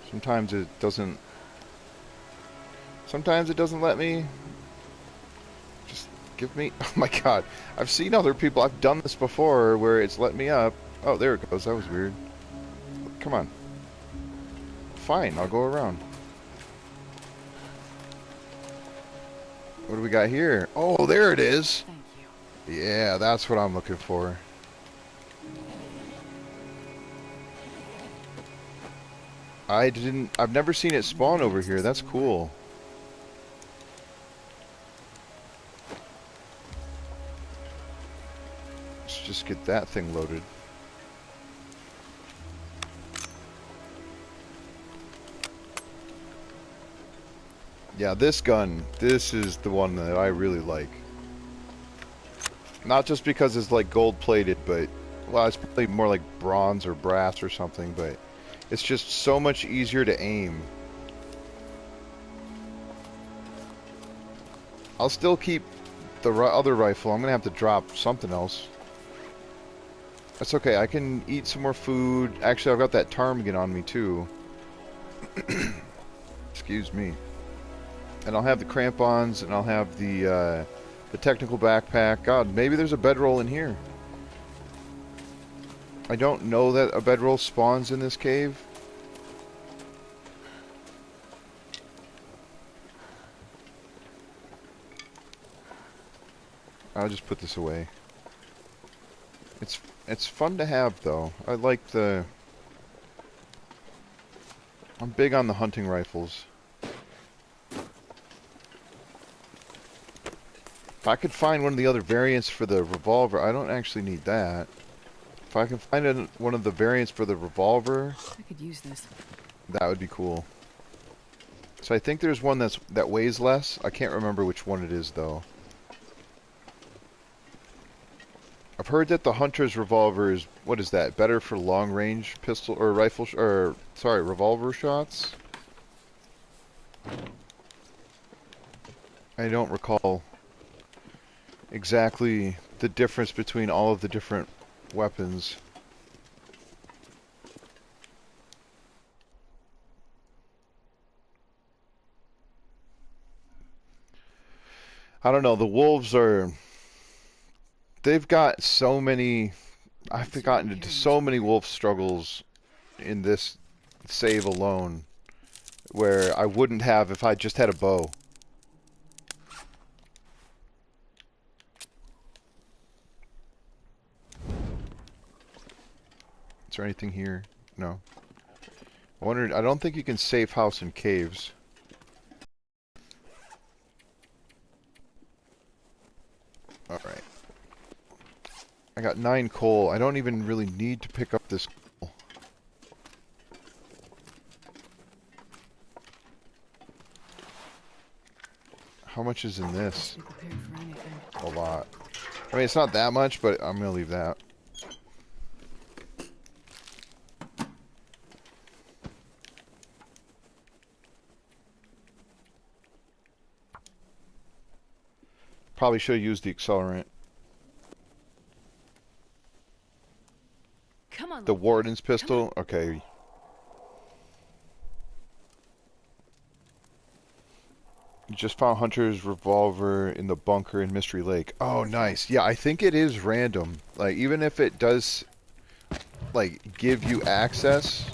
Sometimes it doesn't. Sometimes it doesn't let me. Just give me. Oh my god! I've seen other people. I've done this before where it's let me up. Oh, there it goes. That was weird. Come on. Fine, I'll go around. What do we got here? Oh, there it is. Thank you. Yeah, that's what I'm looking for. I've never seen it spawn over here. That's cool. Let's just get that thing loaded. Yeah, this gun, this is the one that I really like. Not just because it's like gold plated, but, well, it's probably more like bronze or brass or something, but it's just so much easier to aim. I'll still keep the other rifle. I'm gonna have to drop something else. That's okay, I can eat some more food. Actually, I've got that ptarmigan on me too. Excuse me. And I'll have the crampons, and I'll have the technical backpack. God, maybe there's a bedroll in here. I don't know that a bedroll spawns in this cave. I'll just put this away. It's fun to have, though. I like the... I'm big on the hunting rifles. If I could find one of the other variants for the revolver, I don't actually need that. If I can find one of the variants for the revolver, I could use this. that would be cool. So I think there's one that weighs less. I can't remember which one it is, though. I've heard that the hunter's revolver is, what is that, better for long-range pistol or rifle sorry, revolver shots? I don't recall exactly the difference between all of the different weapons. I don't know, the wolves are... They've got so many... I've gotten into so many wolf struggles in this save alone where I wouldn't have if I just had a bow. Is there anything here? No. I wondered, I don't think you can safe house in caves. Alright. I got 9 coal. I don't even really need to pick up this coal. How much is in this? Be prepared for anything. A lot. I mean, it's not that much, but I'm gonna leave that. Probably should have used the accelerant. Come on. The warden's pistol? Okay. You just found Hunter's revolver in the bunker in Mystery Lake. Oh, nice. Yeah, I think it is random. Like, even if it does, like, give you access.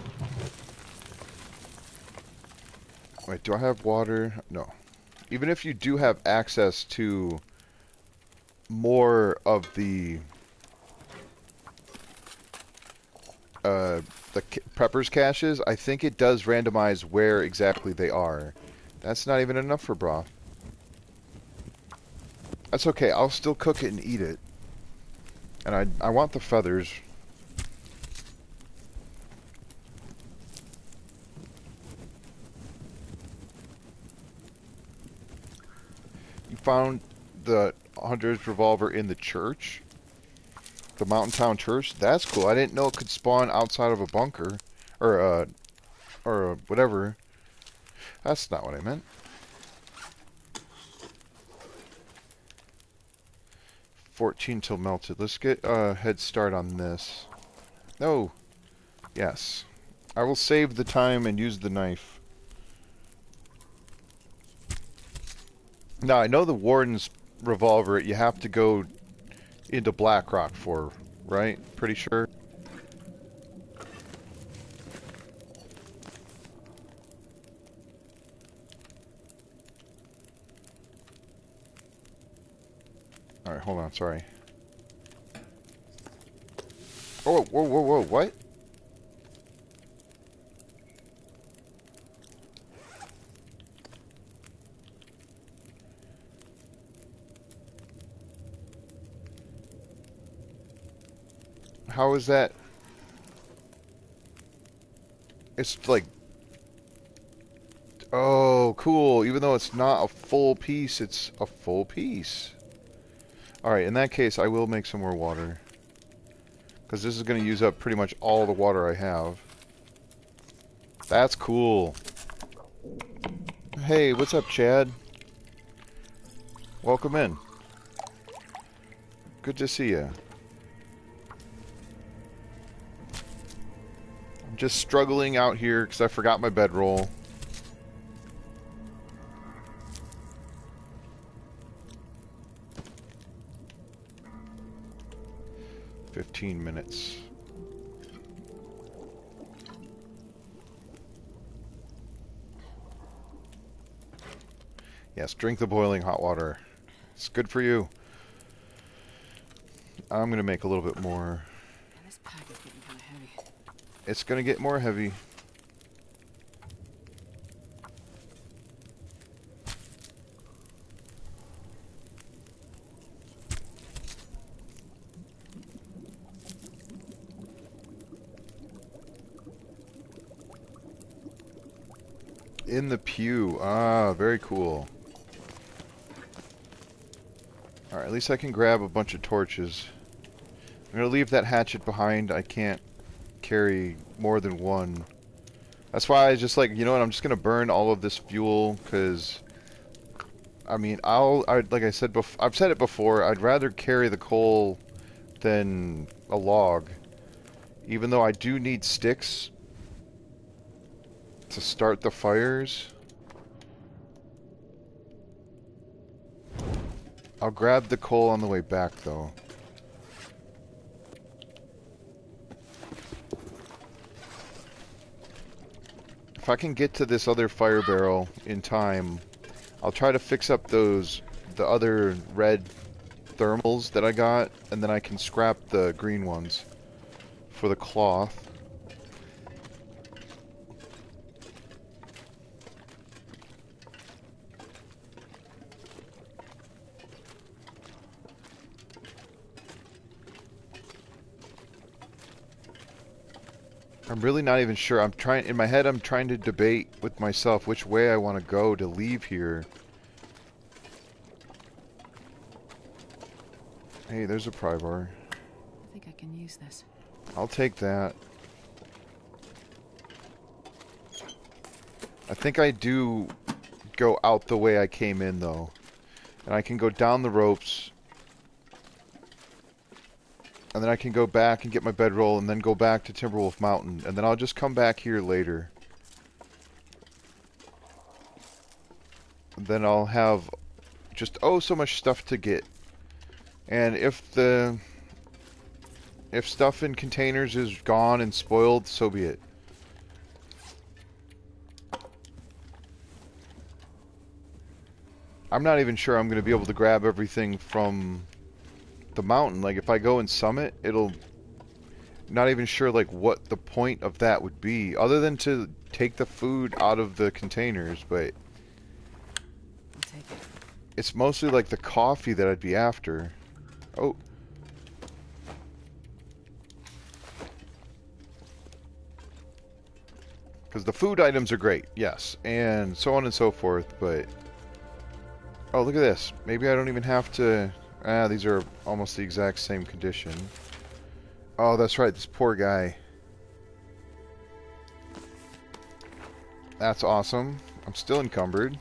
Wait, do I have water? No. Even if you do have access to more of the preppers caches, I think it does randomize where exactly they are. That's not even enough for broth. That's okay, I'll still cook it and eat it. And I want the feathers. You found the Hunter's revolver in the church? The Mountain Town Church? That's cool. I didn't know it could spawn outside of a bunker. Or whatever. That's not what I meant. 14 till melted. Let's get a head start on this. No. Yes. I will save the time and use the knife. Now, I know the Warden's revolver you have to go into Blackrock for, right? Pretty sure. Alright, hold on, sorry. Oh, whoa, whoa, whoa, what? How is that? It's like... Oh, cool. Even though it's not a full piece, it's a full piece. Alright, in that case, I will make some more water. Because this is going to use up pretty much all the water I have. That's cool. Hey, what's up, Chad? Welcome in. Good to see you. I'm just struggling out here because I forgot my bedroll. "15 minutes. Yes, drink the boiling hot water. It's good for you. I'm going to make a little bit more. This pack is getting kind of heavy. It's going to get more heavy. In the pew. Ah, very cool. Alright, at least I can grab a bunch of torches. I'm going to leave that hatchet behind. I can't carry more than one. That's why I just like, you know what, I'm just going to burn all of this fuel, because, I mean, like I said before, I've said it before, I'd rather carry the coal than a log. Even though I do need sticks to start the fires. I'll grab the coal on the way back, though. If I can get to this other fire barrel in time, I'll try to fix up the other red thermals that I got, and then I can scrap the green ones for the cloth. I'm really not even sure. In my head, I'm trying to debate with myself which way I want to go to leave here. Hey, there's a pry bar. I think I can use this. I'll take that. I think I do go out the way I came in, though. And I can go down the ropes. And then I can go back and get my bedroll and then go back to Timberwolf Mountain. And then I'll just come back here later. And then I'll have just, oh, so much stuff to get. And if stuff in containers is gone and spoiled, so be it. I'm not even sure I'm going to be able to grab everything from the mountain. Like, if I go and summit, it'll... Not even sure, like, what the point of that would be. Other than to take the food out of the containers, but... I'll take it. It's mostly, like, the coffee that I'd be after. Oh. Because the food items are great, yes. And so on and so forth, but... Oh, look at this. Maybe I don't even have to... Ah, these are almost the exact same condition. Oh, that's right, this poor guy. That's awesome. I'm still encumbered.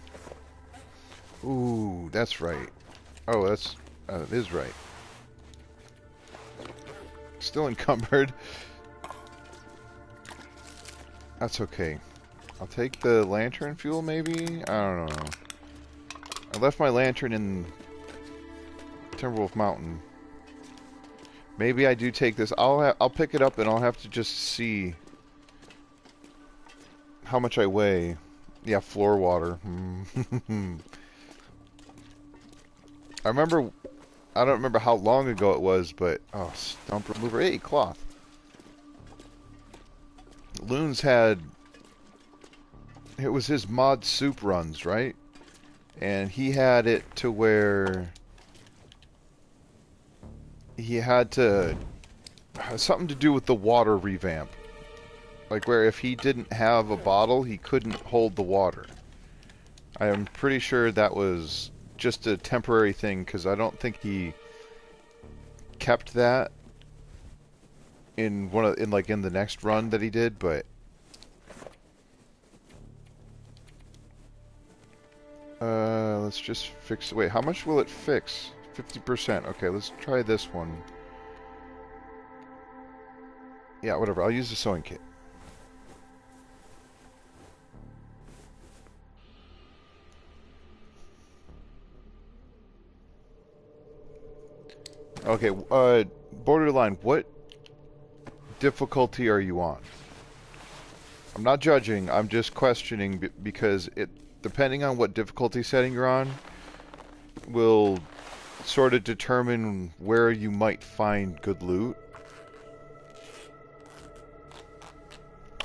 Ooh, that's right. Oh, that is right. Still encumbered. That's okay. I'll take the lantern fuel, maybe? I don't know. I left my lantern in Timberwolf Mountain. Maybe I do take this. I'll pick it up and I'll have to just see how much I weigh. Yeah, floor water. I remember, I don't remember how long ago it was, but oh, stump remover. Hey, cloth. Loons had, it was his mod soup runs, right? And he had it to where he had to, something to do with the water revamp. Like where if he didn't have a bottle, he couldn't hold the water. I am pretty sure that was just a temporary thing because I don't think he kept that in in the next run that he did, but let's just fix. Wait, how much will it fix? 50%. Okay, let's try this one. Yeah, whatever. I'll use the sewing kit. Okay, Borderline, what difficulty are you on? I'm not judging, I'm just questioning because depending on what difficulty setting you're on, will sort of determine where you might find good loot.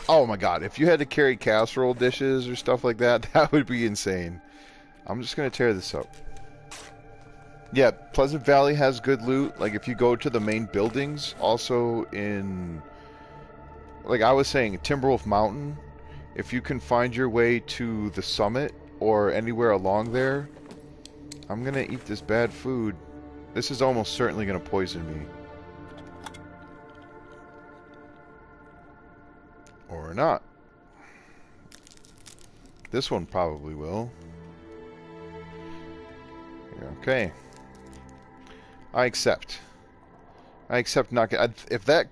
Oh my god, if you had to carry casserole dishes or stuff like that, that would be insane. I'm just gonna tear this up. Yeah, Pleasant Valley has good loot. Like, if you go to the main buildings, also in, like I was saying, Timberwolf Mountain, if you can find your way to the summit or anywhere along there, I'm gonna eat this bad food. This is almost certainly gonna poison me. Or not. This one probably will. Okay. I accept. I accept not. If that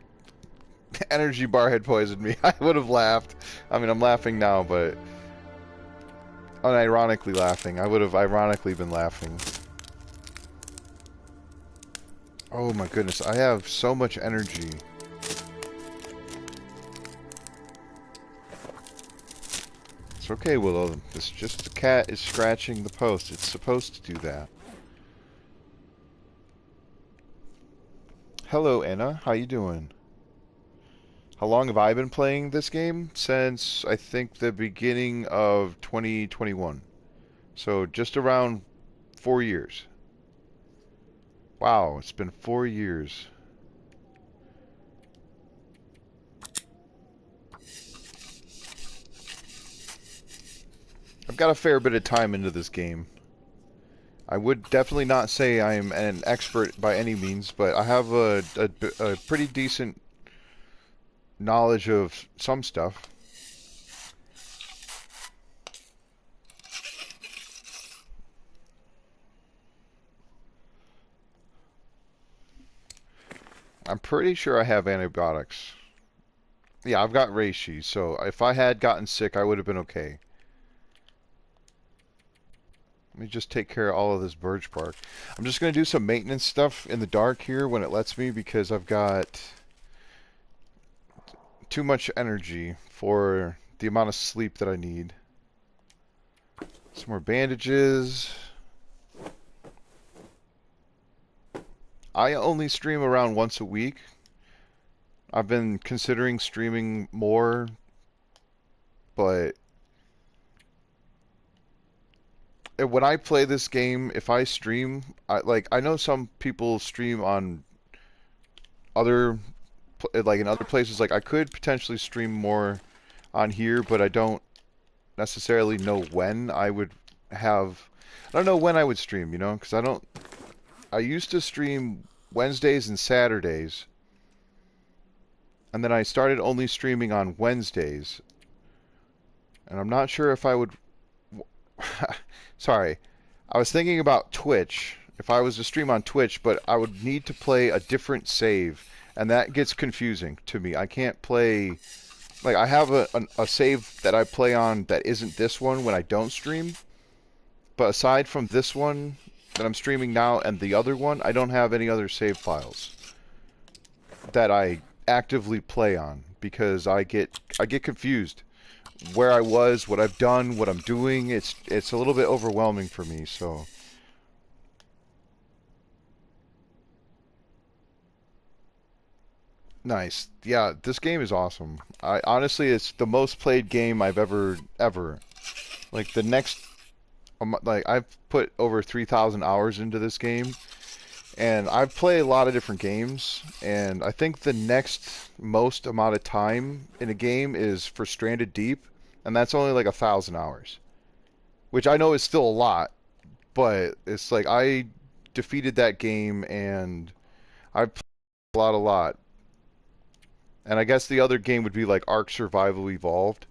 energy bar had poisoned me, I would have laughed. I mean, I'm laughing now, but unironically laughing. I would have ironically been laughing. Oh my goodness, I have so much energy. It's okay, Willow. It's just the cat is scratching the post. It's supposed to do that. Hello, Anna. How you doing? How long have I been playing this game? Since, I think, the beginning of 2021. So, just around 4 years. Wow, it's been 4 years. I've got a fair bit of time into this game. I would definitely not say I'm an expert by any means, but I have a pretty decent knowledge of some stuff. I'm pretty sure I have antibiotics. Yeah, I've got reishi, so if I had gotten sick, I would have been okay. Let me just take care of all of this birch bark. I'm just going to do some maintenance stuff in the dark here when it lets me because I've got too much energy for the amount of sleep that I need. Some more bandages. I only stream around once a week. I've been considering streaming more, but when I play this game, if I stream, I know some people stream on other, like in other places. Like I could potentially stream more on here, but I don't necessarily know when I would have. I don't know when I would stream, you know, because I used to stream Wednesdays and Saturdays, and then I started only streaming on Wednesdays, and I'm not sure if I would. Sorry, I was thinking about Twitch. If I was to stream on Twitch, but I would need to play a different save, and that gets confusing to me. I can't play Like, I have a save that I play on that isn't this one when I don't stream. But aside from this one that I'm streaming now and the other one, I don't have any other save files that I actively play on because I get confused where I was, what I've done, what I'm doing. It's a little bit overwhelming for me, so nice. Yeah, this game is awesome. I honestly, it's the most played game I've ever. Like the next like I've put over 3,000 hours into this game. And I've played a lot of different games, and I think the next most amount of time in a game is for Stranded Deep, and that's only like 1,000 hours, which I know is still a lot, but it's like I defeated that game, and I've played a lot, and I guess the other game would be like Ark Survival Evolved,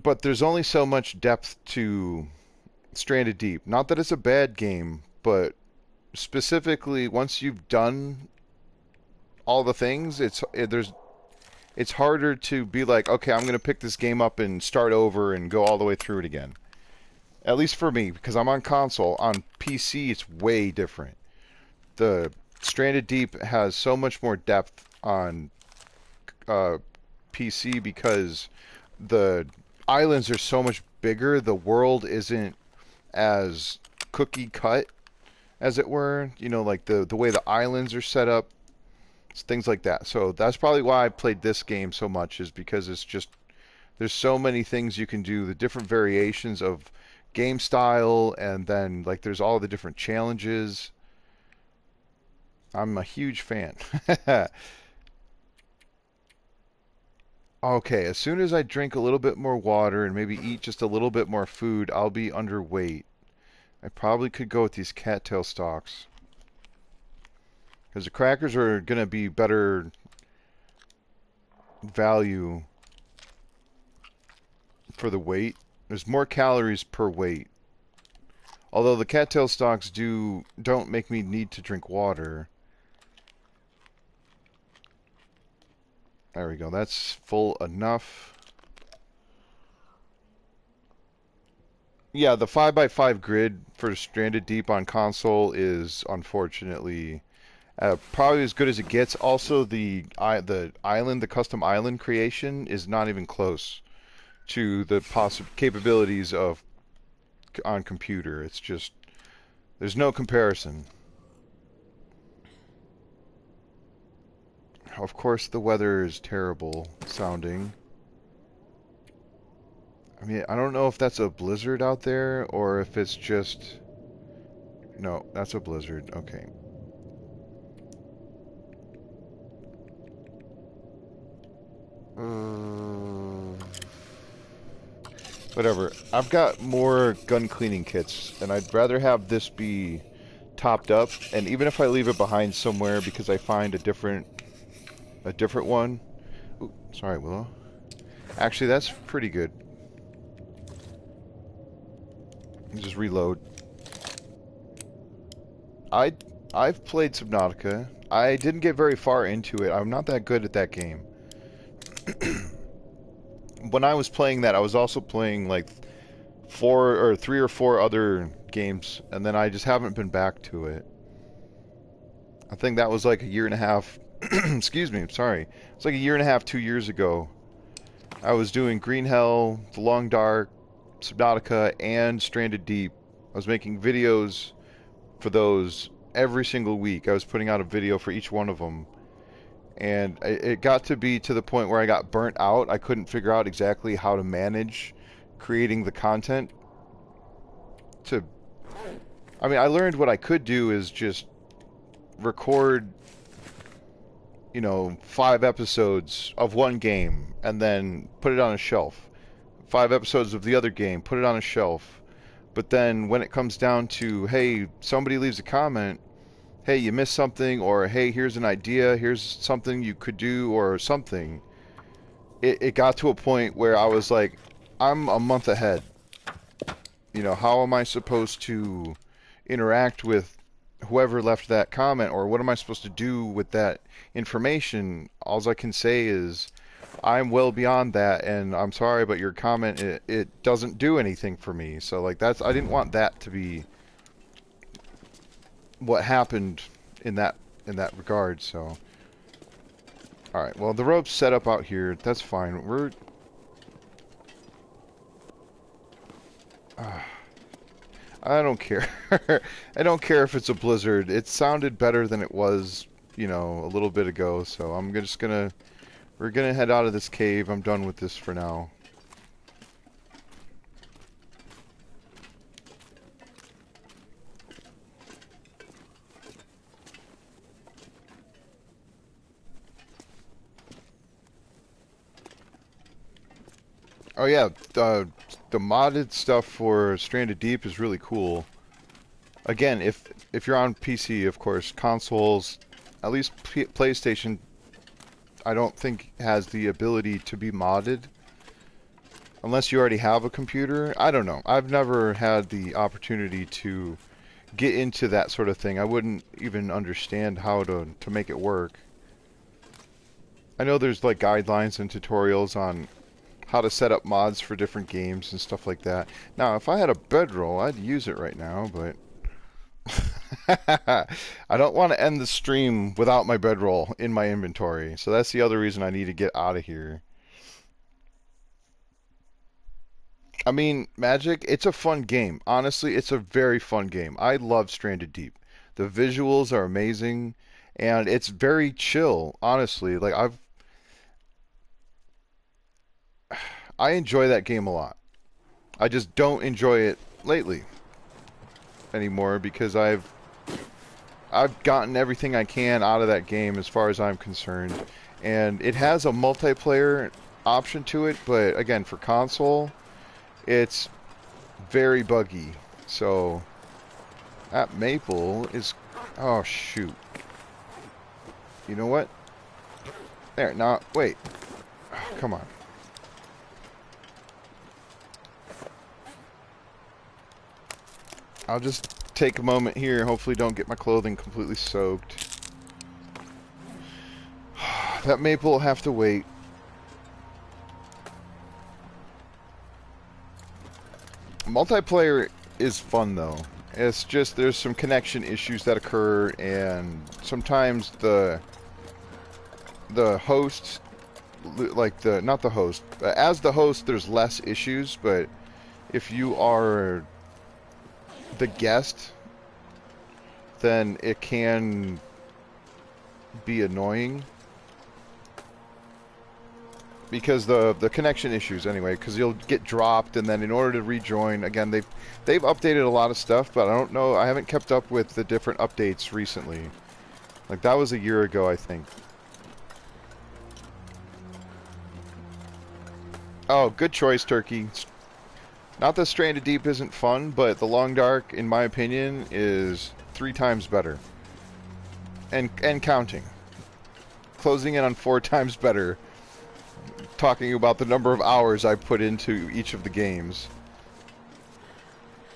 but there's only so much depth to Stranded Deep. Not that it's a bad game, but specifically once you've done all the things, it's harder to be like, okay, I'm gonna pick this game up and start over and go all the way through it again. At least for me, because I'm on console. On PC, it's way different. The Stranded Deep has so much more depth on PC because the islands are so much bigger. The world isn't as cookie cut, as it were. You know, like the way the islands are set up, things like that. So that's probably why I played this game so much, is because it's just there's so many things you can do, the different variations of game style, and then like there's all the different challenges. I'm a huge fan. Okay, as soon as I drink a little bit more water and maybe eat just a little bit more food, I'll be underweight. I probably could go with these cattail stalks, because the crackers are going to be better value for the weight. There's more calories per weight. Although the cattail stalks don't make me need to drink water. There we go. That's full enough. Yeah, the 5x5 grid for Stranded Deep on console is unfortunately probably as good as it gets. Also, the island, the custom island creation is not even close to the possible capabilities of on computer. It's just there's no comparison. Of course, the weather is terrible sounding. I mean, I don't know if that's a blizzard out there or if it's just... No, that's a blizzard. Okay. Whatever. I've got more gun cleaning kits, and I'd rather have this be topped up. And even if I leave it behind somewhere because I find a different one. Ooh, sorry, Willow. Actually, that's pretty good. Just reload. I've played Subnautica. I didn't get very far into it. I'm not that good at that game. When I was playing that, I was also playing like 3 or 4 other games, and then I just haven't been back to it. I think that was like a year and a half. Excuse me, sorry. It's like a year and a half, 2 years ago. I was doing Green Hell, The Long Dark, Subnautica, and Stranded Deep. I was making videos for those every single week. I was putting out a video for each one of them. And it got to be to the point where I got burnt out. I couldn't figure out exactly how to manage creating the content. I mean, I learned what I could do is just record, 5 episodes of one game and then put it on a shelf. 5 episodes of the other game, put it on a shelf. But then when it comes down to, hey, somebody leaves a comment, hey, you missed something, or hey, here's an idea, here's something you could do, or something. It got to a point where I was like, I'm a month ahead. How am I supposed to interact with whoever left that comment, or what am I supposed to do with that information? All I can say is I'm well beyond that, and I'm sorry, but your comment, it doesn't do anything for me. So like I didn't want that to be what happened in that regard. So all right, well, the rope's set up out here. That's fine. We're I don't care. I don't care if it's a blizzard. It sounded better than it was, you know, a little bit ago. So we're gonna head out of this cave. I'm done with this for now. Oh yeah, the modded stuff for Stranded Deep is really cool. Again, if you're on PC, of course, consoles, at least PlayStation, I don't think has the ability to be modded. Unless you already have a computer. I don't know. I've never had the opportunity to get into that sort of thing. I wouldn't even understand how to make it work. I know there's like guidelines and tutorials on how to set up mods for different games and stuff like that. Now, if I had a bedroll, I'd use it right now, but I don't want to end the stream without my bedroll in my inventory. So that's the other reason I need to get out of here. I mean, Magic, it's a fun game. Honestly, it's a very fun game. I love Stranded Deep. The visuals are amazing, and it's very chill, honestly. Like I enjoy that game a lot. I just don't enjoy it lately anymore because I've gotten everything I can out of that game as far as I'm concerned. And it has a multiplayer option to it, but again, for console, it's very buggy. So that maple is... Oh, shoot. You know what? There, now, wait. Oh, come on. I'll just take a moment here. Hopefully don't get my clothing completely soaked. That maple will have to wait. Multiplayer is fun though. It's just there's some connection issues that occur, and sometimes the host, like not the host, as the host there's less issues, but if you are the guest, then it can be annoying because the connection issues anyway, because you'll get dropped, and then in order to rejoin again, they've updated a lot of stuff, but I don't know, I haven't kept up with the different updates recently. Like that was a year ago, I think. Oh, good choice, Turkey. Not that Stranded Deep isn't fun, but The Long Dark, in my opinion, is 3 times better. And counting. Closing in on 4 times better. Talking about the number of hours I put into each of the games.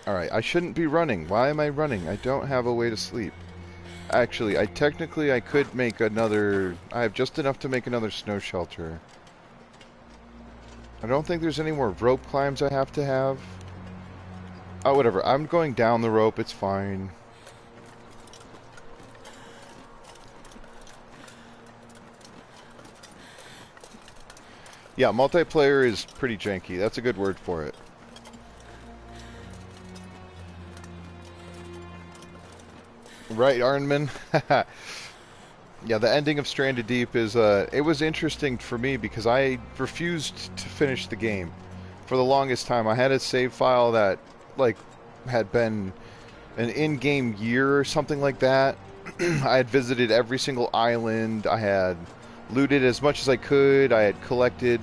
Alright, I shouldn't be running. Why am I running? I don't have a way to sleep. Actually, I could make another... I have just enough to make another snow shelter. I don't think there's any more rope climbs I have to have. Oh, whatever. I'm going down the rope. It's fine. Yeah, multiplayer is pretty janky. That's a good word for it. Right, Arnman? Yeah, the ending of Stranded Deep is, it was interesting for me because I refused to finish the game. For the longest time, I had a save file that, like, had been an in-game year or something like that. I had visited every single island. I had looted as much as I could. I had collected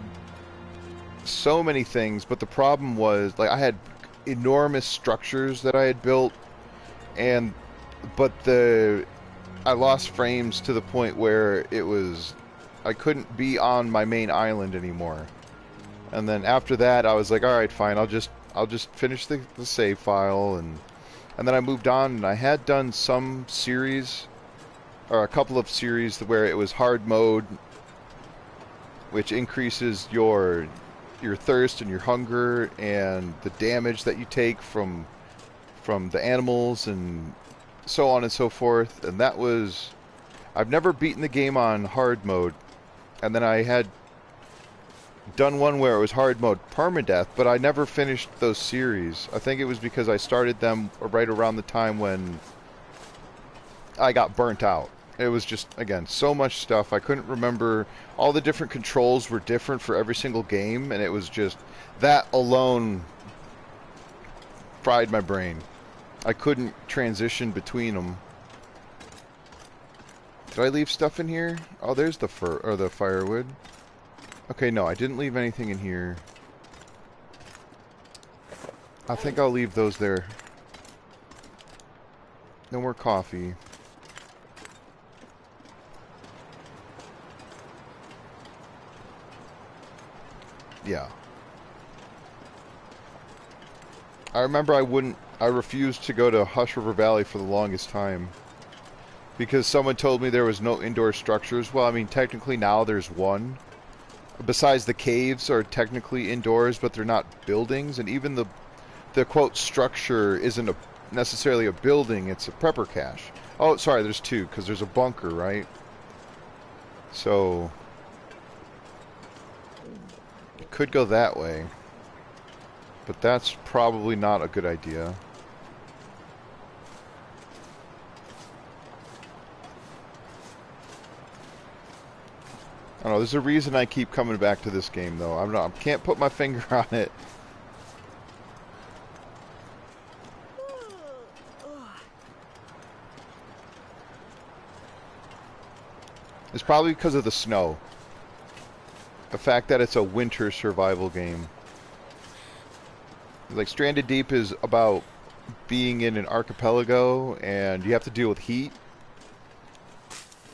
so many things, but the problem was, like, I had enormous structures that I had built, but I lost frames to the point where I couldn't be on my main island anymore. And then after that, I was like, all right, fine, I'll just finish the save file, and and then I moved on, and I had done some series, or a couple of series where it was hard mode, which increases your thirst and your hunger and the damage that you take from the animals and so on and so forth. And that was, I've never beaten the game on hard mode, and then I had done one where it was hard mode permadeath, but I never finished those series. I think it was because I started them right around the time when I got burnt out. It was just, again, so much stuff. I couldn't remember. All the different controls were different for every single game, and it was just, that alone fried my brain. I couldn't transition between them. Did I leave stuff in here? Oh, there's the fur, or the firewood. Okay, no, I didn't leave anything in here. I think I'll leave those there. No more coffee. Yeah. I remember I refused to go to Hush River Valley for the longest time. Because someone told me there was no indoor structures. Well, I mean, technically now there's one. Besides, the caves are technically indoors, but they're not buildings. And even the quote structure isn't necessarily a building, it's a prepper cache. Oh, sorry, there's two, because there's a bunker, right? So it could go that way. But that's probably not a good idea. I don't know, there's a reason I keep coming back to this game, though. I can't put my finger on it. It's probably because of the snow. The fact that it's a winter survival game. Like, Stranded Deep is about being in an archipelago, and you have to deal with heat.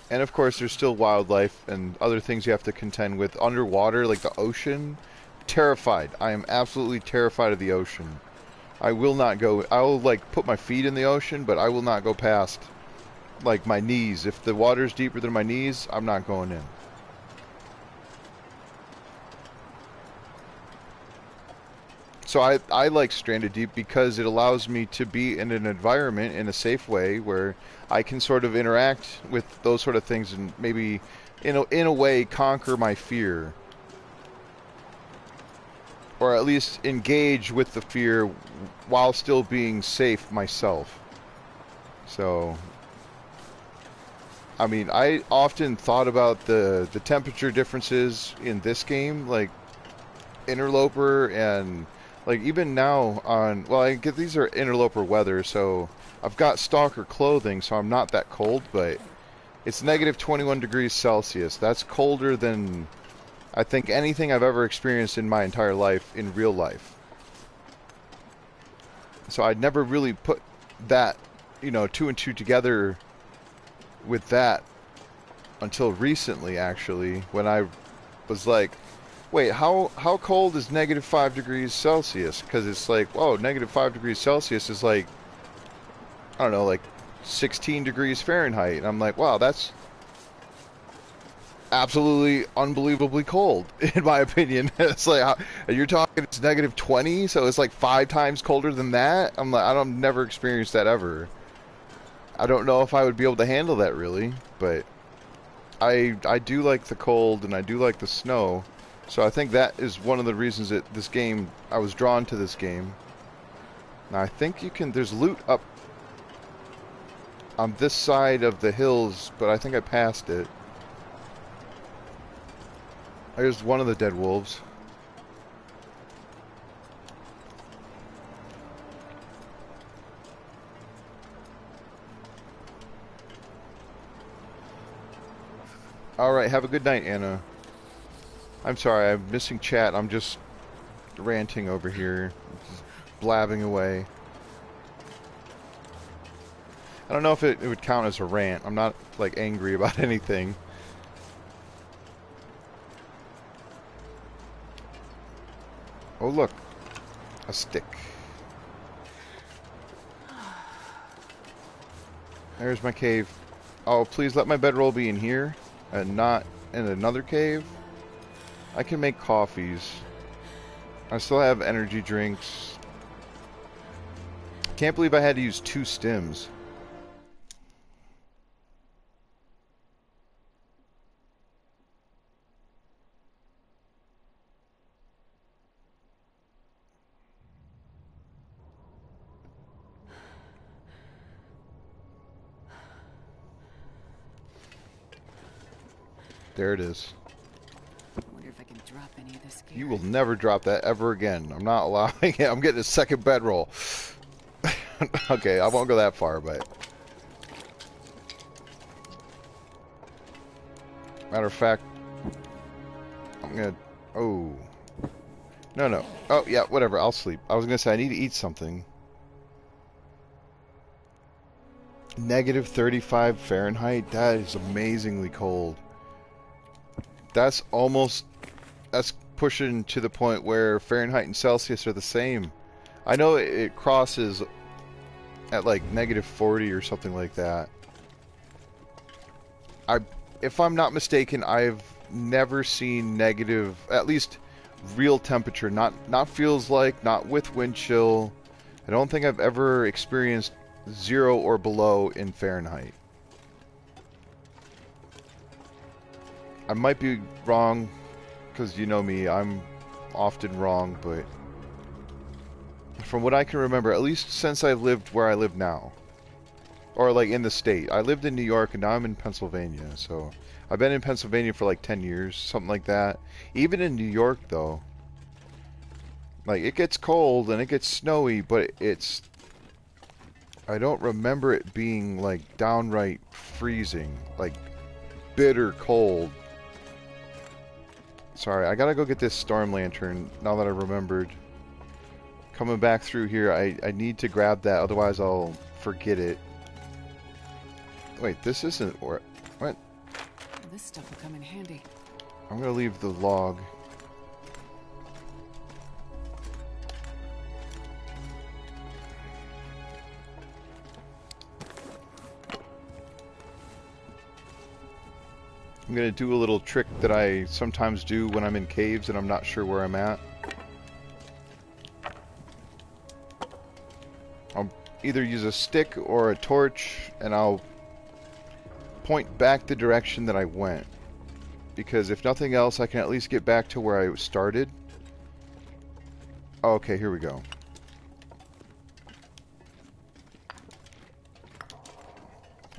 And of course, there's still wildlife and other things you have to contend with underwater, like the ocean. Terrified. I am absolutely terrified of the ocean. I will not go. I will, like, put my feet in the ocean, but I will not go past, like, my knees. If the water's deeper than my knees, I'm not going in. So I like Stranded Deep because it allows me to be in an environment in a safe way where I can sort of interact with those sort of things and maybe in a way conquer my fear, or at least engage with the fear while still being safe myself. So I mean, I often thought about the temperature differences in this game, like Interloper, and like even now on, well, I get these are Interloper weather, so I've got Stalker clothing, so I'm not that cold, but it's negative 21 degrees Celsius. That's colder than I think anything I've ever experienced in my entire life in real life. So I'd never really put that, you know, two and two together with that until recently, actually, when I was like, wait, how cold is negative 5 degrees Celsius? Because it's like, whoa, negative 5 degrees Celsius is like, I don't know, like 16 degrees Fahrenheit. And I'm like, wow, that's absolutely unbelievably cold, in my opinion. It's like, you're talking, it's negative 20, so it's like 5 times colder than that? I'm like, I've never experienced that ever. I don't know if I would be able to handle that, really, but I do like the cold, and I do like the snow. So I think that is one of the reasons that this game, I was drawn to this game. Now I think you can, there's loot up on this side of the hills, but I think I passed it. There's one of the dead wolves. Alright, have a good night, Anna. I'm sorry, I'm missing chat. I'm just ranting over here. Just blabbing away. I don't know if it would count as a rant. I'm not, like, angry about anything. Oh, look. A stick. There's my cave. Oh, please let my bedroll be in here and not in another cave. I can make coffees. I still have energy drinks. Can't believe I had to use 2 stims. There it is. I wonder if I can drop any of this gear. You will never drop that ever again. I'm not allowing it. I'm getting a second bedroll. Okay, I won't go that far, but... Matter of fact, I'm gonna... Oh. No, no. Oh, yeah, whatever. I'll sleep. I was gonna say, I need to eat something. Negative 35 Fahrenheit? That is amazingly cold. That's almost... That's pushing to the point where Fahrenheit and Celsius are the same. I know it crosses at like negative 40 or something like that. If I'm not mistaken, I've never seen negative, at least real temperature, not feels like, not with wind chill. I don't think I've ever experienced 0 or below in Fahrenheit. I might be wrong, because you know me, I'm often wrong, but from what I can remember, at least since I've lived where I live now, or like in the state. I lived in New York and now I'm in Pennsylvania, so I've been in Pennsylvania for like 10 years, something like that. Even in New York though, like it gets cold and it gets snowy, but it's, I don't remember it being like downright freezing, like bitter cold. Sorry, I gotta go get this storm lantern now that I remembered. Coming back through here, I need to grab that, otherwise I'll forget it. Wait, this isn't... What? This stuff will come in handy. I'm gonna leave the log. I'm gonna do a little trick that I sometimes do when I'm in caves and I'm not sure where I'm at. I'll either use a stick or a torch and I'll point back the direction that I went. Because if nothing else, I can at least get back to where I started. Oh, okay, here we go.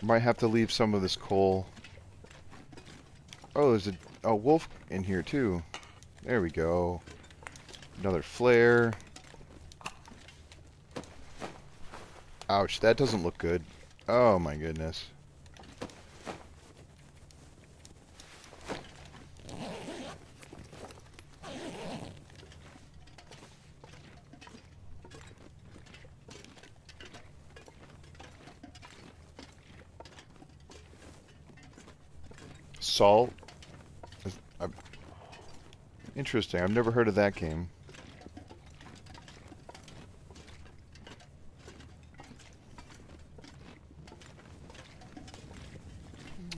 I might have to leave some of this coal. Oh, there's a wolf in here too. There we go. Another flare. Ouch, that doesn't look good. Oh my goodness. Salt? Interesting, I've never heard of that game.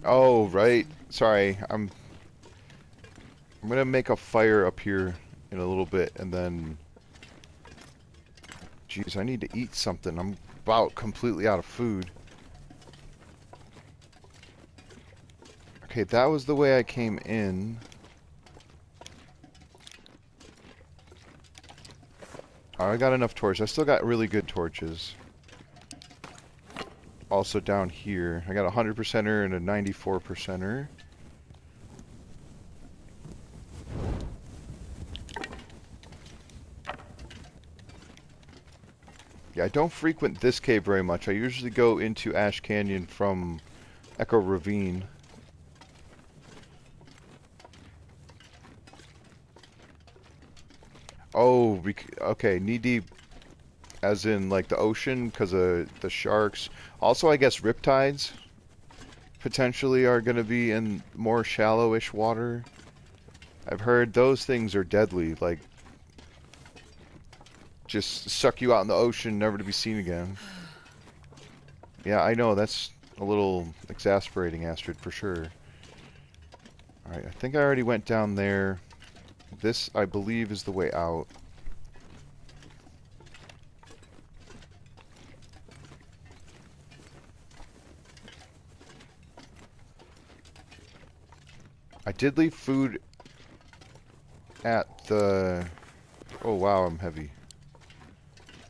Oh, right. Sorry, I'm gonna make a fire up here in a little bit, and then... Jeez, I need to eat something. I'm about completely out of food. Okay, that was the way I came in. Oh, I got enough torches. I still got really good torches. Also down here, I got a 100%er and a 94%er. Yeah, I don't frequent this cave very much. I usually go into Ash Canyon from Echo Ravine. Oh, okay, knee deep, as in like the ocean, because of the sharks. Also, I guess riptides potentially are going to be in more shallowish water. I've heard those things are deadly, like just suck you out in the ocean, never to be seen again. Yeah, I know, that's a little exasperating, Astrid, for sure. Alright, I think I already went down there. This, I believe, is the way out. I did leave food at the... Oh wow, I'm heavy.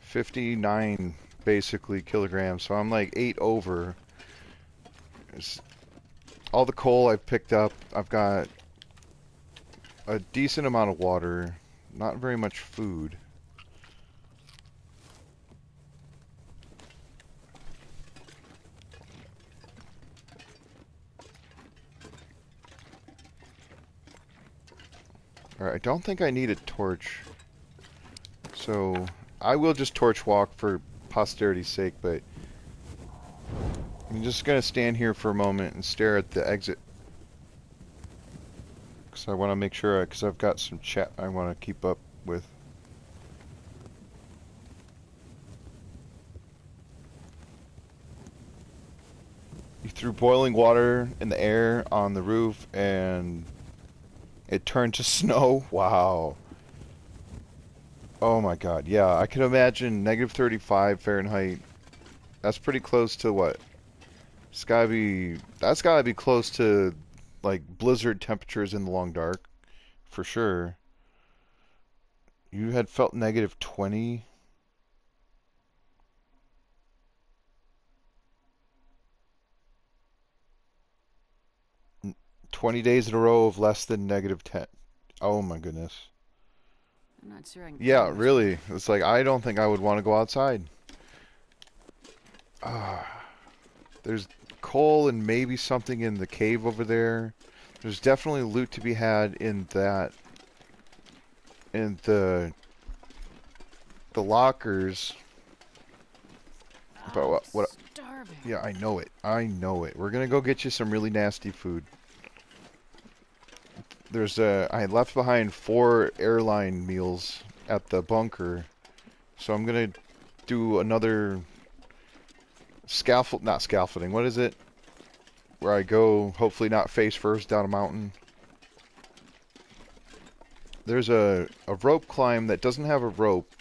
59, basically, kilograms, so I'm like 8 over. All the coal I've picked up, I've got a decent amount of water, not very much food. Alright, I don't think I need a torch. So, I will just torch walk for posterity's sake, but I'm just going to stand here for a moment and stare at the exit. Because I want to make sure, because I've got some chat I want to keep up with. You threw boiling water in the air on the roof and it turned to snow? Wow. Oh my god, yeah, I can imagine negative 35 Fahrenheit. That's pretty close to what? That's gotta be close to, like, blizzard temperatures in the long dark. For sure. You had felt negative 20? 20 days in a row of less than negative 10. Oh my goodness. I'm not sure I can Yeah, really. It's like, I don't think I would want to go outside. There's coal and maybe something in the cave over there. There's definitely loot to be had in that. In the lockers. But what? Starving. Yeah, I know it. I know it. We're gonna go get you some really nasty food. I left behind 4 airline meals at the bunker, so I'm gonna do another not scaffolding, what is it? Where I go, hopefully not face first down a mountain. There's a rope climb that doesn't have a rope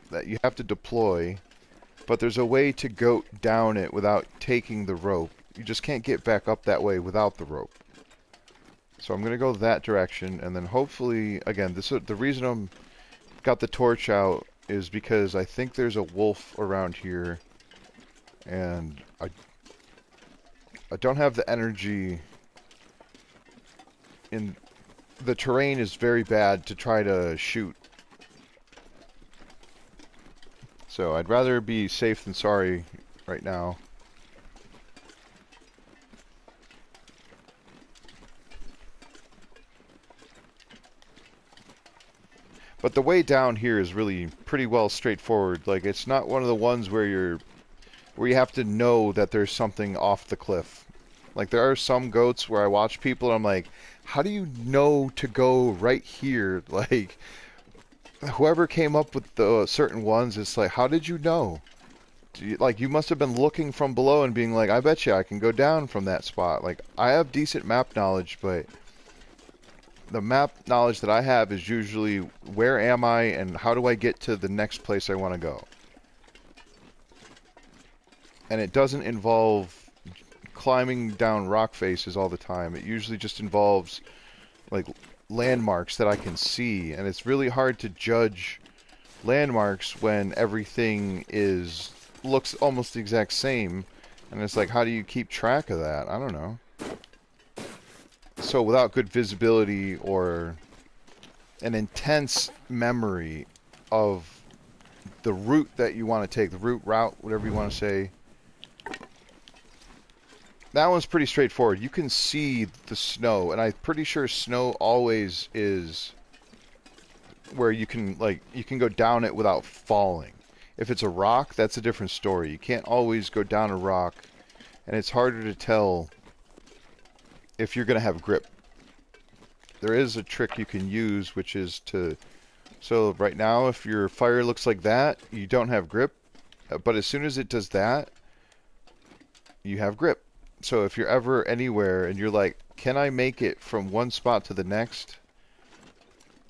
that you have to deploy, but there's a way to go down it without taking the rope. You just can't get back up that way without the rope. So I'm gonna go that direction, and then hopefully, again, the reason I'm got the torch out is because I think there's a wolf around here, and I don't have the energy. The terrain is very bad to try to shoot. So I'd rather be safe than sorry right now. But the way down here is really pretty well straightforward. Like, it's not one of the ones where you have to know that there's something off the cliff. Like, there are some goats where I watch people and I'm like, how do you know to go right here? Like, whoever came up with the certain ones, it's like, how did you know? You must have been looking from below and being like, I bet you I can go down from that spot. Like, I have decent map knowledge, but the map knowledge that I have is usually where am I and how do I get to the next place I want to go. And it doesn't involve climbing down rock faces all the time. It usually just involves like landmarks that I can see, and it's really hard to judge landmarks when everything looks almost the exact same. And it's like, how do you keep track of that? I don't know. So without good visibility or an intense memory of the route that you want to take, the route, whatever you want to say, that one's pretty straightforward. You can see the snow, and I'm pretty sure snow always is where you can go down it without falling. If it's a rock, that's a different story. You can't always go down a rock, and it's harder to tell if you're going to have grip. There is a trick you can use, which is so right now, if your fire looks like that, you don't have grip. But as soon as it does that, you have grip. So if you're ever anywhere and you're like, can I make it from one spot to the next?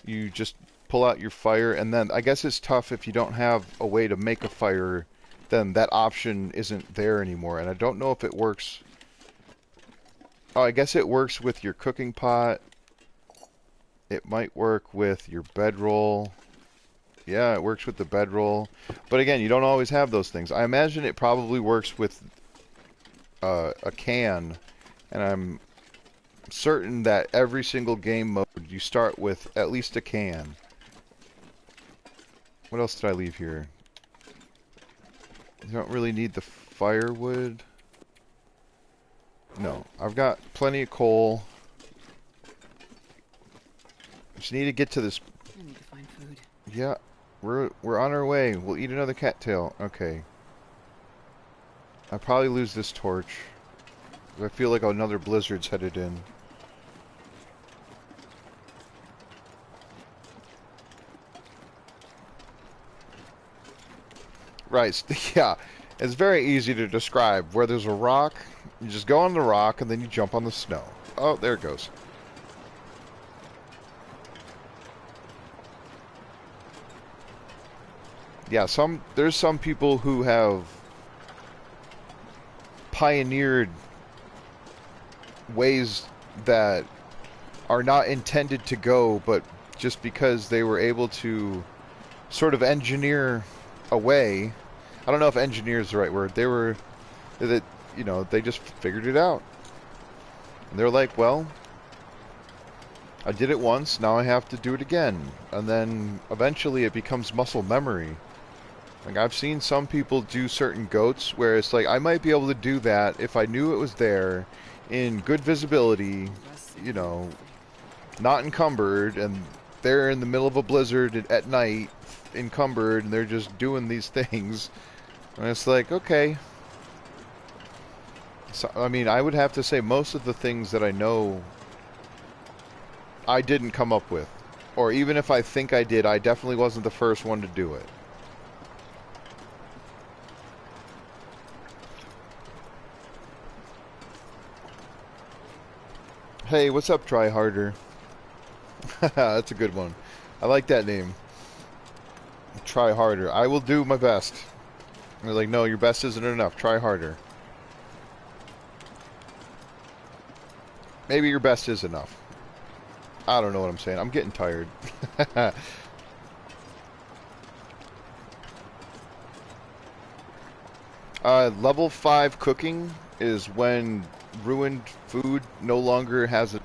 You just pull out your fire, and then I guess it's tough if you don't have a way to make a fire, then that option isn't there anymore. And I don't know if it works. Oh, I guess it works with your cooking pot. It might work with your bedroll. Yeah, it works with the bedroll. But again, you don't always have those things. I imagine it probably works with a can, and I'm certain that every single game mode you start with at least a can. What else did I leave here? You don't really need the firewood. No, I've got plenty of coal. Just need to get to this. I need to find food. Yeah, we're on our way. We'll eat another cattail. Okay. I'll probably lose this torch. I feel like another blizzard's headed in. Right, yeah. It's very easy to describe. Where there's a rock, you just go on the rock and then you jump on the snow. Oh, there it goes. Yeah, there's some people who have pioneered ways that are not intended to go, but just because they were able to sort of engineer a way. I don't know if engineer is the right word. They just figured it out. And they're like, well, I did it once, now I have to do it again. And then eventually it becomes muscle memory. Like, I've seen some people do certain goats where it's like, I might be able to do that if I knew it was there in good visibility, you know, not encumbered, and they're in the middle of a blizzard at night, encumbered, and they're just doing these things. And it's like, okay. So, I mean, I would have to say most of the things that I know I didn't come up with. Or even if I think I did, I definitely wasn't the first one to do it. Hey, what's up, Try Harder? That's a good one. I like that name. Try harder. I will do my best. They're like, no, your best isn't enough. Try harder. Maybe your best is enough. I don't know what I'm saying. I'm getting tired. Level 5 cooking is when ruined food no longer has a...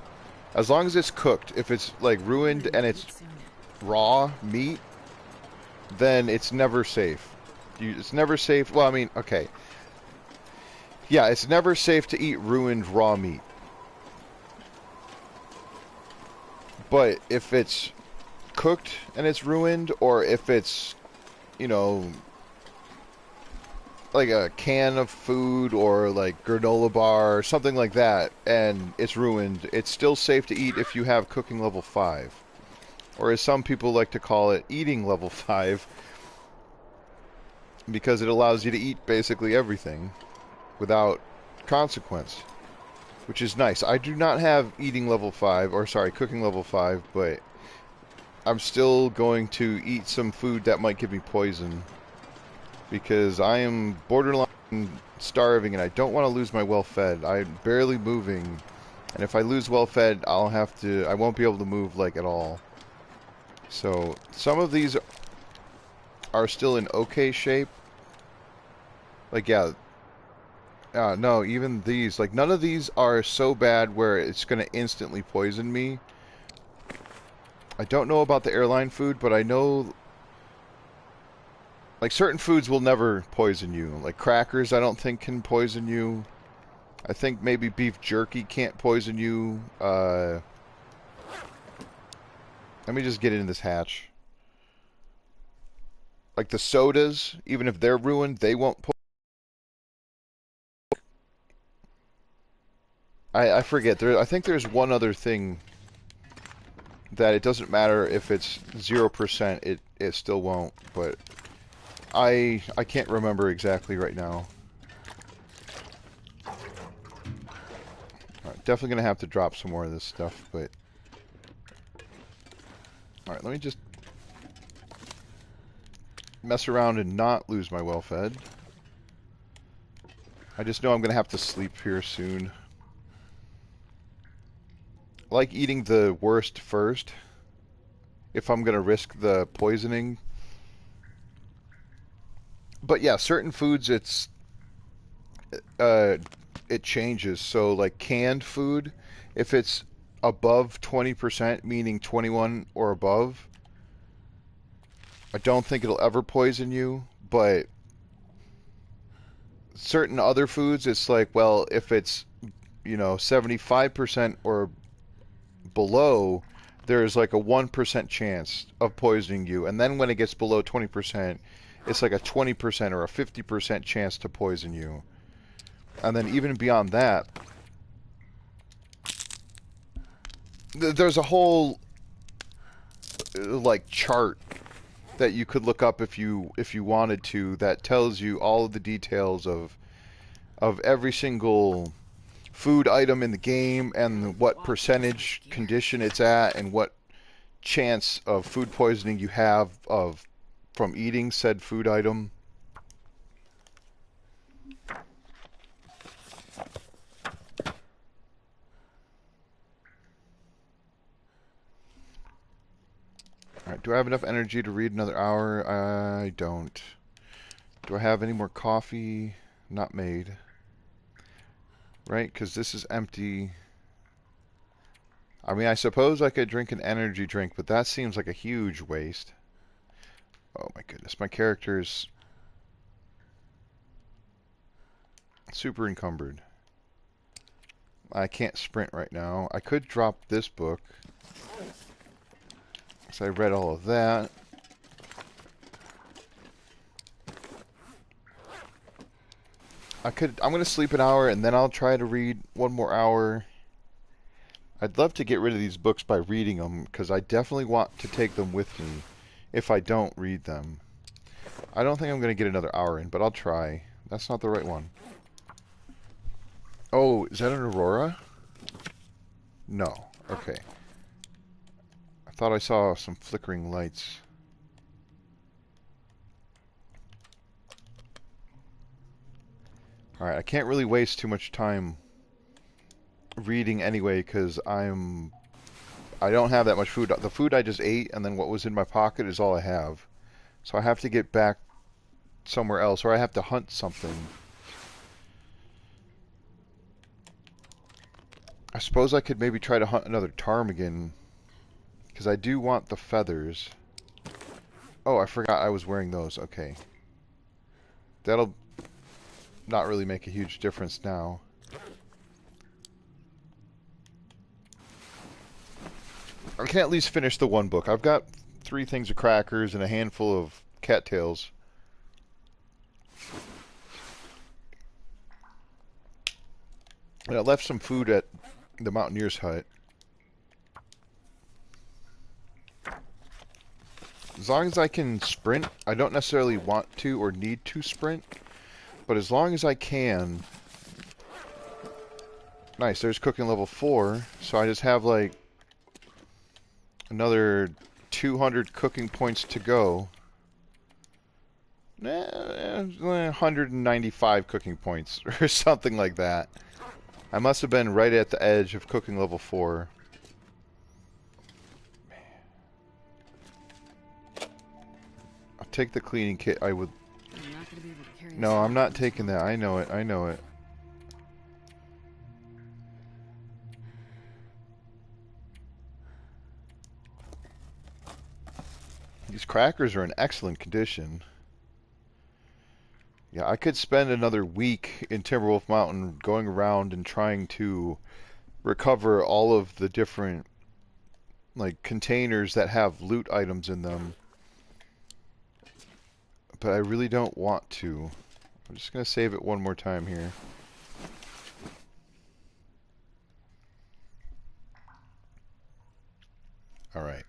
As long as it's cooked, if it's like ruined and it's raw meat, then it's never safe. It's never safe. Well, I mean, okay. Yeah, it's never safe to eat ruined raw meat. But if it's cooked and it's ruined, or if it's, you know, like a can of food or like granola bar or something like that, and it's ruined, it's still safe to eat if you have cooking level 5. Or as some people like to call it, eating level 5. Because it allows you to eat basically everything without consequence. Which is nice. I do not have eating level 5, or sorry, cooking level 5, but I'm still going to eat some food that might give me poison. Because I am borderline starving and I don't want to lose my well-fed. I'm barely moving. And if I lose well-fed, I won't be able to move like at all. So, some of these are still in okay shape. Like, yeah. No, even these. Like, none of these are so bad where it's going to instantly poison me. I don't know about the airline food, but I know... Like, certain foods will never poison you. Like, crackers, I don't think can poison you. I think maybe beef jerky can't poison you. Let me just get into this hatch. Like, the sodas, even if they're ruined, they won't poison. I forget. I think there's one other thing that it doesn't matter if it's 0%, it still won't, but... I can't remember exactly right now. definitely gonna have to drop some more of this stuff, but... Alright, let me just mess around and not lose my well-fed. I just know I'm gonna have to sleep here soon. I like eating the worst first, if I'm gonna risk the poisoning. But yeah, certain foods, it changes. So like canned food, if it's above 20%, meaning 21 or above, I don't think it'll ever poison you. But certain other foods, it's like, well, if it's, 75% or below, there's like a 1% chance of poisoning you. And then when it gets below 20%, it's like a 20% or a 50% chance to poison you. And then even beyond that, there's a whole like chart that you could look up if you wanted to, that tells you all of the details of every single food item in the game and what percentage condition it's at and what chance of food poisoning you have from eating said food item. Alright, do I have enough energy to read another hour? I don't. Do I have any more coffee? Not made. Right, because this is empty. I mean, I suppose I could drink an energy drink, but that seems like a huge waste. Oh my goodness, my character's super encumbered. I can't sprint right now. I could drop this book, because I read all of that. I'm going to sleep an hour, and then I'll try to read one more hour. I'd love to get rid of these books by reading them, because I definitely want to take them with me if I don't read them. I don't think I'm going to get another hour in, but I'll try. That's not the right one. Oh, is that an Aurora? No. Okay. I thought I saw some flickering lights. Alright, I can't really waste too much time reading anyway, because I don't have that much food. The food I just ate and then what was in my pocket is all I have. So I have to get back somewhere else, or I have to hunt something. I suppose I could maybe try to hunt another ptarmigan, because I do want the feathers. Oh, I forgot I was wearing those. Okay. That'll not really make a huge difference now. I can at least finish the one book. I've got 3 things of crackers and a handful of cattails. And I left some food at the mountaineer's hut. As long as I can sprint, I don't necessarily want to or need to sprint, but as long as I can... Nice, there's cooking level 4, so I just have like another 200 cooking points to go. 195 cooking points, or something like that. I must have been right at the edge of cooking level 4. I'll take the cleaning kit. I would... No, I'm not taking that. I know it. I know it. These crackers are in excellent condition. Yeah, I could spend another week in Timberwolf Mountain going around and trying to recover all of the different like containers that have loot items in them. But I really don't want to. I'm just going to save it one more time here. Alright.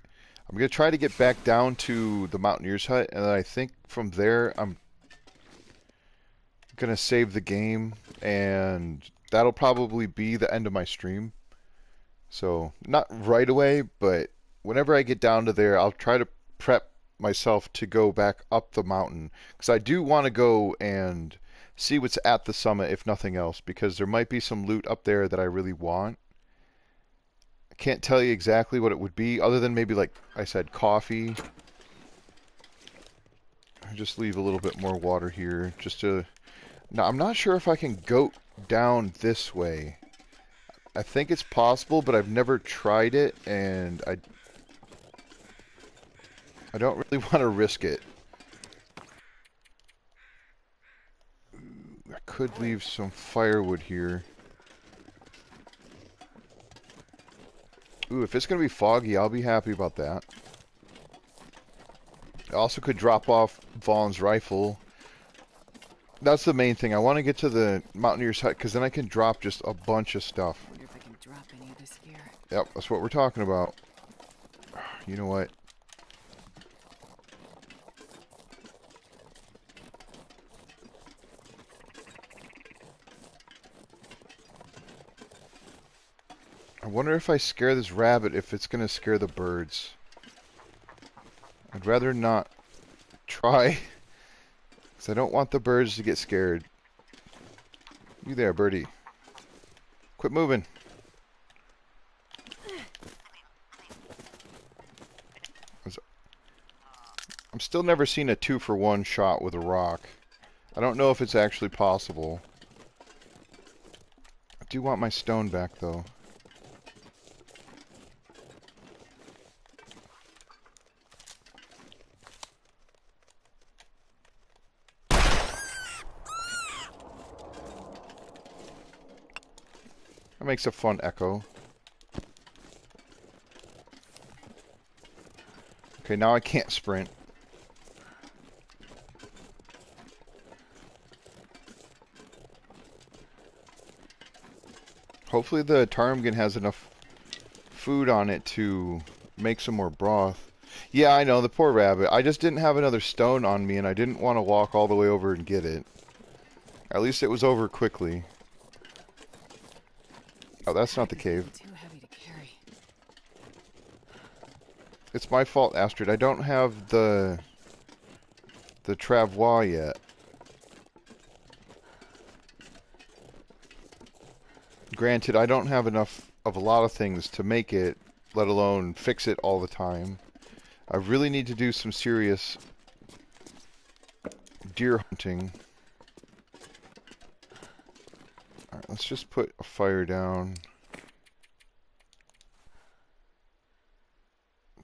I'm going to try to get back down to the Mountaineer's Hut, and then I think from there I'm going to save the game, and that'll probably be the end of my stream. So, not right away, but whenever I get down to there, I'll try to prep myself to go back up the mountain. Because I do want to go and see what's at the summit, if nothing else, because there might be some loot up there that I really want. I can't tell you exactly what it would be, other than maybe, like I said, coffee. I'll just leave a little bit more water here, just to... Now, I'm not sure if I can go down this way. I think it's possible, but I've never tried it, and I don't really want to risk it. I could leave some firewood here. Ooh, if it's going to be foggy, I'll be happy about that. I also could drop off Vaughn's rifle. That's the main thing. I want to get to the Mountaineer's hut, because then I can drop just a bunch of stuff. I wonder if I can drop any of this here. Yep, that's what we're talking about. You know what? I wonder if I scare this rabbit, if it's going to scare the birds. I'd rather not try, because I don't want the birds to get scared. You there, birdie. Quit moving. I'm still never seen a 2-for-1 shot with a rock. I don't know if it's actually possible. I do want my stone back, though. That makes a fun echo. Okay, now I can't sprint. Hopefully the ptarmigan has enough food on it to make some more broth. Yeah, I know, the poor rabbit. I just didn't have another stone on me, and I didn't want to walk all the way over and get it. At least it was over quickly. Oh, that's not the cave. Too heavy to carry. It's my fault, Astrid. I don't have the travois yet. Granted, I don't have enough of a lot of things to make it, let alone fix it all the time. I really need to do some serious deer hunting. Alright, let's just put a fire down.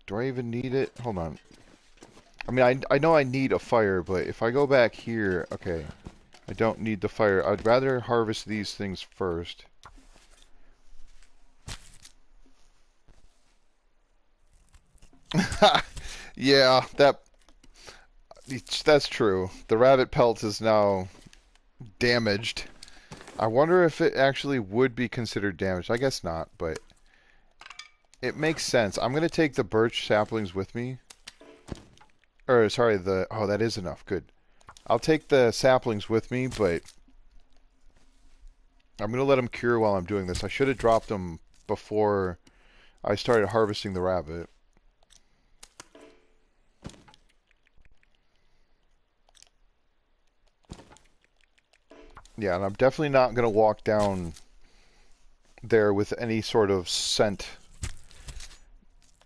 Do I even need it? Hold on. I mean, I know I need a fire, but if I go back here... Okay. I don't need the fire. I'd rather harvest these things first. Yeah, that's true. The rabbit pelt is now damaged. I wonder if it actually would be considered damaged. I guess not, but it makes sense. I'm going to take the birch saplings with me. Or, sorry, oh, that is enough. Good. I'll take the saplings with me, but I'm going to let them cure while I'm doing this. I should have dropped them before I started harvesting the rabbit. Yeah, and I'm definitely not going to walk down there with any sort of scent.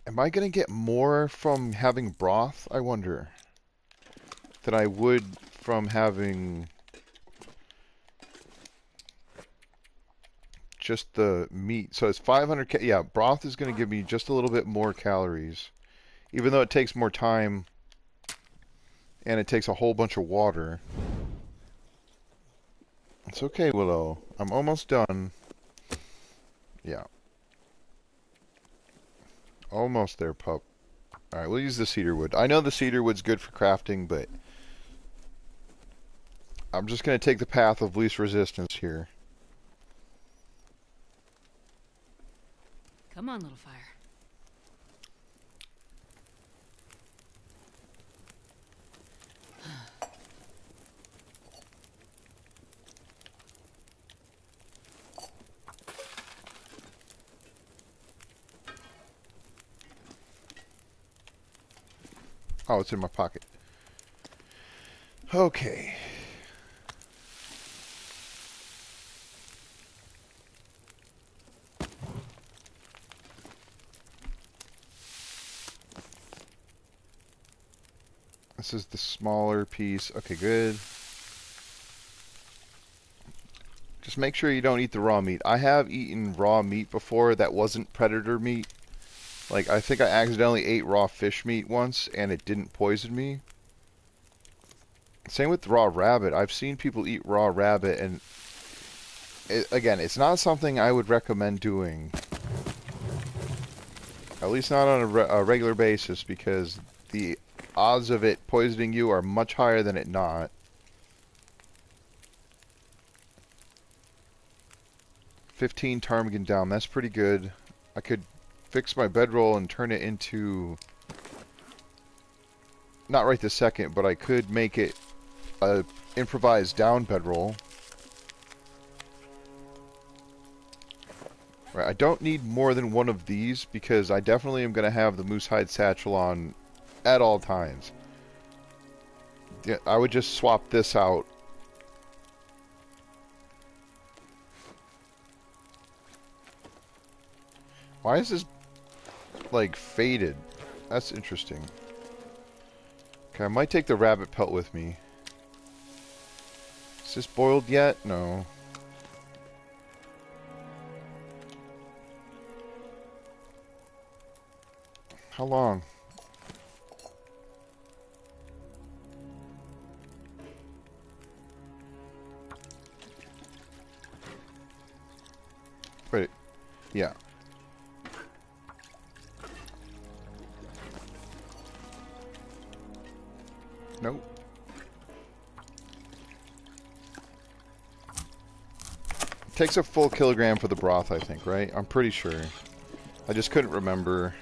Am I going to get more from having broth, I wonder, than I would from having just the meat? So it's 500 yeah, broth is going to give me just a little bit more calories, even though it takes more time and it takes a whole bunch of water. It's okay, Willow. I'm almost done. Yeah. Almost there, pup. Alright, we'll use the cedar wood. I know the cedar wood's good for crafting, but I'm just going to take the path of least resistance here. Come on, little fire. Oh, it's in my pocket. Okay. This is the smaller piece. Okay, good. Just make sure you don't eat the raw meat. I have eaten raw meat before that wasn't predator meat. Like, I think I accidentally ate raw fish meat once, and it didn't poison me. Same with raw rabbit. I've seen people eat raw rabbit, and again, it's not something I would recommend doing. At least not on a regular basis, because the odds of it poisoning you are much higher than it not. 15 ptarmigan down, that's pretty good. I could fix my bedroll and turn it into... Not right this second, but I could make it a improvised down bedroll. Right, I don't need more than one of these because I definitely am going to have the moose hide satchel on at all times. Yeah, I would just swap this out. Why is this, like, faded? That's interesting. Okay, I might take the rabbit pelt with me. Is this boiled yet? No. How long? Wait. Yeah. Nope. It takes a full kilogram for the broth, I think, right? I'm pretty sure. I just couldn't remember.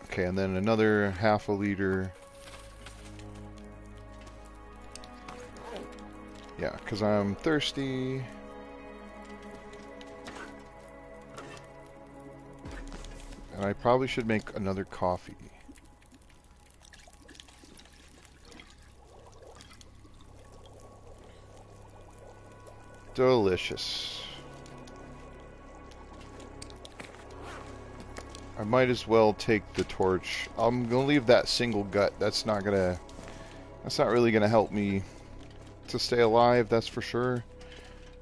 Okay, and then another half a liter. Yeah, because I'm thirsty. And I probably should make another coffee. Delicious. I might as well take the torch. I'm gonna leave that single gut. That's not really gonna help me to stay alive, that's for sure.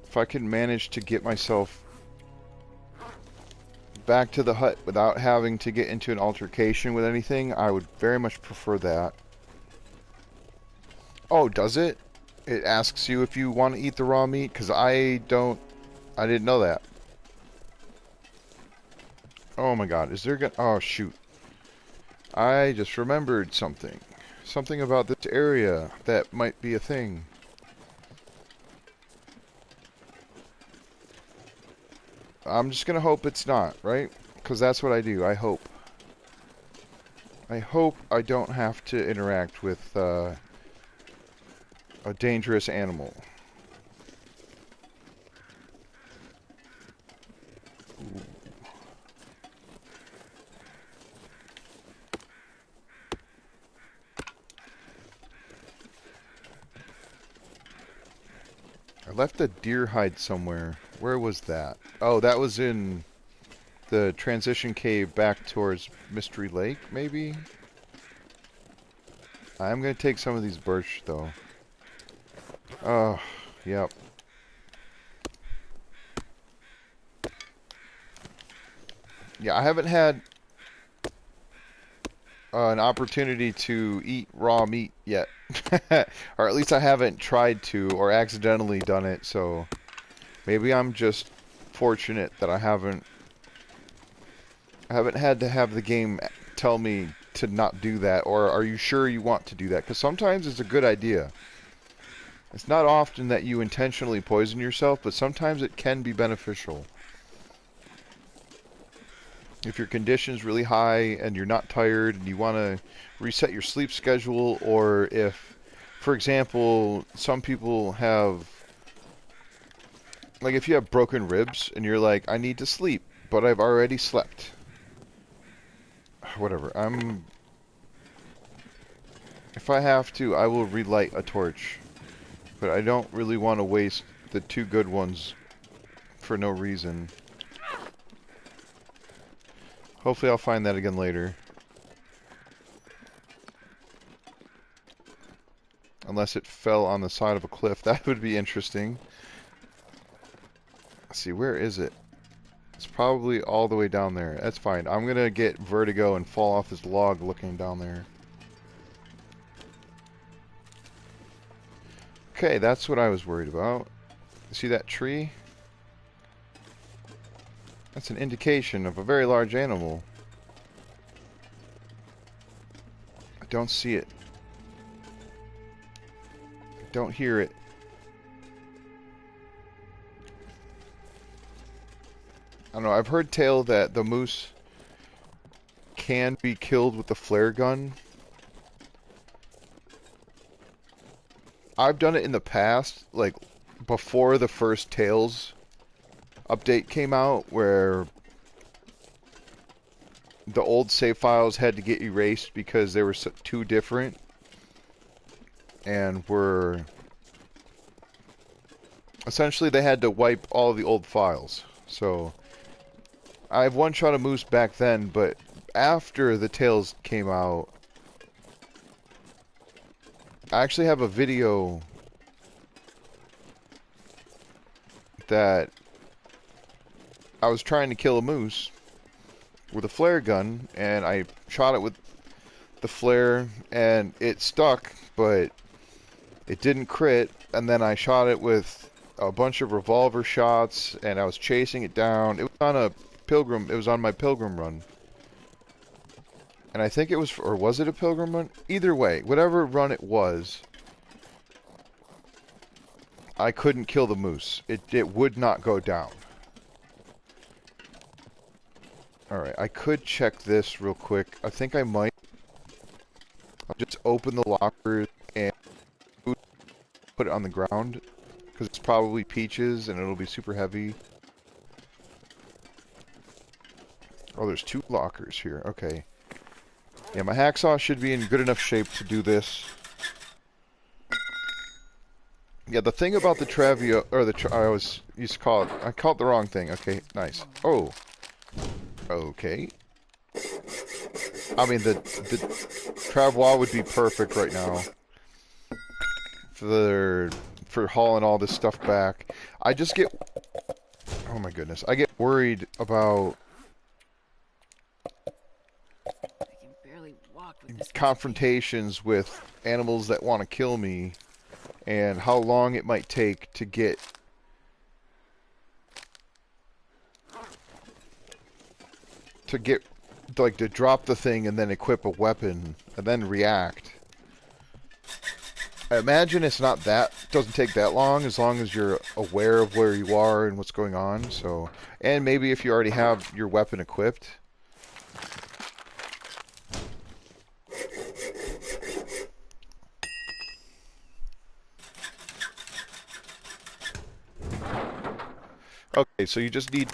If I can manage to get myself back to the hut without having to get into an altercation with anything, I would very much prefer that. Oh, does it? It asks you if you want to eat the raw meat? Because I didn't know that. Oh my god, is there gonna... Oh, shoot. I just remembered something. Something about this area that might be a thing. I'm just gonna hope it's not, right? Because that's what I do, I hope. I hope I don't have to interact with a dangerous animal. Ooh. I left a deer hide somewhere. Where was that? Oh, that was in the transition cave back towards Mystery Lake, maybe? I'm gonna take some of these birch, though. Oh, yep. Yeah, I haven't had an opportunity to eat raw meat yet. Or at least I haven't tried to, or accidentally done it, so... Maybe I'm just fortunate that I haven't had to have the game tell me to not do that, or are you sure you want to do that? Because sometimes it's a good idea. It's not often that you intentionally poison yourself, but sometimes it can be beneficial. If your condition's really high and you're not tired and you want to reset your sleep schedule, or if, for example, some people have, like if you have broken ribs and you're like, I need to sleep, but I've already slept. Whatever. If I have to, I will relight a torch. But I don't really want to waste the 2 good ones for no reason. Hopefully I'll find that again later. Unless it fell on the side of a cliff. That would be interesting. Let's see, where is it? It's probably all the way down there. That's fine. I'm gonna get vertigo and fall off this log looking down there. Okay, that's what I was worried about. See that tree? That's an indication of a very large animal. I don't see it. I don't hear it. I don't know, I've heard tale that the moose can be killed with the flare gun. I've done it in the past, like before the first Tales update came out, where the old save files had to get erased because they were too different and were essentially they had to wipe all the old files. So I've one-shot a moose back then, but after the Tales came out, I actually have a video that I was trying to kill a moose with a flare gun, and I shot it with the flare, and it stuck, but it didn't crit, and then I shot it with a bunch of revolver shots, and I was chasing it down. It was on a pilgrim, it was on my pilgrim run. And I think it was, or was it a pilgrim run? Either way, whatever run it was, I couldn't kill the moose. It would not go down. Alright, I could check this real quick. I think I might. I'll just open the locker and put it on the ground, because it's probably peaches and it'll be super heavy. Oh, there's 2 lockers here. Okay. Yeah, my hacksaw should be in good enough shape to do this. Yeah, the thing about the Travio, or I always used to call it, I called it the wrong thing. Okay, nice. Oh. Okay. I mean, the Travois would be perfect right now for hauling all this stuff back. I just get, oh my goodness, I get worried about confrontations with animals that want to kill me, and how long it might take to get like to drop the thing and then equip a weapon and then react. I imagine it's not that, doesn't take that long as you're aware of where you are and what's going on. So, and maybe if you already have your weapon equipped. Okay, so you just need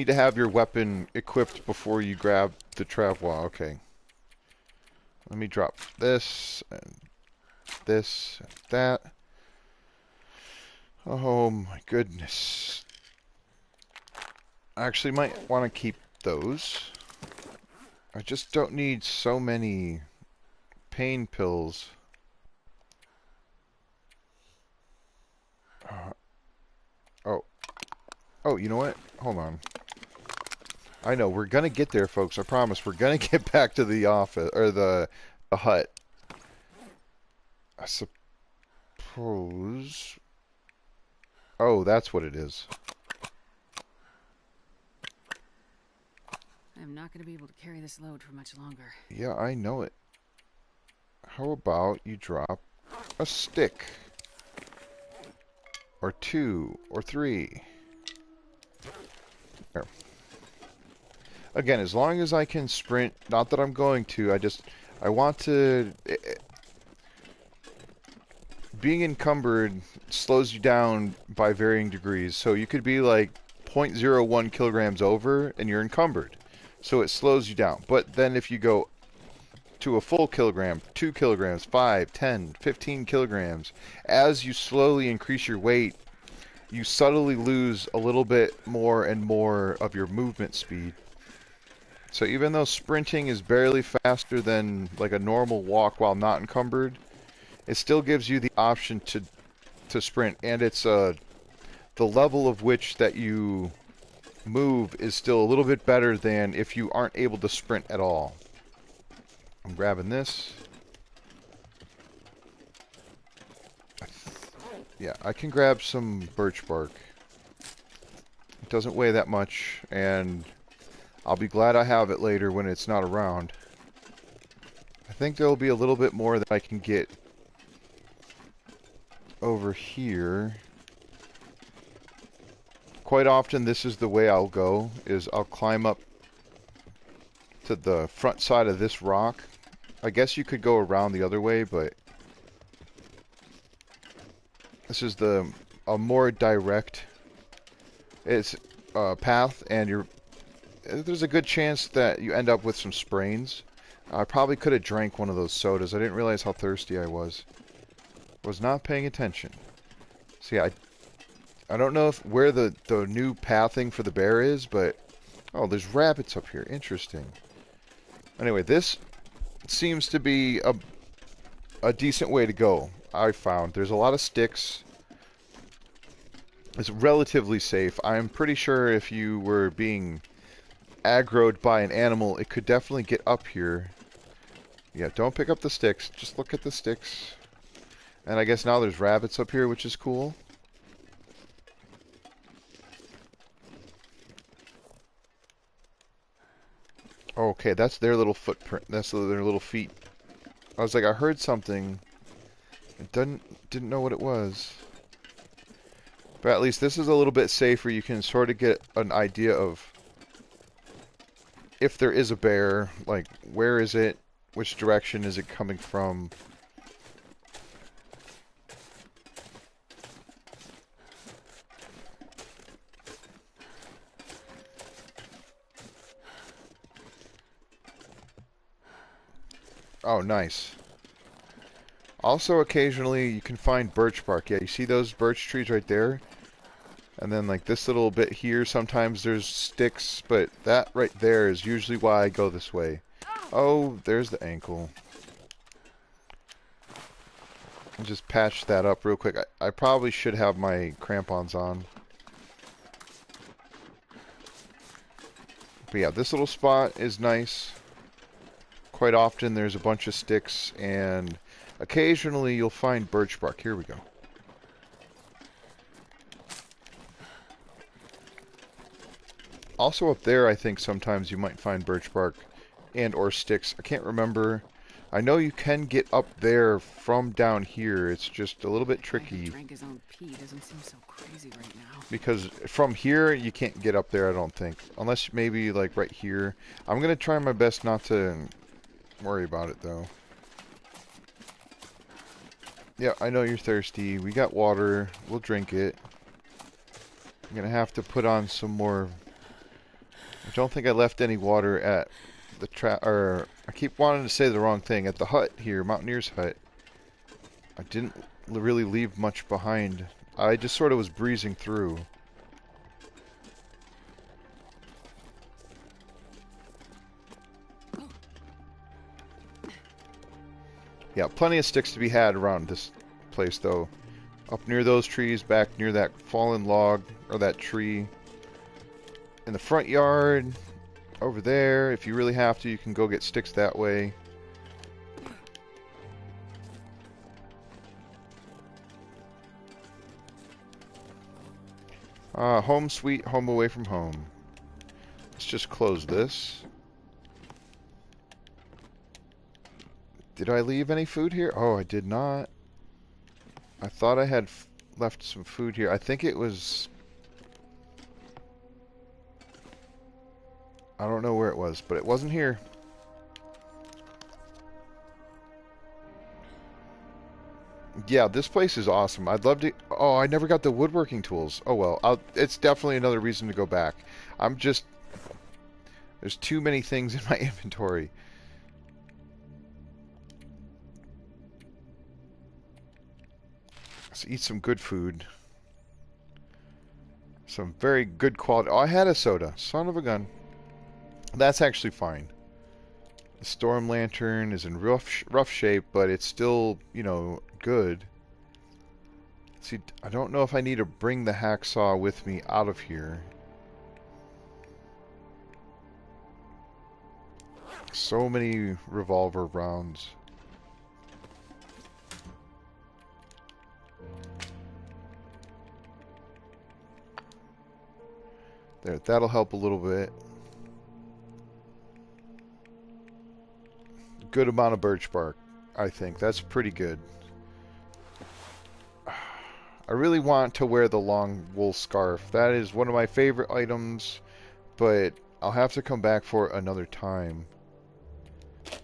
to have your weapon equipped before you grab the travois. Okay. Let me drop this and this and that. Oh my goodness. I actually might want to keep those. I just don't need so many pain pills. Oh, you know what? Hold on. I know, we're gonna get there, folks. I promise. We're gonna get back to the office, or the hut. I suppose... Oh, that's what it is. I'm not gonna be able to carry this load for much longer. Yeah, I know it. How about you drop a stick? Or 2, or 3. There. Again, as long as I can sprint, not that I'm going to, I want to... Being encumbered slows you down by varying degrees, so you could be like 0.01 kilograms over, and you're encumbered. So it slows you down. But then if you go to a full kilogram, 2 kilograms, 5, 10, 15 kilograms, as you slowly increase your weight, you subtly lose a little bit more and more of your movement speed. So even though sprinting is barely faster than like a normal walk while not encumbered, it still gives you the option to sprint, and it's the level of which that you move is still a little bit better than if you aren't able to sprint at all. I'm grabbing this. Yeah, I can grab some birch bark. It doesn't weigh that much, and I'll be glad I have it later when it's not around. I think there'll be a little bit more that I can get over here. Quite often this is the way I'll go, is I'll climb up to the front side of this rock. I guess you could go around the other way, but this is a more direct path, and there's a good chance that you end up with some sprains. I probably could have drank one of those sodas. I didn't realize how thirsty I was. Was not paying attention. See, I don't know where the new pathing for the bear is, but oh, there's rabbits up here. Interesting. Anyway, this seems to be a decent way to go. I found there's a lot of sticks. It's relatively safe. I'm pretty sure if you were being aggroed by an animal, it could definitely get up here. Yeah, don't pick up the sticks. Just look at the sticks. And I guess now there's rabbits up here, which is cool. Okay, that's their little footprint. That's their little feet. I was like, I heard something. I didn't know what it was. But at least this is a little bit safer. You can sort of get an idea of if there is a bear, like where is it, which direction is it coming from. Oh, nice. Also, occasionally you can find birch bark. Yeah, you see those birch trees right there? And then like this little bit here, sometimes there's sticks, but that right there is usually why I go this way. Oh, there's the ankle. I'll just patch that up real quick. I probably should have my crampons on. But yeah, this little spot is nice. Quite often there's a bunch of sticks, and occasionally you'll find birch bark. Here we go. Also up there, I think sometimes you might find birch bark and or sticks. I can't remember. I know you can get up there from down here. It's just a little bit tricky. Drank his own pee doesn't seem so crazy right now. Because from here, you can't get up there, I don't think. Unless maybe like right here. I'm going to try my best not to worry about it, though. Yeah, I know you're thirsty. We got water. We'll drink it. I'm going to have to put on some more. I don't think I left any water at the I keep wanting to say the wrong thing. At the hut here, Mountaineer's hut. I didn't really leave much behind. I just sort of was breezing through. Yeah, plenty of sticks to be had around this place, though. Up near those trees, back near that fallen log, or that tree. In the front yard, over there. If you really have to, you can go get sticks that way. Home sweet home away from home. Let's just close this. Did I leave any food here? Oh, I did not. I thought I had left some food here. I think it was... I don't know where it was, but it wasn't here. Yeah, this place is awesome. I'd love to... Oh, I never got the woodworking tools. Oh well, it's definitely another reason to go back. There's too many things in my inventory. Let's eat some good food. Some very good quality. Oh, I had a soda. Son of a gun. That's actually fine. The storm lantern is in rough shape, but it's still, you know, good. See, I don't know if I need to bring the hacksaw with me out of here. So many revolver rounds. There, that'll help a little bit. Good amount of birch bark, I think. That's pretty good. I really want to wear the long wool scarf. That is one of my favorite items, but I'll have to come back for another time.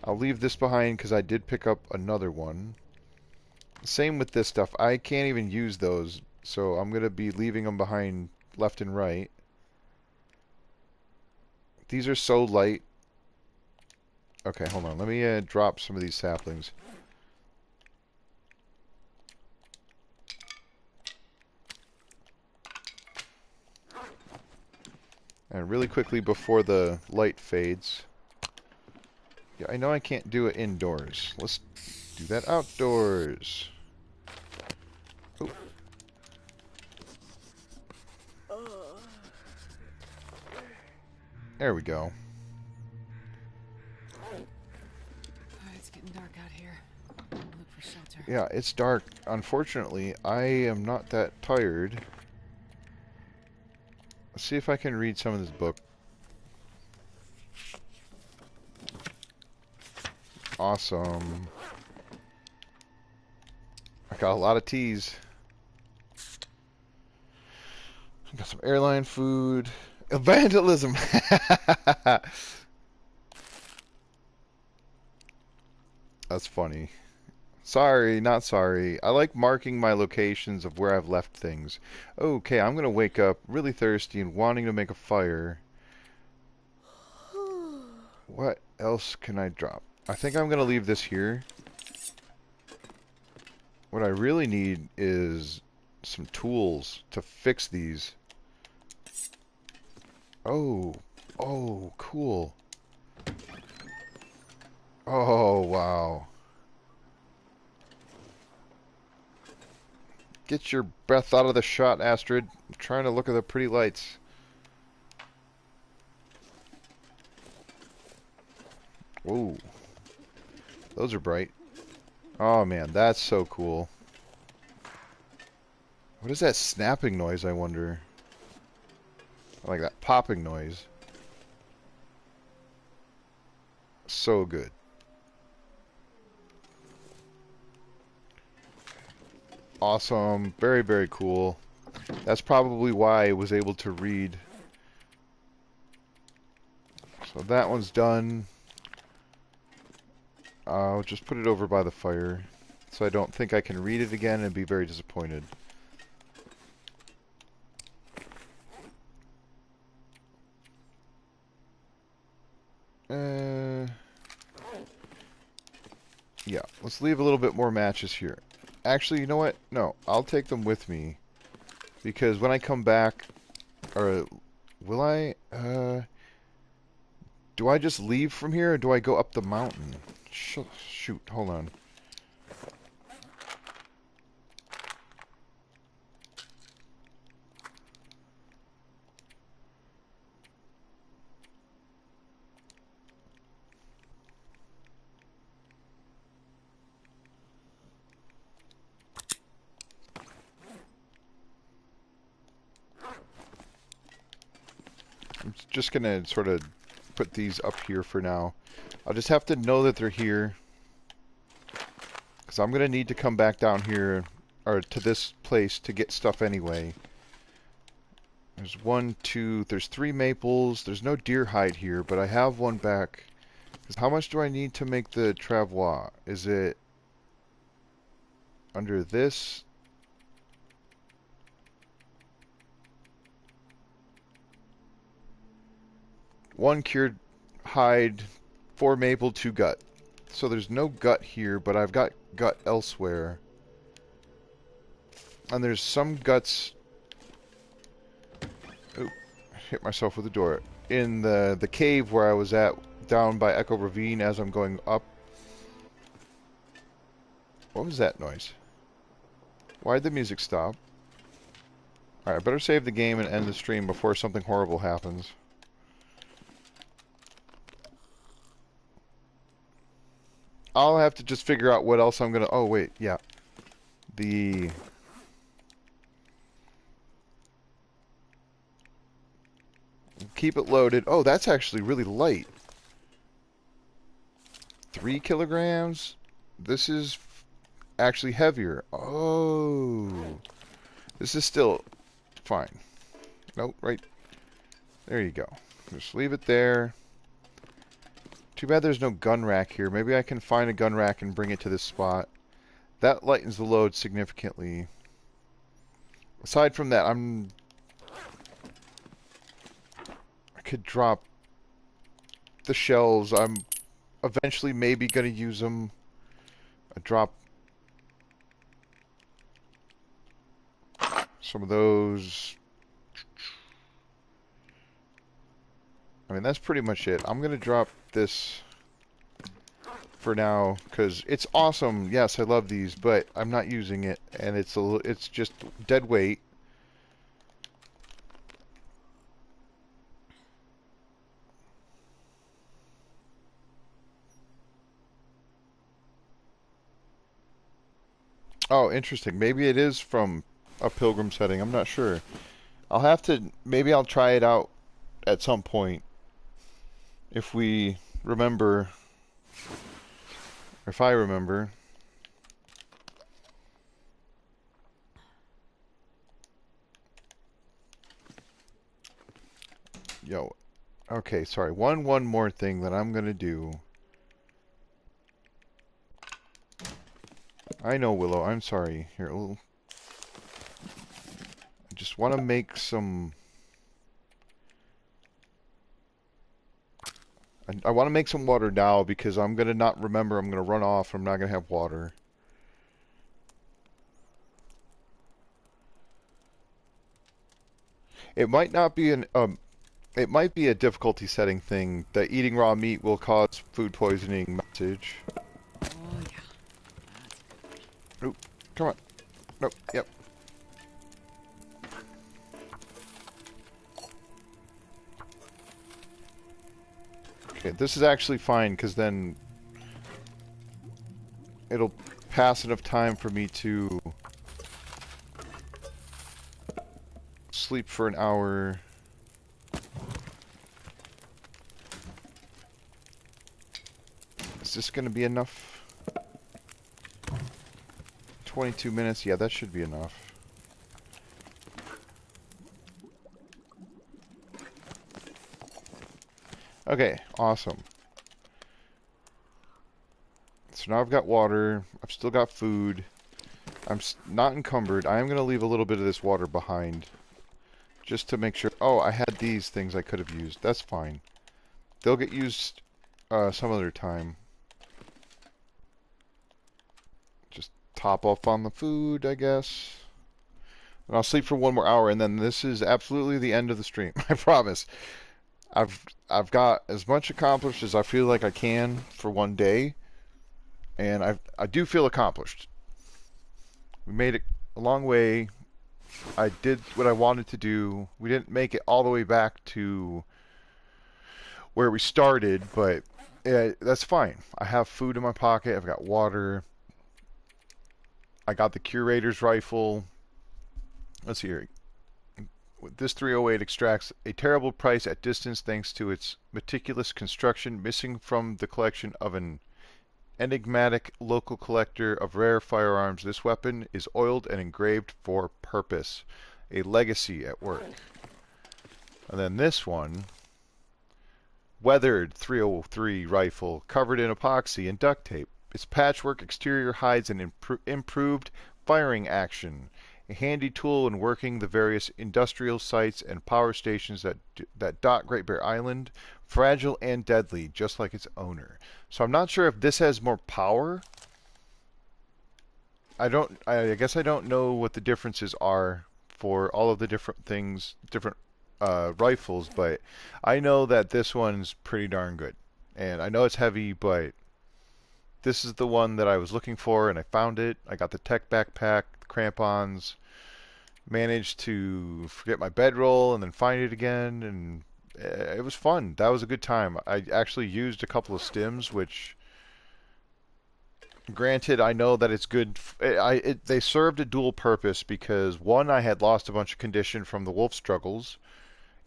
I'll leave this behind because I did pick up another one. Same with this stuff. I can't even use those, so I'm going to be leaving them behind left and right. These are so light. Okay, hold on. Let me drop some of these saplings. And really quickly before the light fades. Yeah, I know I can't do it indoors. Let's do that outdoors. Oh. There we go. It's getting dark out here. I'll look for shelter. Yeah, it's dark. Unfortunately, I am not that tired. Let's see if I can read some of this book. Awesome. I got a lot of teas. I got some airline food. Evangelism! That's funny. Sorry, not sorry. I like marking my locations of where I've left things. Okay, I'm gonna wake up really thirsty and wanting to make a fire. What else can I drop? I think I'm gonna leave this here. What I really need is some tools to fix these. Oh, oh, cool. Oh, wow. Get your breath out of the shot, Astrid. I'm trying to look at the pretty lights. Whoa. Those are bright. Oh, man, that's so cool. What is that snapping noise, I wonder? I like that popping noise. So good. Awesome. Very, very cool. That's probably why I was able to read. So that one's done. I'll just put it over by the fire so I don't think I can read it again and be very disappointed. Yeah, let's leave a little bit more matches here. Actually, you know what? No, I'll take them with me. Because when I come back, or will I? Do I just leave from here or do I go up the mountain? Shoot, hold on. I'm just gonna sort of put these up here for now. I'll just have to know that they're here. Because I'm gonna need to come back down here, or to this place to get stuff anyway. There's there's 3 maples. There's no deer hide here, but I have one back. Because how much do I need to make the travois? Is it under this? One cured hide 4 maple, 2 gut. So there's no gut here, but I've got gut elsewhere. And there's some guts... Oop, hit myself with the door. In the cave where I was at, down by Echo Ravine as I'm going up. What was that noise? Why'd the music stop? Alright, I better save the game and end the stream before something horrible happens. I'll have to just figure out what else I'm gonna... Oh, wait, yeah. Keep it loaded. Oh, that's actually really light. 3 kilograms? This is actually heavier. Oh. This is still fine. Nope, right. There you go. Just leave it there. Too bad there's no gun rack here. Maybe I can find a gun rack and bring it to this spot. That lightens the load significantly. Aside from that, I could drop the shells. I'm eventually maybe going to use them. Drop some of those. I mean, that's pretty much it. I'm going to drop this for now because it's awesome. Yes, I love these, but I'm not using it, and it's just dead weight. Oh, interesting. Maybe it is from a pilgrim setting. I'm not sure. I'll have to... Maybe I'll try it out at some point. If we remember... If I remember. Yo. Okay, sorry. One more thing that I'm gonna do. I know, Willow. I'm sorry. Here, a little... I just want to make some... I want to make some water now because I'm going to not remember. I'm going to run off. I'm not going to have water. It might not be it might be a difficulty setting thing. That eating raw meat will cause food poisoning message. Oh, yeah. Oop, come on. Nope, yep. Okay, this is actually fine because then it'll pass enough time for me to sleep for an hour. Is this going to be enough? 22 minutes? Yeah, that should be enough. Okay, awesome. So now I've got water. I've still got food. I'm not encumbered. I am going to leave a little bit of this water behind. Just to make sure... Oh, I had these things I could have used. That's fine. They'll get used some other time. Just top off on the food, I guess. And I'll sleep for 1 more hour, and then this is absolutely the end of the stream. I promise. I've got as much accomplished as I feel like I can for one day, and I do feel accomplished. We made it a long way. I did what I wanted to do. We didn't make it all the way back to where we started, but that's fine. I have food in my pocket. I've got water. I got the curator's rifle. Let's see here. This 308 extracts a terrible price at distance thanks to its meticulous construction, missing from the collection of an enigmatic local collector of rare firearms. This weapon is oiled and engraved for purpose. A legacy at work. And then this one, weathered 303 rifle, covered in epoxy and duct tape. Its patchwork exterior hides an improved firing action. a handy tool when working the various industrial sites and power stations that dot Great Bear Island, fragile and deadly, just like its owner. So I'm not sure if this has more power. I guess I don't know what the differences are for all of the different things, different rifles, but I know that this one's pretty darn good. And I know it's heavy, but this is the one that I was looking for, and I found it. I got the tech backpack, the crampons, managed to forget my bedroll and then find it again, and it was fun. That was a good time. I actually used a couple of stims, which, granted, I know that it's good. They served a dual purpose because one, I had lost a bunch of condition from the wolf struggles,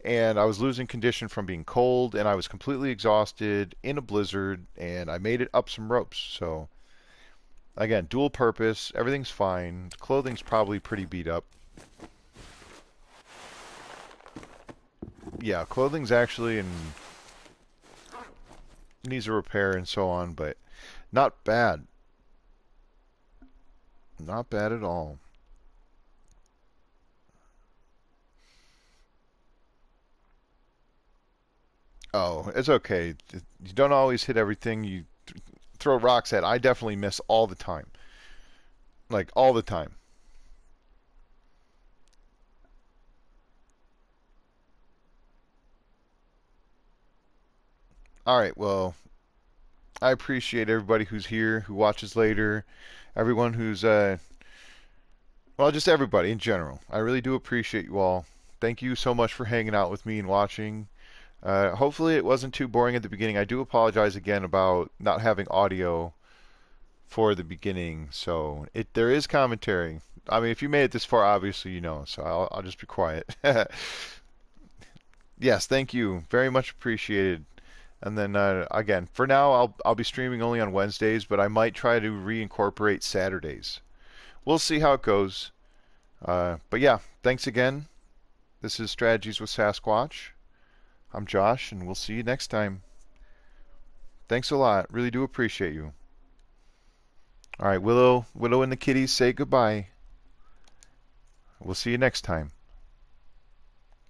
and I was losing condition from being cold, and I was completely exhausted in a blizzard, and I made it up some ropes. So again, dual purpose, everything's fine. The clothing's probably pretty beat up. Yeah, clothing's actually in needs a repair and so on, but not bad. Not bad at all. Oh, it's okay. You don't always hit everything you throw rocks at. I definitely miss all the time. Like, all the time. Alright, well, I appreciate everybody who's here, who watches later, everyone who's, well, just everybody in general. I really do appreciate you all. Thank you so much for hanging out with me and watching. Hopefully it wasn't too boring at the beginning. I do apologize again about not having audio for the beginning, so there is commentary. I mean, if you made it this far, obviously you know, so I'll just be quiet. Yes, thank you. Very much appreciated. And then again, for now, I'll be streaming only on Wednesdays, but I might try to reincorporate Saturdays. We'll see how it goes. But yeah, thanks again. This is Strategies with Sasquatch. I'm Josh, and we'll see you next time. Thanks a lot. Really do appreciate you. All right, Willow and the kitties say goodbye. We'll see you next time.